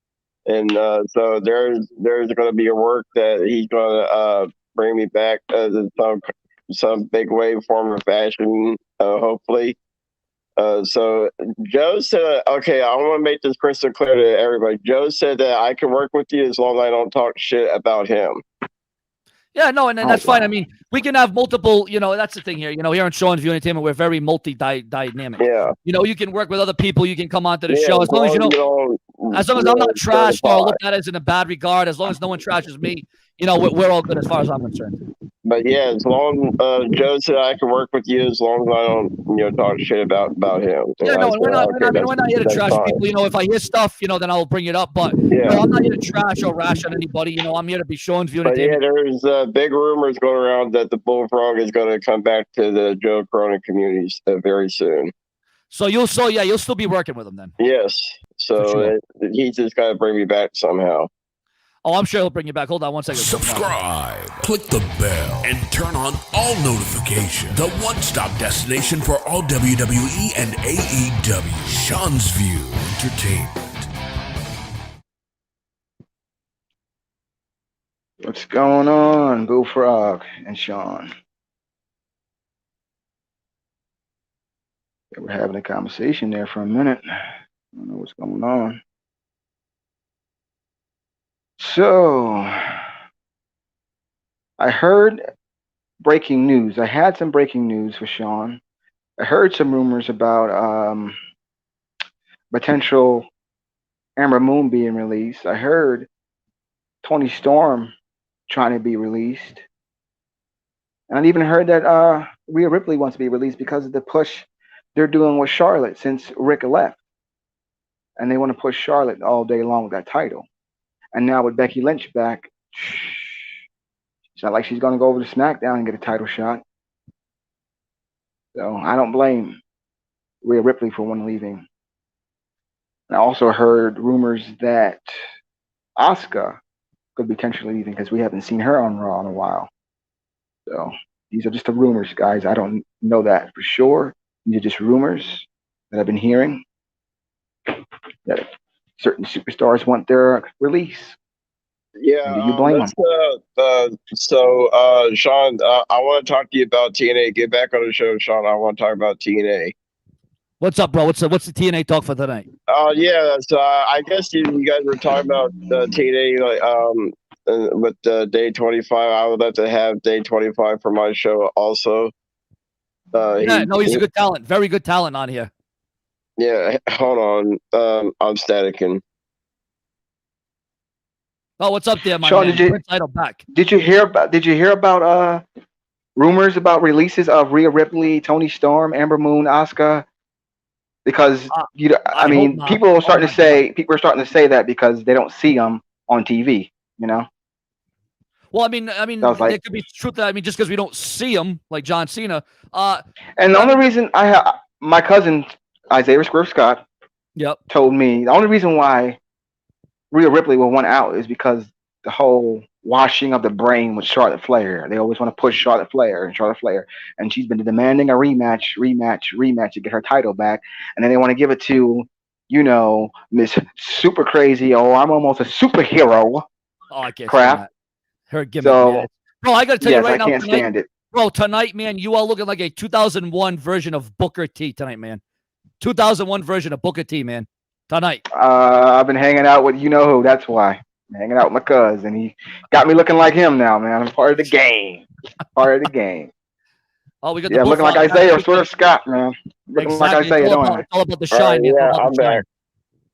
E: so there's going to be a work that he's going to bring me back in some big way, form, or fashion, hopefully. So Joe said, okay, I want to make this crystal clear to everybody. Joe said that I can work with you as long as I don't talk shit about him.
B: Yeah, no, and that's fine. I mean, we can have multiple, that's the thing here. Here on SeanzViewEnt Entertainment, we're very multi-dynamic.
E: Yeah.
B: You can work with other people. You can come onto the show. As long as I'm not trashed or looked at as in a bad regard, as long as no one trashes me, we're all good as far as I'm concerned.
E: But yeah, as long Joe said I can work with you, as long as I don't, talk shit about him.
B: Yeah, no, we're not here to trash people. If I hear stuff, then I'll bring it up. But I'm not here to trash or rash on anybody. I'm here to be SeanzViewEnt Entertainment.
E: Yeah, there's big rumors going around that the Bullfrog is going to come back to the Joe Cronin communities very soon.
B: So you'll still be working with him then.
E: Yes. So he's just got to bring me back somehow.
B: Oh, I'm sure he'll bring you back. Hold on one second.
A: Subscribe, click the bell, and turn on all notifications. The one-stop destination for all WWE and AEW. Sean's View Entertainment.
D: What's going on, Bullfrog and Sean? They were having a conversation there for a minute. I don't know what's going on. So, I heard breaking news. I had some breaking news for Sean. I heard some rumors about potential Amber Moon being released. I heard Tony Storm trying to be released. And I even heard that Rhea Ripley wants to be released because of the push they're doing with Charlotte since Rick left. And they want to push Charlotte all day long with that title. And now with Becky Lynch back, it's not like she's going to go over to SmackDown and get a title shot. So I don't blame Rhea Ripley for one leaving. And I also heard rumors that Asuka could be potentially leaving because we haven't seen her on Raw in a while. So these are just the rumors, guys. I don't know that for sure. These are just rumors that I've been hearing that certain superstars want their release.
E: Yeah,
D: Do you blame them?
E: So, Sean, I want to talk to you about TNA. Get back on the show, Sean. I want to talk about TNA.
B: What's up, bro? What's the TNA talk for tonight?
E: Yeah. So I guess you guys were talking about TNA, like with day 25. I would like to have day 25 for my show also.
B: He's a good talent, very good talent on here.
E: Yeah, hold on. I'm staticking.
B: Oh, what's up there, my
D: Sean,
B: man? Prince Idol back.
D: Did you hear about rumors about releases of Rhea Ripley, Tony Storm, Amber Moon, Asuka? Because I mean, people are starting to say that because they don't see them on TV. You know.
B: Well, I mean, there could be truth. I mean, just because we don't see them, like John Cena.
D: And the only reason my cousin Isaiah Scott, told me the only reason why Rhea Ripley will want out is because the whole washing of the brain with Charlotte Flair. They always want to push Charlotte Flair, and she's been demanding a rematch to get her title back, and then they want to give it to, Miss Super Crazy. Oh, I'm almost a superhero.
B: Oh, I can't
D: crap.
B: stand that. Her gimmick,
D: So,
B: man. Bro, I gotta tell you right now,
D: I can't stand it.
B: Bro, tonight, man, you are looking like a 2001 version of Booker T tonight, man. 2001 version of Booker T, man. Tonight.
D: I've been hanging out with who. That's why. I'm hanging out with my cousin. He got me looking like him now, man. I'm part of the game.
B: Oh, we got
D: looking like Isaiah Scott, man. Looking like Isaiah, don't I?
B: It's all about the shine.
E: Yeah,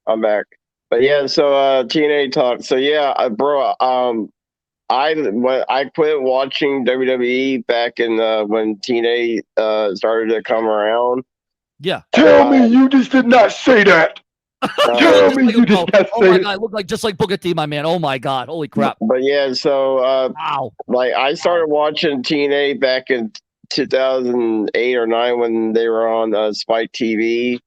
E: I'm back. But yeah, so TNA talk. So yeah, bro, I quit watching WWE back in when TNA started to come around.
B: Yeah.
D: Tell me you just did not say that. Tell me you did not say
B: Oh my God, I look like just like Booker T, my man. Oh my God, holy crap.
E: But yeah, so
B: wow.
E: Like I started watching TNA back in 2008 or 9 when they were on Spike TV,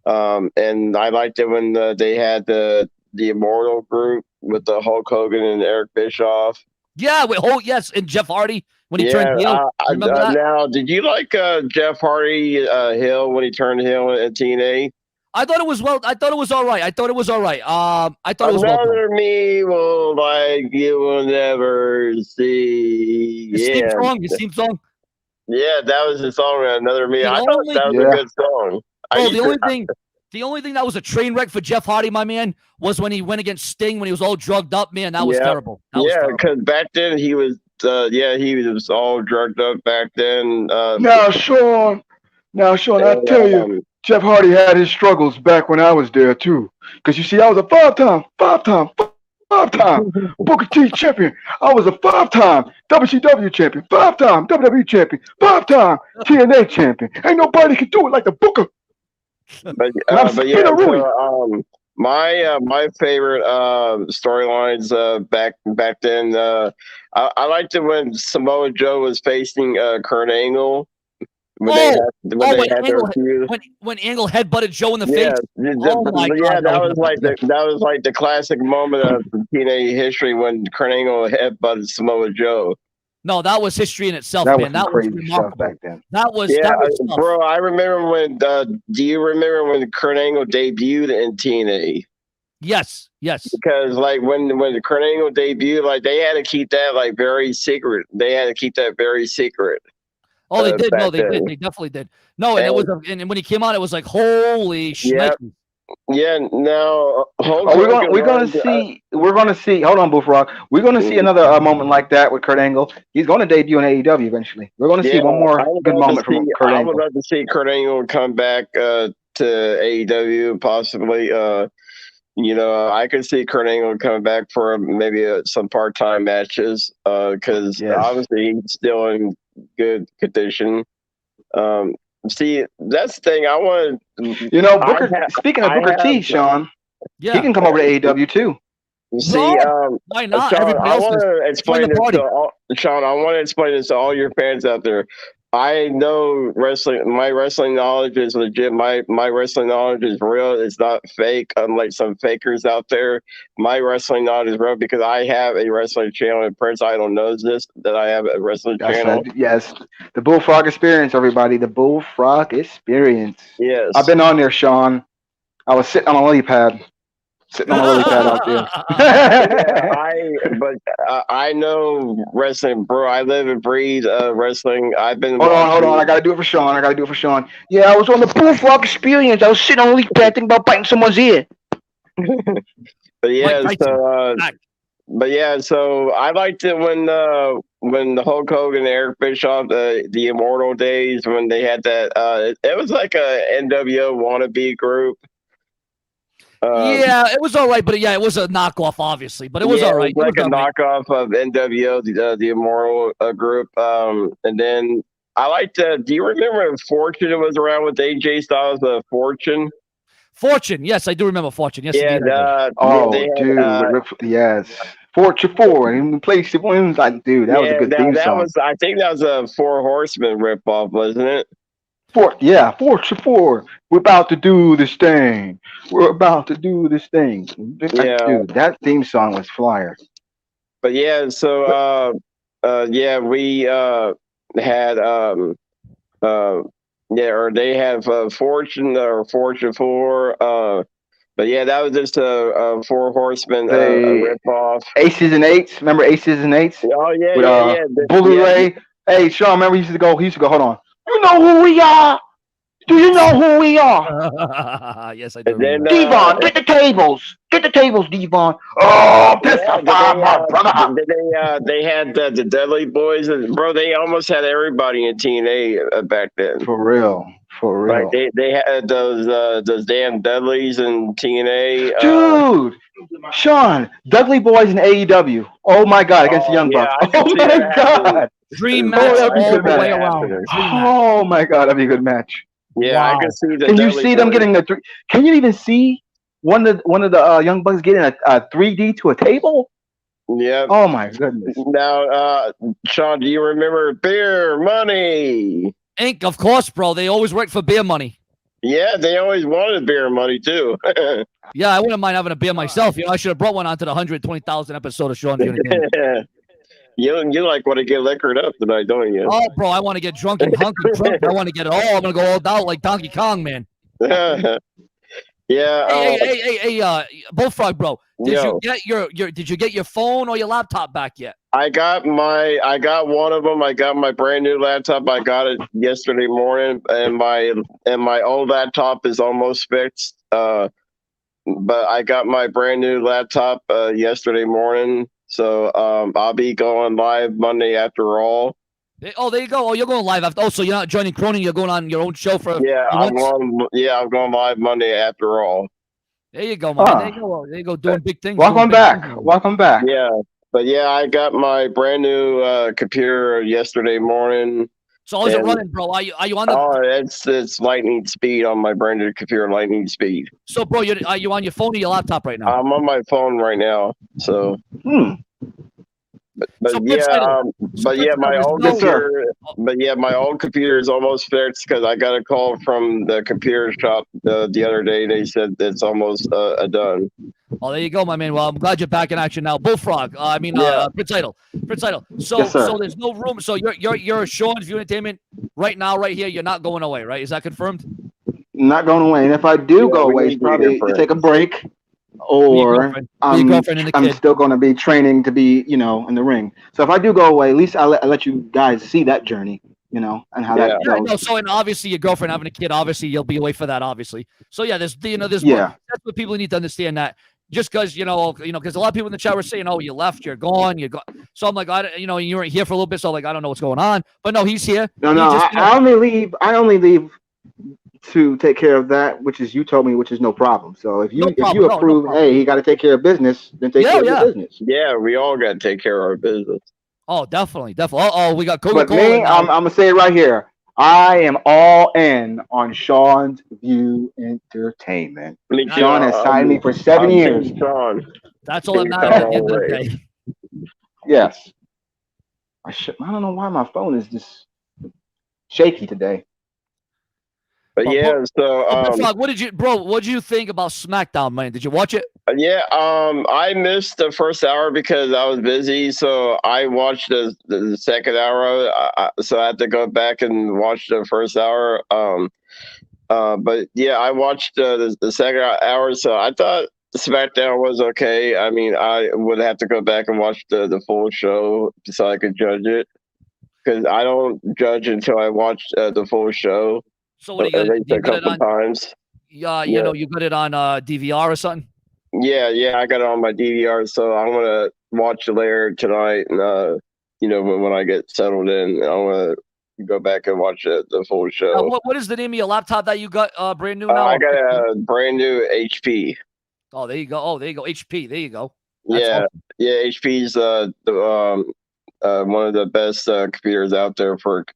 E: and I liked it when they had the Immortal group with the Hulk Hogan and Eric Bischoff.
B: Yeah, yes, and Jeff Hardy when he turned heel. Remember that?
E: Now, did you like Jeff Hardy heel when he turned heel at TNA?
B: I thought it was all right. I thought it was
E: Another me will like you will never see.
B: His theme song.
E: Yeah, that was the song. Another me. I thought that was a good song.
B: The only thing that was a train wreck for Jeff Hardy, my man, was when he went against Sting when he was all drugged up. Man, that was terrible.
E: Because back then he was all drugged up back then.
D: Now, Sean, I tell you, Jeff Hardy had his struggles back when I was there too. Because you see, I was a five-time Booker T champion. I was a 5-time WCW champion, 5-time WWE champion, 5-time TNA champion. Ain't nobody can do it like the Booker.
E: But my favorite storylines back then. I liked it when Samoa Joe was facing Kurt Angle. When
B: Angle headbutted Joe in the face.
E: That was like the classic moment of TNA history when Kurt Angle headbutted Samoa Joe.
B: No, that was history in itself, man. That was remarkable.
D: Back then.
B: That was
E: bro. I remember when. Do you remember when Kurt Angle debuted in TNA?
B: Yes.
E: Because like when Kurt Angle debuted, like they had to keep that like very secret. Oh,
B: they did. No, they did. They definitely did. No, and it was, and when he came out, it was like, holy shit.
E: Yeah. Now,
D: we're gonna see. Hold on, Bullfrog. We're gonna see another moment like that with Kurt Angle. He's going to debut in AEW eventually. We're gonna see one more good moment from Kurt Angle.
E: I would love to see Kurt Angle come back to AEW, possibly. I could see Kurt Angle coming back for maybe some part-time matches because obviously he's still in good condition. See, that's the thing. I want
D: speaking of Booker T, Sean, he can come over to AEW too.
E: See,
B: why not?
E: Sean, I want to explain this to all your fans out there. I know wrestling. My wrestling knowledge is legit. My wrestling knowledge is real. It's not fake, unlike some fakers out there. My wrestling knowledge is real because I have a wrestling channel, and Prince Idol knows this, that I have a wrestling channel.
D: Yes, the Bullfrog Experience, everybody. The Bullfrog Experience.
E: Yes.
D: I've been on there, Sean. I was sitting on a lily pad. Out there.
E: I know wrestling, bro. I live and breathe wrestling. I've been.
D: Hold on. I gotta do it for Sean. Yeah, I was on the Bullfrog Experience. I was sitting on a lily pad thinking about biting someone's ear.
E: So I liked it when the Hulk Hogan, Eric Bischoff, the Immortal days when they had that. It was like a NWO wannabe group.
B: It was all right, but it was a knockoff, obviously, but it was all right.
E: It was like a knockoff of NWO, the Immortal group. And then I liked. Do you remember Fortune? It was around with AJ Styles. Fortune.
B: Fortune, yes, I do remember Fortune. Yes,
D: yes. Fortune 4, and he played Steve like, dude, that was a good theme song.
E: I think that was a Four Horsemen ripoff, wasn't it?
D: Fortune 4. We're about to do this thing. Dude, that theme song was flyer.
E: But we had or they have Fortune or Fortune 4. That was just a Four Horsemen ripoff.
D: Aces and Eights. Remember Aces and Eights?
E: Oh yeah,
D: Bully Ray. Hey, Sean, remember he used to go. Hold on. You know who we are? Do you know who we are?
B: Yes, I do.
E: Then,
D: Devon, get the tables. Devon. Oh, piss my brother.
E: They had the Dudley Boys, and bro, they almost had everybody in TNA back then.
D: For real.
E: Like they had those damn Dudleys in TNA.
D: Dude, Sean, Dudley Boys in AEW. Oh my God, against the Young Bucks. Oh my God.
B: Dream match all the way around.
D: Oh my God, that'd be a good match.
E: Yeah, wow. I can see that.
D: Can you see them getting Can you even see one of the Young Bucks getting a 3D to a table?
E: Yeah.
D: Oh my goodness.
E: Now, Sean, do you remember Beer Money?
B: Inc. Of course, bro. They always worked for beer money.
E: Yeah, they always wanted beer money too.
B: Yeah, I wouldn't mind having a beer myself. I should have brought one onto the 120,000 episode of Sean Viewing.
E: You like want to get liquored up tonight, don't you?
B: Oh, bro, I want to get drunk and hunky drunk. I want to get it all. I'm gonna go all out like Donkey Kong, man.
E: Yeah.
B: Hey, Bullfrog, bro. Did you get your phone or your laptop back yet?
E: I got one of them. I got my brand new laptop. I got it yesterday morning, and my old laptop is almost fixed. But I got my brand new laptop yesterday morning. So I'll be going live Monday after all.
B: Oh, there you go. Oh, you're going live after. Oh, so you're not joining Cronin. You're going on your own show for.
E: I'm going live Monday after all.
B: There you go, man. There you go. Doing big things.
D: Welcome back.
E: Yeah, but I got my brand new computer yesterday morning.
B: So how's it running, bro? Are you on the?
E: Oh, it's lightning speed on my brand new computer. Lightning speed.
B: So, bro, are you on your phone or your laptop right now?
E: I'm on my phone right now. So. My old computer is almost fixed because I got a call from the computer shop the other day. They said it's almost done.
B: Oh, there you go, my man. Well, I'm glad you're back in action now. Bullfrog. Prince Idol. So,
D: yes,
B: so there's no room. So you're Sean's View Entertainment right now, right here. You're not going away, right? Is that confirmed?
D: Not going away. And if I do go away, it's probably to take a break. Or I'm still going to be training to be, in the ring. So if I do go away, at least I'll let you guys see that journey. you know, and how
E: Yeah.
D: that
B: Yeah,
D: goes.
B: no. So, and obviously, your girlfriend having a kid, obviously, you'll be away for that, obviously. So, yeah, there's
D: Yeah.
B: that's what people need to understand, that just because because a lot of people in the chat were saying, "Oh, you left, you're gone, you're gone." So I'm like, you weren't here for a little bit, so like, I don't know what's going on. But no, he's here.
D: No,
B: He
D: no,
B: just,
D: I only leave. I only leave to take care of that, which is you told me, which is no problem. So if
B: no
D: you
B: problem. No
D: approve,
B: problem.
D: hey, he got to take care of business, then take care of your
B: Yeah.
D: business.
E: Yeah, we all got to take care of our business.
B: Oh, definitely. Oh, we got
D: But
B: Coca-Cola
D: me,
B: now.
D: I'm gonna say it right here. I am all in on Sean's View Entertainment.
E: Me too.
D: Sean has signed me for 7 years.
E: Team Sean.
B: That's all that
E: Team
B: matters at
E: Sean
B: the end of the
E: always.
B: day.
D: Yes. I don't know why my phone is just shaky today.
E: But yeah, so
B: Frog, what did you think about SmackDown, man? Did you watch it?
E: yeah, I missed the first hour because I was busy, so I watched the second hour. So I had to go back and watch the first hour. But yeah, I watched the second hour, so I thought SmackDown was okay. I mean, I would have to go back and watch the full show so I could judge it, because I don't judge until I watch the full show.
B: So what
E: At least
B: you
E: a
B: got it
E: couple
B: on?
E: times.
B: You got it on DVR or something?
E: Yeah, I got it on my DVR, so I'm gonna watch it later tonight, and when I get settled in, I'm gonna go back and watch the full show.
B: What is the name of your laptop that you got brand new now?
E: I got a brand new HP.
B: Oh, there you go. HP. There you go.
E: That's awesome. Yeah, HP's one of the best computers out there for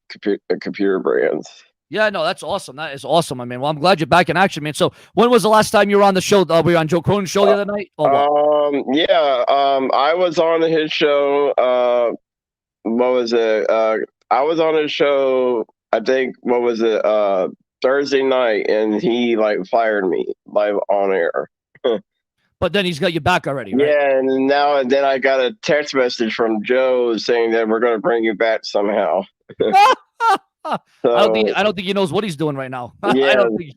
E: computer brands.
B: Yeah, no, that's awesome. That is awesome. I mean, well, I'm glad you're back in action, man. So, when was the last time you were on the show? Were you on Joe Cronin's show the other night?
E: I was on his show. What was it? I was on his show, I think, what was it? Thursday night, and he fired me live on air.
B: But then he's got you back already, right?
E: Yeah, and then I got a text message from Joe saying that we're going to bring you back somehow.
B: I don't think he knows what he's doing right now.
E: Yeah,
B: I don't think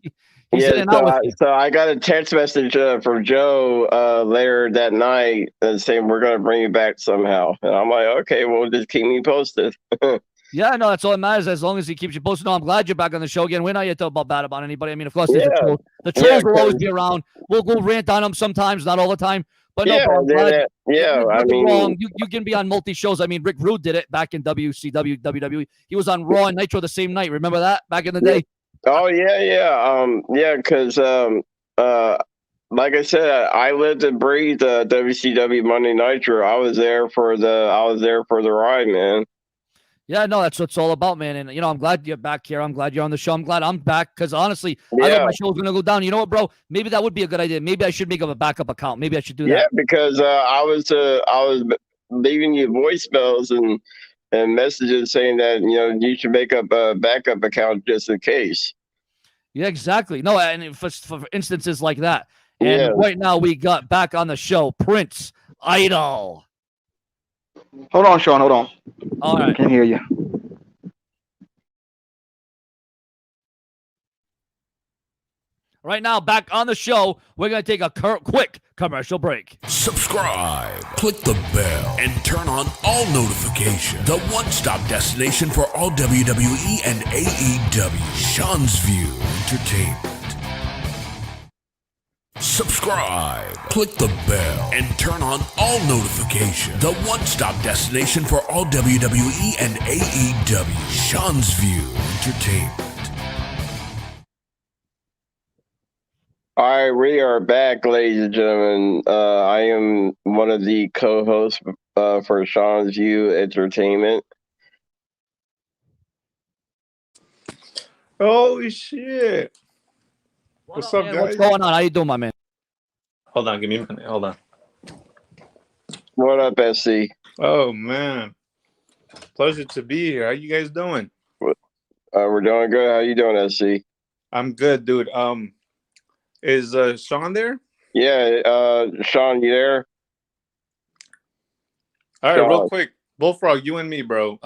B: he's in and out with you.
E: So I got a text message from Joe later that night saying we're going to bring you back somehow. And I'm like, okay, well, just keep me posted.
B: Yeah, no, that's all that matters. As long as he keeps you posted. No, I'm glad you're back on the show again. We're not here to talk bad about anybody. I mean, of course, there's the trolls will always be around. We'll rant on them sometimes, not all the time. But no, bro, I mean, wrong. You can be on multi shows. I mean, Rick Rude did it back in WCW, WWE. He was on Raw and Nitro the same night. Remember that back in the day?
E: Oh yeah, because like I said, I lived and breathed WCW Monday Nitro. I was there for the ride, man.
B: Yeah, no, that's what it's all about, man. And, I'm glad you're back here. I'm glad you're on the show. I'm glad I'm back because, honestly, I thought my show was going to go down. You know what, bro? Maybe that would be a good idea. Maybe I should make up a backup account. Maybe I should do that.
E: Yeah, because I was leaving you voicemails and messages saying that, you should make up a backup account just in case.
B: Yeah, exactly. No, and for instances like that. And right now we got back on the show, Prince Idol.
D: Hold on, Sean. Hold on.
B: All right.
D: I can hear you.
B: Right now, back on the show, we're going to take a quick commercial break.
A: Subscribe, click the bell, and turn on all notifications. The one-stop destination for all WWE and AEW. Sean's View Entertainment. Subscribe, click the bell, and turn on all notifications. The one-stop destination for all WWE and AEW. Sean's View Entertainment.
E: All right, we are back, ladies and gentlemen. I am one of the co-hosts for Sean's View Entertainment.
F: Oh shit! What's up, guys?
B: What's going on? How you doing, my man?
F: Hold on, give me a minute. Hold on.
E: What up, SC?
F: Oh man, pleasure to be here. How you guys doing?
E: We're doing good. How you doing, SC?
F: I'm good, dude. Is Sean there?
E: Yeah, Sean, you there?
F: All right, real quick, Bullfrog, you and me, bro.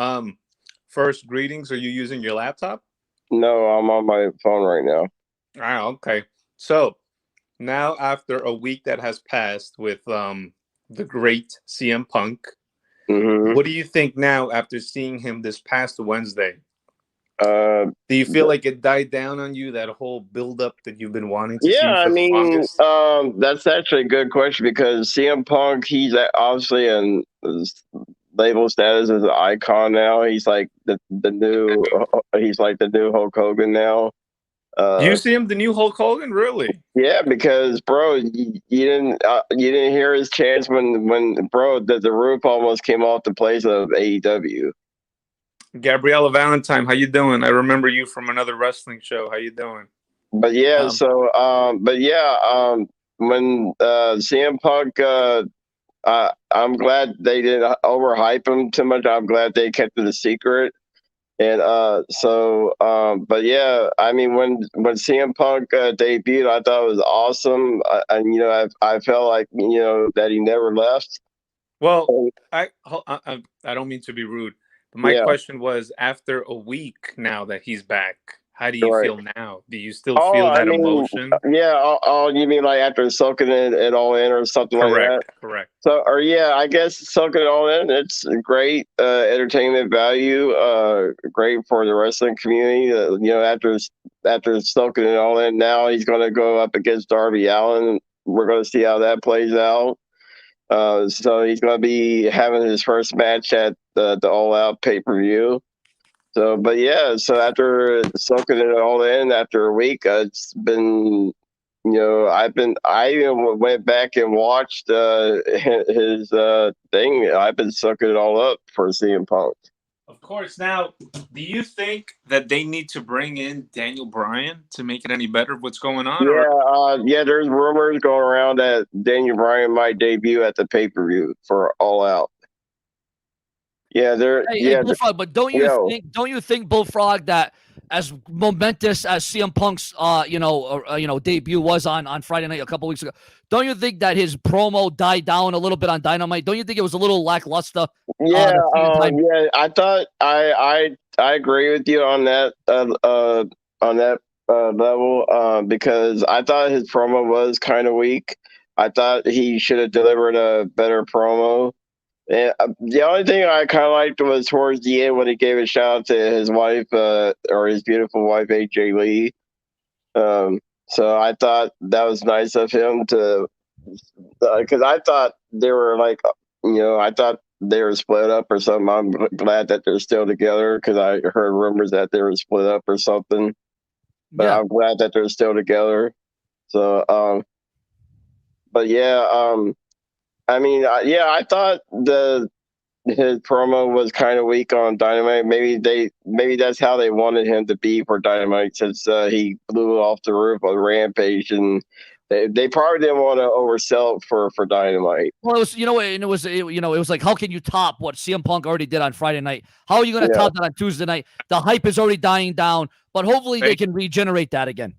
F: First, greetings. Are you using your laptop?
E: No, I'm on my phone right now.
F: Ah, okay. So now, after a week that has passed with the great CM Punk, what do you think now after seeing him this past Wednesday?
E: Uh,
F: Do you feel like it died down on you, that whole build-up that you've been wanting to
E: yeah,
F: see
E: I
F: for the
E: mean,
F: longest?
E: that's actually a good question because CM Punk, he's obviously in label status as an icon now. He's like the new, he's like the new Hulk Hogan now.
F: Do you see him the new Hulk Hogan? Really?
E: Yeah, because bro, you didn't hear his chants when bro the roof almost came off the place of AEW.
F: Gabriella Valentine, how you doing? I remember you from another wrestling show. How you doing?
E: But yeah,
F: Um,
E: when CM Punk, I'm glad they didn't overhype him too much. I'm glad they kept it a secret. And but yeah, I mean, when CM Punk debuted, I thought it was awesome. And you know, I felt like that he never left.
F: Well, I don't mean to be rude, but my
E: Yeah,
F: question was, after a week now that he's back, how do you
E: right.
F: feel now? Do you still
E: Oh,
F: feel
E: I
F: that
E: mean,
F: emotion?
E: yeah. You mean like after soaking it all in, or something like that?
F: Correct, correct.
E: So, or yeah, I guess soaking it all in. It's great entertainment value. Great for the wrestling community. After soaking it all in, now he's going to go up against Darby Allin. We're going to see how that plays out. So he's going to be having his first match at the All Out pay-per-view. So, but yeah, so after soaking it all in after a week, it's been, I even went back and watched his thing. I've been sucking it all up for CM Punk.
F: Of course. Now, do you think that they need to bring in Daniel Bryan to make it any better of what's going on?
E: Yeah, there's rumors going around that Daniel Bryan might debut at the pay-per-view for All Out. Yeah,
B: Hey, Bullfrog, but don't
E: yo.
B: you think, Bullfrog, that as momentous as CM Punk's debut was on Friday night a couple weeks ago, don't you think that his promo died down a little bit on Dynamite? Don't you think it was a little lackluster?
E: Yeah,
B: the second time?
E: yeah. I thought I agree with you on that level because I thought his promo was kind of weak. I thought he should have delivered a better promo. And the only thing I kind of liked was towards the end when he gave a shout out to his wife, or his beautiful wife, AJ Lee. So I thought that was nice of him to, because I thought they were like, I thought they were split up or something. I'm glad that they're still together because I heard rumors that they were split up or something. But
B: Yeah.
E: I'm glad that they're still together. So, but yeah, I mean, I thought his promo was kind of weak on Dynamite. Maybe that's how they wanted him to be for Dynamite, since he blew off the roof on Rampage, and they probably didn't want to oversell it for Dynamite.
B: Well, it was, and it was like, how can you top what CM Punk already did on Friday night? How are you going to top that on Tuesday night? The hype is already dying down, but hopefully they can regenerate that again.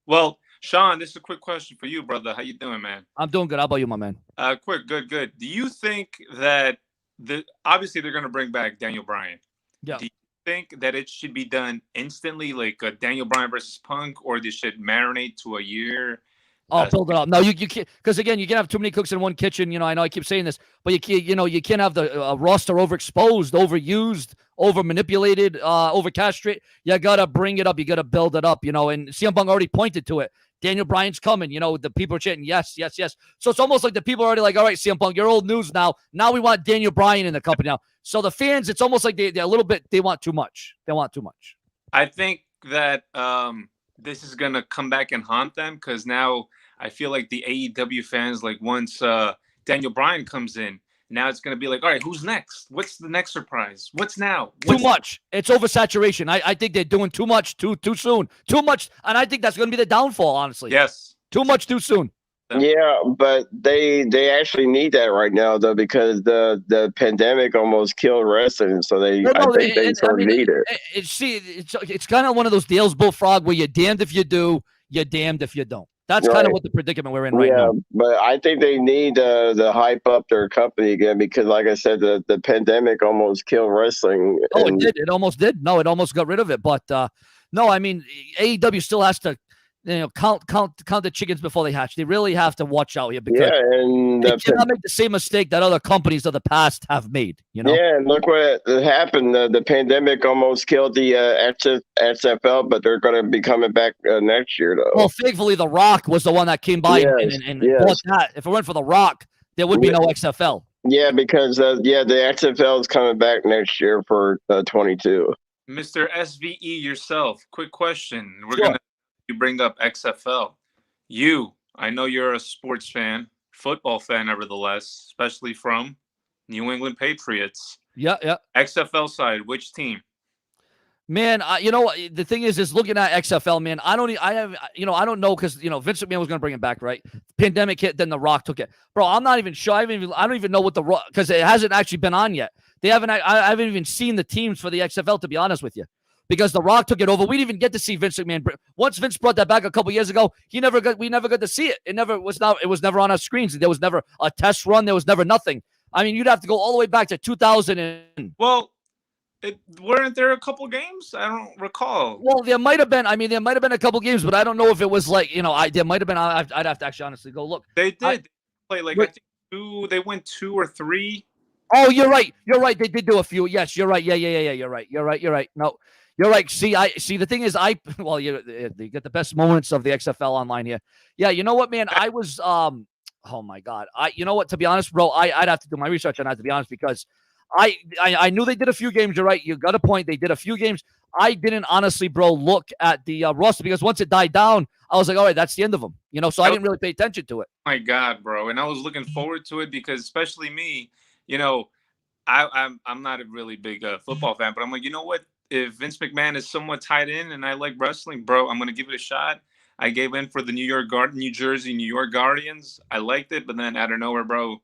F: Well, Sean, this is a quick question for you, brother. How you doing, man?
B: I'm doing good. How about you, my man?
F: Quick, good. Do you think that obviously they're going to bring back Daniel Bryan?
B: Yeah.
F: Do you think that it should be done instantly, like Daniel Bryan versus Punk, or they should marinate to a year?
B: Build it up. No, you can't, because again, you can't have too many cooks in one kitchen. I know I keep saying this, but you can't have the roster overexposed, overused, over manipulated, over castrate. You gotta bring it up. You gotta build it up. And CM Punk already pointed to it. Daniel Bryan's coming. The people are chanting yes, yes, yes. So it's almost like the people are already like, all right, CM Punk, you're old news now. Now we want Daniel Bryan in the company now. So the fans, it's almost like they're a little bit. They want too much.
F: I think that this is gonna come back and haunt them, because now I feel like the AEW fans, like, once Daniel Bryan comes in, now it's gonna be like, all right, who's next? What's the next surprise? What's now?
B: Too much. It's oversaturation. I think they're doing too much too soon. Too much, and I think that's gonna be the downfall. Honestly,
F: yes.
B: Too much too soon.
E: Yeah, but they actually need that right now though, because the pandemic almost killed wrestling, so I think they sort of need it.
B: It's kind of one of those deals, Bullfrog, where you're damned if you do, you're damned if you don't. That's kind of what the predicament we're in right now.
E: Yeah, but I think they need to hype up their company again, because, like I said, the pandemic almost killed wrestling.
B: It did. It almost did. No, it almost got rid of it. But no, I mean, AEW still has to count the chickens before they hatch. They really have to watch out here because
E: and
B: they cannot make the same mistake that other companies of the past have made.
E: Yeah, and look what happened. The pandemic almost killed the XFL, but they're going to be coming back next year, though.
B: Well, thankfully, The Rock was the one that came by and bought that. If it went for The Rock, there would be no XFL.
E: Yeah, because the XFL is coming back next year for 22.
F: Mr. SVE yourself, quick question. We're going to bring up XFL. I know you're a sports fan, football fan, nevertheless, especially from New England Patriots.
B: Yeah.
F: XFL side, which team?
B: Man, the thing is looking at XFL, man. I don't know because Vince McMahon was going to bring it back, right? Pandemic hit, then The Rock took it, bro. I'm not even sure. I don't even know what The Rock, because it hasn't actually been on yet. I haven't even seen the teams for the XFL, to be honest with you, because The Rock took it over. We didn't even get to see Vince McMahon. Once Vince brought that back a couple years ago, we never got to see it. It was never on our screens. There was never a test run. There was never nothing. I mean, you'd have to go all the way back to 2000.
F: Well, weren't there a couple games? I don't recall.
B: Well, there might have been. I mean, there might have been a couple games, but I don't know if it was like, there might have been. I'd have to actually honestly go look.
F: They did. They play like I think 2. They went 2 or 3.
B: Oh, you're right. They did do a few. Yes, you're right. Yeah. You're right. No, you're right. See, the thing is, you get the best moments of the XFL online here. Yeah, you know what, man? I was oh my God. You know what? To be honest, bro, I'd have to do my research on that, to be honest, because I knew they did a few games. You're right. You got a point. They did a few games. I didn't honestly, bro, look at the roster because once it died down, I was like, all right, that's the end of them. So I didn't really pay attention to it.
F: My God, bro. And I was looking forward to it because especially me, I'm not a really big football fan, but I'm like, you know what? If Vince McMahon is somewhat tied in and I like wrestling, bro, I'm going to give it a shot. I gave in for the New Jersey, New York Guardians. I liked it, but then out of nowhere, bro,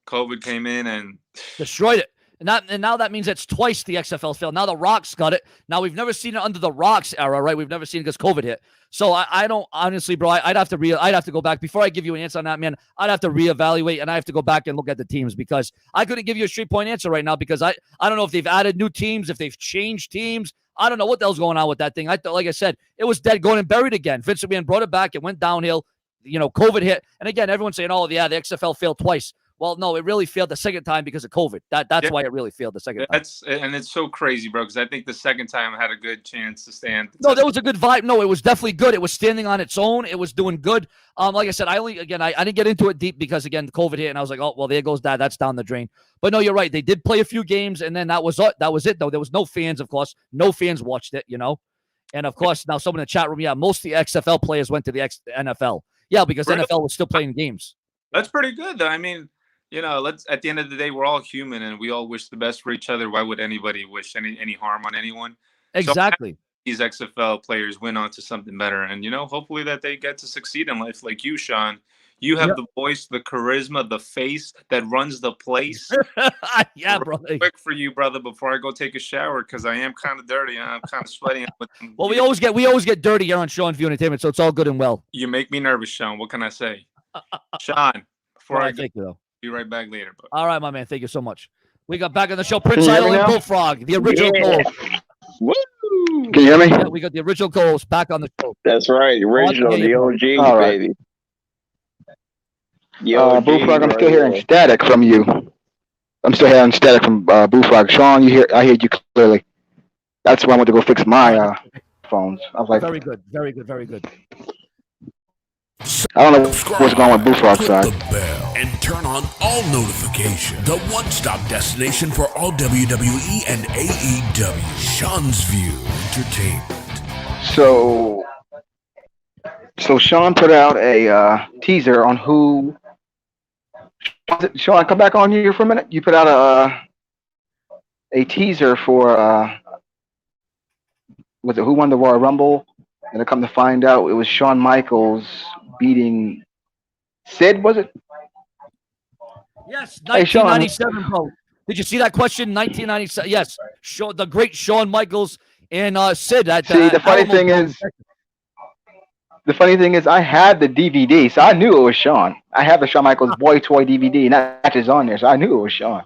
F: COVID came in and
B: destroyed it. And now that means it's twice the XFL failed. Now The Rock's got it. Now we've never seen it under The Rock's era, right? We've never seen it because COVID hit. So I don't honestly, bro. I'd have to go back before I give you an answer on that, man. I'd have to reevaluate and I have to go back and look at the teams because I couldn't give you a straight point answer right now because I don't know if they've added new teams, if they've changed teams. I don't know what the hell's going on with that thing. Like I said, it was dead, going and buried again. Vince McMahon brought it back. It went downhill. COVID hit, and again, everyone's saying, "Oh, yeah, the XFL failed twice." Well, no, it really failed the second time because of COVID. That's why it really failed the second time.
F: And it's so crazy, bro, because I think the second time I had a good chance to stand.
B: No, there was a good vibe. No, it was definitely good. It was standing on its own. It was doing good. Like I said, I didn't get into it deep because, again, COVID hit, and I was like, oh, well, there goes that. That's down the drain. But no, you're right. They did play a few games, and then that was it. That was it, though. There was no fans, of course. No fans watched it, And, of course, now someone in the chat room, most of the XFL players went to the NFL. Yeah, because really? NFL was still playing games.
F: That's pretty good, though. I mean, at the end of the day, we're all human and we all wish the best for each other. Why would anybody wish any harm on anyone?
B: Exactly.
F: So these XFL players went on to something better. And, hopefully that they get to succeed in life like you, Sean. You have the voice, the charisma, the face that runs the place.
B: Yeah, brother.
F: Quick for you, brother, before I go take a shower, because I am kind of dirty. I'm kind of sweating.
B: Well, we always get dirty here on Sean's Entertainment, so it's all good and well.
F: You make me nervous, Sean. What can I say? Sean, before I go, be right back later. But.
B: All right, my man. Thank you so much. We got back on the show Prince Idol and Bullfrog, the original co-host.
E: Woo!
D: Can you hear me?
B: Yeah, we got the original co-host back on the show.
E: That's right. Original, the OG,
D: right.
E: baby.
D: Bullfrog, I'm still hearing static from you. I'm still hearing static from Bullfrog. Sean, I hear you clearly. That's why I went to go fix my phones. I was like,
B: very good.
D: I don't know what's going on with Bullfrog's side.
A: Click the bell and turn on all notifications. The one-stop destination for all WWE and AEW. Sean's View Entertainment.
D: So Sean put out a teaser on who. Sean, come back on here for a minute. You put out a teaser for was it Who Won the Royal Rumble? And I come to find out it was Shawn Michaels beating Sid, was it?
B: Yes, 1997, bro. Did you see that question? 1997. Yes, the great Shawn Michaels and Sid.
D: The funny thing is, I had the DVD, so I knew it was Shawn. I have the Shawn Michaels Boy Toy DVD, and that match is on there, so I knew it was Shawn.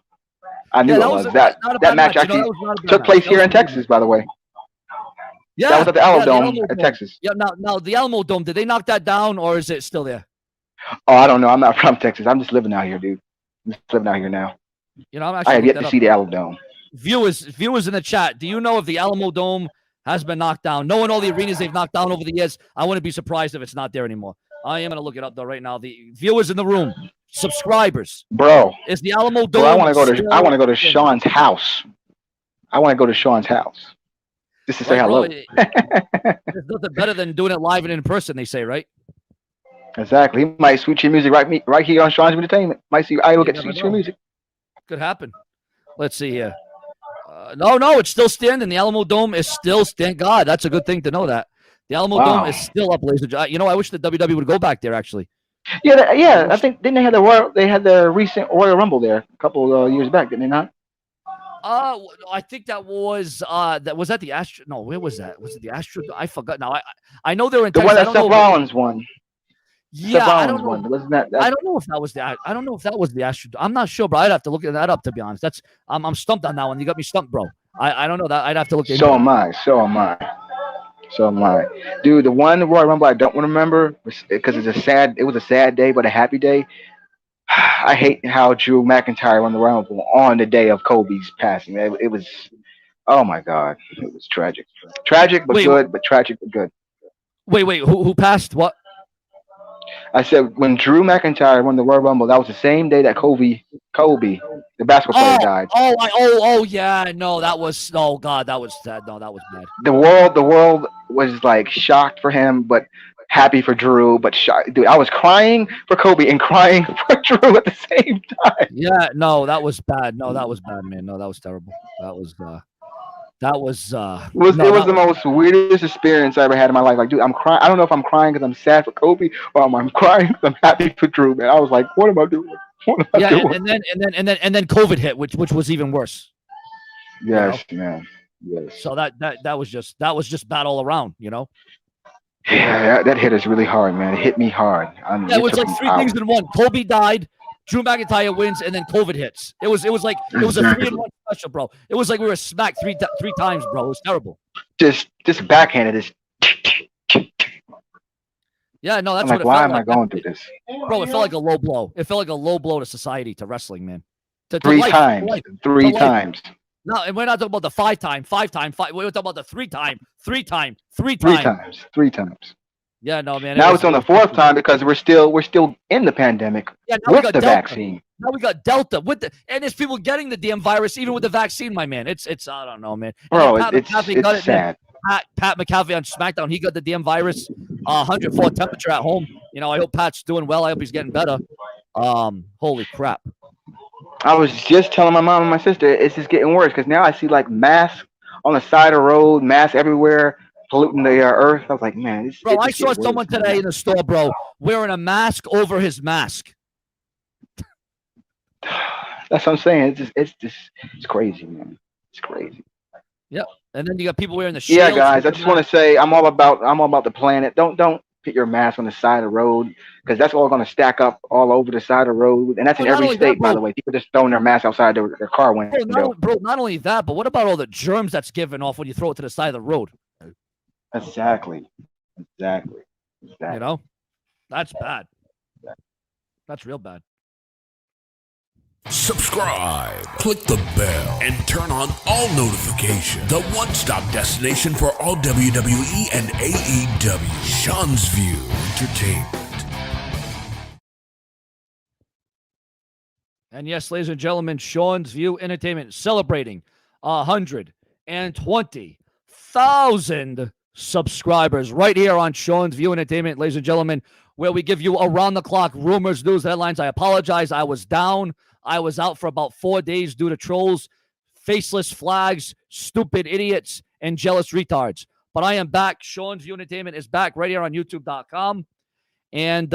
D: I knew it was. That match actually took place here in Texas, by the way.
B: Yeah,
D: That was at the
B: yeah,
D: Alamo
B: the
D: Dome
B: Alamo
D: at
B: Dome.
D: Texas.
B: Yeah, now the Alamo Dome. Did they knock that down, or is it still there?
D: Oh, I don't know. I'm not from Texas. I'm just living out here, dude. I'm just living out here now.
B: You know, I'm
D: I
B: actually
D: have
B: looked
D: yet
B: that
D: to
B: up.
D: see the Alamo Dome.
B: Viewers in the chat, do you know if the Alamo Dome has been knocked down? Knowing all the arenas they've knocked down over the years, I wouldn't be surprised if it's not there anymore. I am going to look it up, though, right now. The viewers in the room, subscribers,
D: Bro,
B: is the Alamo
D: bro, I
B: Dome
D: want to go to
B: still-
D: Sean's house. I want to go to Sean's house just to say
B: Right, bro?
D: hello.
B: There's nothing better than doing it live and in person, they say, right?
D: Exactly. He might switch your music right here on Sean's Entertainment. Might see I will get
B: never
D: switch your
B: know.
D: music.
B: Could happen. Let's see here. No, it's still standing. The Alamo Dome is still standing. God, that's a good thing to know that. The Alamo Dome is still up, ladies and gentlemen. You know, I wish the WWE would go back there, actually.
D: Yeah, I think didn't they had the recent Royal Rumble there a couple years back, didn't they not?
B: I think that was that the Astro. No, where was that? Was it the Astro? I forgot now. I know they were in
D: The
B: Texas.
D: one
B: I
D: that
B: don't
D: Seth
B: know.
D: Rollins won.
B: Yeah,
D: Seth
B: I
D: Rollins
B: don't know.
D: won. Wasn't that?
B: I don't know if that was the. I don't know if that was the Astro. I'm not sure, bro. I'd have to look that up, to be honest. I'm stumped on that one. You got me stumped, bro. I don't know that. I'd have to look.
D: So am I. So am I. So am I. Dude, the one Royal Rumble I don't remember because it was a sad day, but a happy day. I hate how Drew McIntyre won the Rumble on the day of Kobe's passing. It was, oh my God, it was tragic. Tragic but good, but tragic but good.
B: Wait, who passed? What?
D: I said when Drew McIntyre won the Royal Rumble, that was the same day that Kobe, the basketball player, died.
B: Yeah, no, that was, oh God, that was sad. No, that was bad.
D: The world was like shocked for him, but happy for Drew, but shocked. Dude, I was crying for Kobe and crying for Drew at the same time.
B: Yeah, no, that was bad. No, that was bad, man. No, that was terrible. It was the
D: most weirdest experience I ever had in my life. Like, dude, I'm crying. I don't know if I'm crying because I'm sad for Kobe or I'm crying because I'm happy for Drew, man. I was like, what am I doing? What am I doing?
B: And then COVID hit, which was even worse.
D: Yes, man. Yes.
B: So that was just bad all around, you know.
D: Yeah, that hit us really hard, man. It hit me hard.
B: It was like three things in one. Kobe died, Drew McIntyre wins, and then COVID hits. It was like a 3-in-1 special, bro. It was like we were smacked three times, bro. It was terrible.
D: Just backhanded.
B: Yeah, no, that's
D: I'm
B: what
D: like,
B: it
D: why
B: felt
D: am I going through this?
B: Bro, it felt like a low blow. It felt like a low blow to society, to wrestling, man.
D: Three times.
B: No, and we're not talking about the five time. We're talking about the three time.
D: Three times.
B: Yeah, no, man.
D: Now it's on the fourth time because we're still in the pandemic with the vaccine.
B: Now we got Delta and there's people getting the damn virus even with the vaccine, my man. It's I don't know, man.
D: Bro, it's sad.
B: Pat McAfee on SmackDown, he got the damn virus. 104 temperature at home. You know, I hope Pat's doing well. I hope he's getting better. Holy crap.
D: I was just telling my mom and my sister it's just getting worse because now I see like masks on the side of the road, masks everywhere, polluting the earth. I was like, man,
B: bro, I saw someone today in the store, bro, wearing a mask over his mask.
D: That's what I'm saying. It's crazy, man. It's crazy.
B: Yep. And then you got people wearing the shields.
D: Yeah, guys. I just want to say I'm all about the planet. Don't put your mask on the side of the road because that's all going to stack up all over the side of the road, and that's in every state, by the way. People just throwing their masks outside their car window.
B: Bro, not only that, but what about all the germs that's given off when you throw it to the side of the road?
D: Exactly.
B: You know, that's bad. That's real bad.
A: Subscribe, click the bell, and turn on all notifications. The one-stop destination for all WWE and AEW. Sean's View Entertainment.
B: And yes, ladies and gentlemen, Sean's View Entertainment celebrating 120,000 subscribers right here on Sean's View Entertainment, ladies and gentlemen, where we give you around-the-clock rumors, news, headlines. I apologize. I was down. I was out for about 4 days due to trolls, faceless flags, stupid idiots, and jealous retards. But I am back. Sean's View Entertainment is back right here on YouTube.com. And,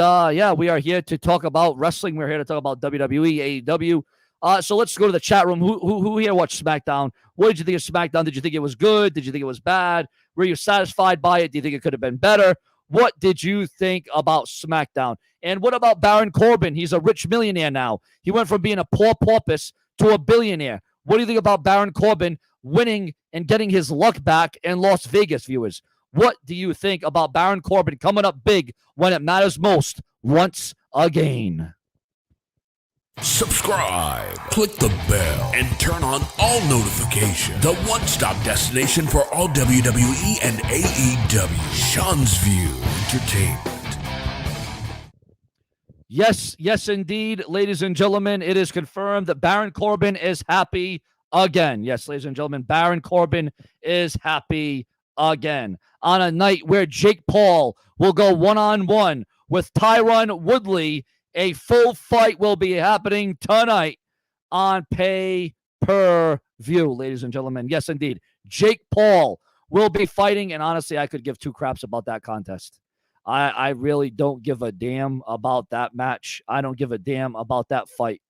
B: we are here to talk about wrestling. We're here to talk about WWE, AEW. So let's go to the chat room. Who here watched SmackDown? What did you think of SmackDown? Did you think it was good? Did you think it was bad? Were you satisfied by it? Do you think it could have been better? What did you think about SmackDown? And what about Baron Corbin? He's a rich millionaire now. He went from being a poor porpoise to a billionaire. What do you think about Baron Corbin winning and getting his luck back in Las Vegas, viewers? What do you think about Baron Corbin coming up big when it matters most once again?
A: Subscribe, click the bell, and turn on all notifications. The one-stop destination for all WWE and AEW. Sean's View Entertainment.
B: Yes, indeed, ladies and gentlemen, it is confirmed that Baron Corbin is happy again. Yes, ladies and gentlemen, Baron Corbin is happy again on a night where Jake Paul will go one-on-one with Tyron Woodley. A full fight will be happening tonight on pay-per-view, ladies and gentlemen. Yes, indeed. Jake Paul will be fighting, and honestly, I could give two craps about that contest. I really don't give a damn about that match. I don't give a damn about that fight.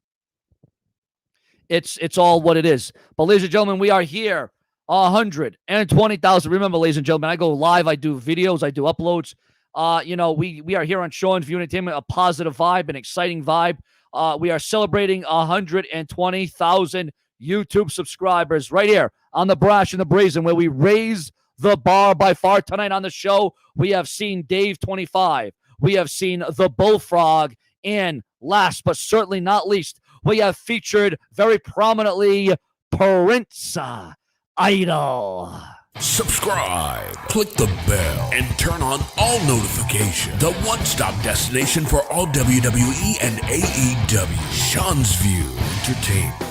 B: It's all what it is. But, ladies and gentlemen, we are here. 120,000. Remember, ladies and gentlemen, I go live. I do videos. I do uploads. We are here on Sean's View Entertainment, a positive vibe, an exciting vibe. We are celebrating 120,000 YouTube subscribers right here on the Brash and the Brazen, where we raise the bar by far. Tonight on the show, we have seen Dave 25. We have seen the Bullfrog. And last but certainly not least, we have featured very prominently Prince Idol.
A: Subscribe, click the bell, and turn on all notifications. The one-stop destination for all WWE and AEW. Sean's View Entertainment.